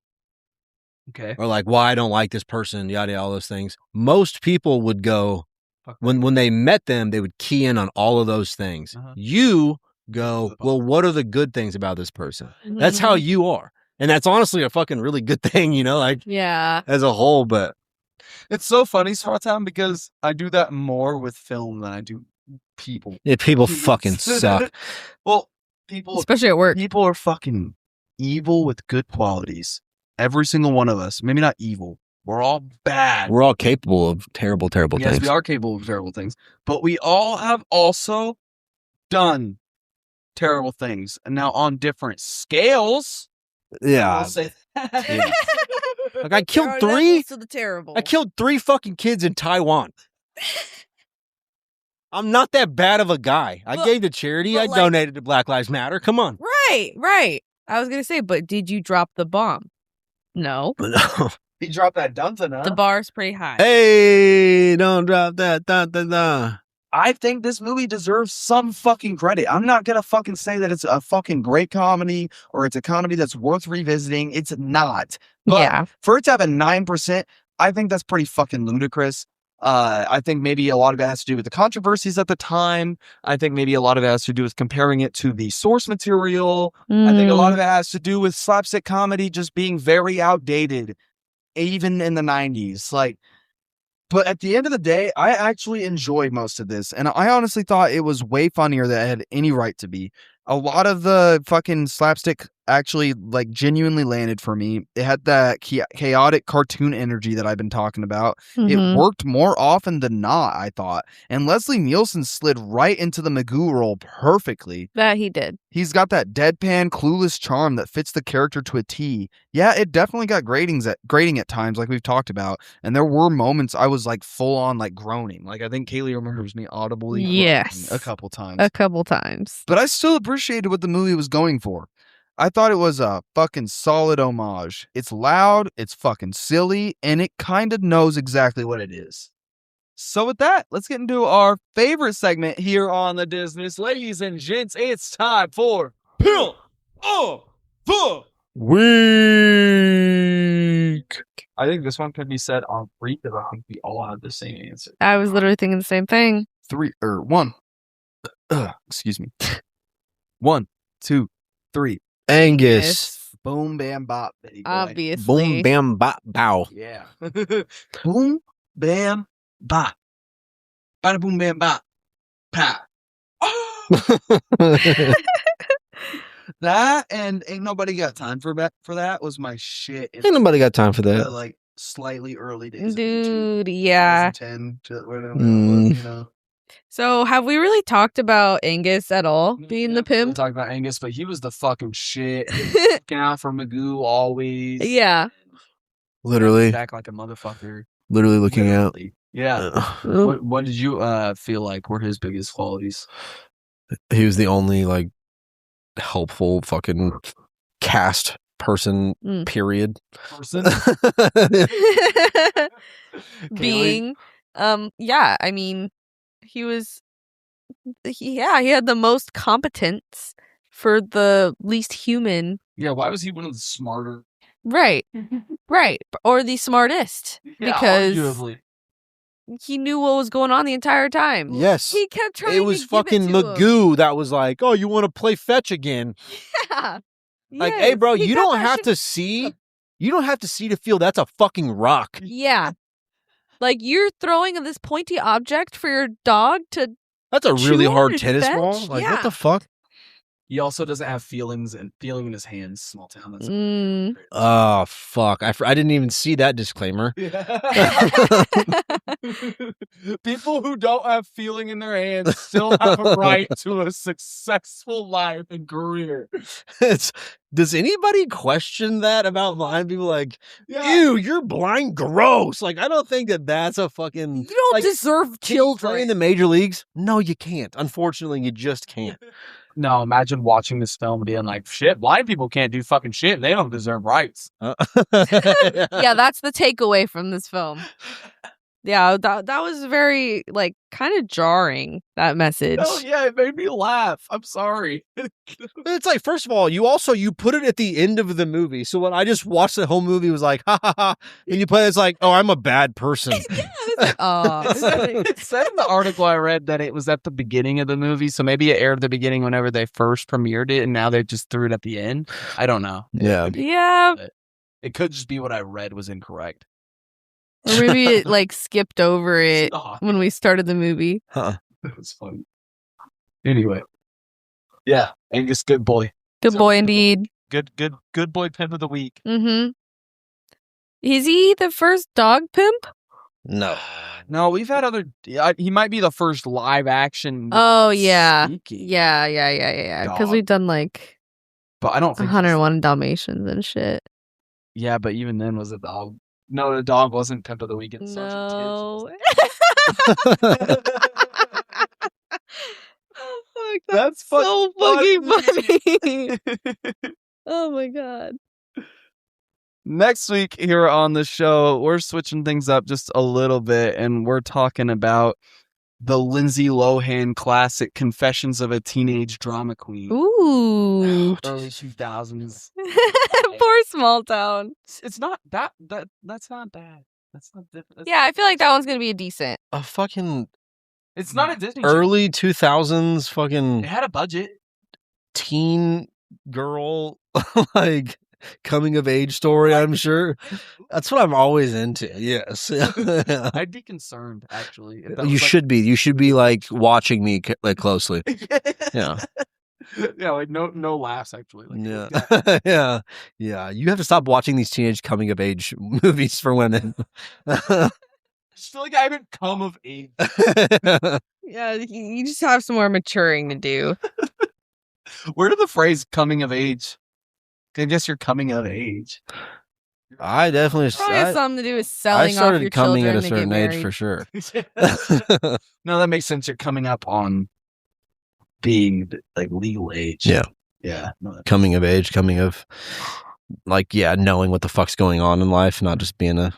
Okay. Or like why I don't like this person, yada, yada, all those things. Most people would go, when they met them, they would key in on all of those things. Uh-huh. You go, well, what are the good things about this person? That's how you are. And that's honestly a fucking really good thing, you know, like Yeah. as a whole, but It's so funny, Smalltown, because I do that more with film than I do people. yeah, people fucking suck. Well, people Especially at work. people are fucking evil with good qualities. Every single one of us. Maybe not evil. We're all bad. We're all capable of terrible, terrible Yes, things. we are capable of terrible things. But we all have also done terrible things. And now on different scales. Yeah. I'll say that. Like I killed three. To the terrible. I killed 3 fucking kids in Taiwan. I'm not that bad of a guy. I gave to charity. I but, like- donated to Black Lives Matter. Come on. Right. I was gonna say, but did you drop the bomb? No. He dropped that Dunton, huh? The bar's pretty high. Hey, don't drop that. Da, da, da. I think this movie deserves some fucking credit. I'm not gonna fucking say that it's a fucking great comedy or it's a comedy that's worth revisiting. It's not. But Yeah. for it to have a 9%, I think that's pretty fucking ludicrous. I think maybe a lot of it has to do with the controversies at the time. I think maybe a lot of it has to do with comparing it to the source material. I think a lot of it has to do with slapstick comedy just being very outdated, even in the 90s. Like, but at the end of the day, I actually enjoyed most of this. And I honestly thought it was way funnier than it had any right to be. A lot of the fucking slapstick actually like genuinely landed for me. It had that chaotic cartoon energy that I've been talking about. It worked more often than not, I thought. And Leslie Nielsen slid right into the Magoo role perfectly. That he did. He's got that deadpan, clueless charm that fits the character to a T. Yeah, it definitely got grating at times, like we've talked about. And there were moments I was like full on like groaning. Like I think Kaylee remembers me audibly groaning a couple times. But I still appreciated what the movie was going for. I thought it was a fucking solid homage. It's loud, it's fucking silly, and it kind of knows exactly what it is. So with that, let's get into our favorite segment here on the Disness. Ladies and gents, it's time for Pimp of the Week. I think this one could be said on 3 because I think we all have the same answer. I was literally thinking the same thing. 1. Excuse me. 1, 2, 3. Angus. Boom, bam, bop, baby boy. Obviously. Boom, bam, bop, bow. Yeah. Boom, bam, bop. Bada boom, bam, bop. Pow. That and Ain't Nobody Got Time for that was my shit. Ain't nobody got time for that. Like slightly early days. Dude, yeah. 2010 to whatever it was, you know. So have we really talked about Angus at all being the We pimp? talked about Angus, but he was the fucking shit. Looking out for Magoo always. Yeah. Literally. Back like a motherfucker. Literally looking out. Literally. Yeah. What did you feel like were his biggest qualities? He was the only like helpful fucking cast person, period. Person? Being. Yeah, I mean, he had the most competence for the least human. Yeah, why was he one of the smarter? Right. Right. Or the smartest. Yeah, because arguably. he knew what was going on the entire time. Yes. He kept trying It was to give fucking it to him. Magoo that was like, "Oh, you want to play fetch again?" Yeah. Like, Yes, hey, bro, he you got don't that have shit- to see. You don't have to see to feel that's a fucking rock. Yeah. Like, you're throwing this pointy object for your dog to... That's a really Chew hard and tennis fetch? ball. Like, Yeah. what the fuck? He also doesn't have feeling in his hands. Smalltown. That's Oh, fuck. I didn't even see that disclaimer. People who don't have feeling in their hands still have a right to a successful life and career. Does anybody question that about blind people? Like, ew, you're blind, gross. Like, I don't think that's a fucking... You don't like, deserve can you play in children. the major leagues? No, you can't. Unfortunately, you just can't. No, imagine watching this film and being like, shit, blind people can't do fucking shit. They don't deserve rights. Yeah, that's the takeaway from this film. Yeah, that was very, like, kind of jarring, that message. Oh, yeah, it made me laugh. I'm sorry. It's like, first of all, you put it at the end of the movie. So when I just watched the whole movie, it was like, ha ha ha. And you play, it's like, oh, I'm a bad person. It said in the article I read that it was at the beginning of the movie. So maybe it aired at the beginning whenever they first premiered it. And now they just threw it at the end. I don't know. Yeah. Yeah. It could just be what I read was incorrect. Or maybe it, like, skipped over it Stop. when we started the movie. That was funny. Anyway. Yeah. Angus, good boy. Good boy, indeed. Good boy pimp of the week. Mm-hmm. Is he the first dog pimp? No. No, we've had other. He might be the first live action. Oh, yeah. speaking, Yeah. Because Dog. we've done, like, But I don't think. 101 Dalmatians and shit. Yeah, but even then, was a dog. No, the dog wasn't pimp of the week. It's No. Sergeant Oh, fuck. That's so fucking fucking funny. Oh, my God. Next week here on the show, we're switching things up just a little bit, and we're talking about the Lindsay Lohan classic Confessions of a Teenage Drama Queen. Ooh. Early 2000s. Poor Smalltown. It's not that's not bad. That's not different. Yeah, I feel like that one's going to be a decent. A fucking It's not a Disney early 2000s fucking It had a budget. teen girl, like, coming of age story, I'm sure. That's what I'm always into. Yes. I'd be concerned, actually. If that You was, like- should be. You should be, like, watching me like closely. Yeah. Yeah, like no laughs, actually. Like, Yeah. Yeah. You have to stop watching these teenage coming of age movies for women. I just feel like I haven't come of age. Yeah, you just have some more maturing to do. Where did the phrase coming of age? I guess you're coming of age. I definitely Probably has something to do with selling off started your coming children at a to get certain age married. for sure. No, that makes sense. You're coming up on being like legal age. Yeah. Yeah. No, that- Coming of age, coming of, like, yeah, knowing what the fuck's going on in life, not just being a...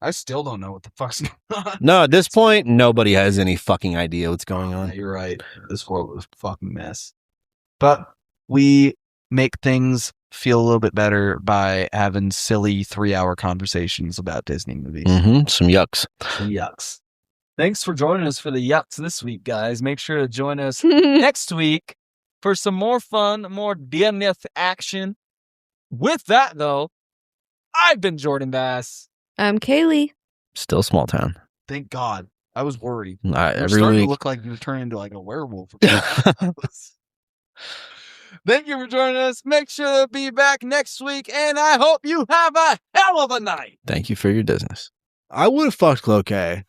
I still don't know what the fuck's going on. No, at this point, nobody has any fucking idea what's going on. You're right. This world was a fucking mess. But we make things feel a little bit better by having silly 3-hour conversations about Disney movies. Some yucks. Some yucks. Thanks for joining us for the yucks this week, guys. Make sure to join us next week for some more fun, more Disness action. With that, though, I've been Jordan Bass. I'm Kaylee. Still Smalltown. Thank God. I was worried. Every You're starting to week. look like you're turning into like a werewolf. Thank you for joining us. Make sure to be back next week, and I hope you have a hell of a night. Thank you for your business. I would have fucked Cloquet.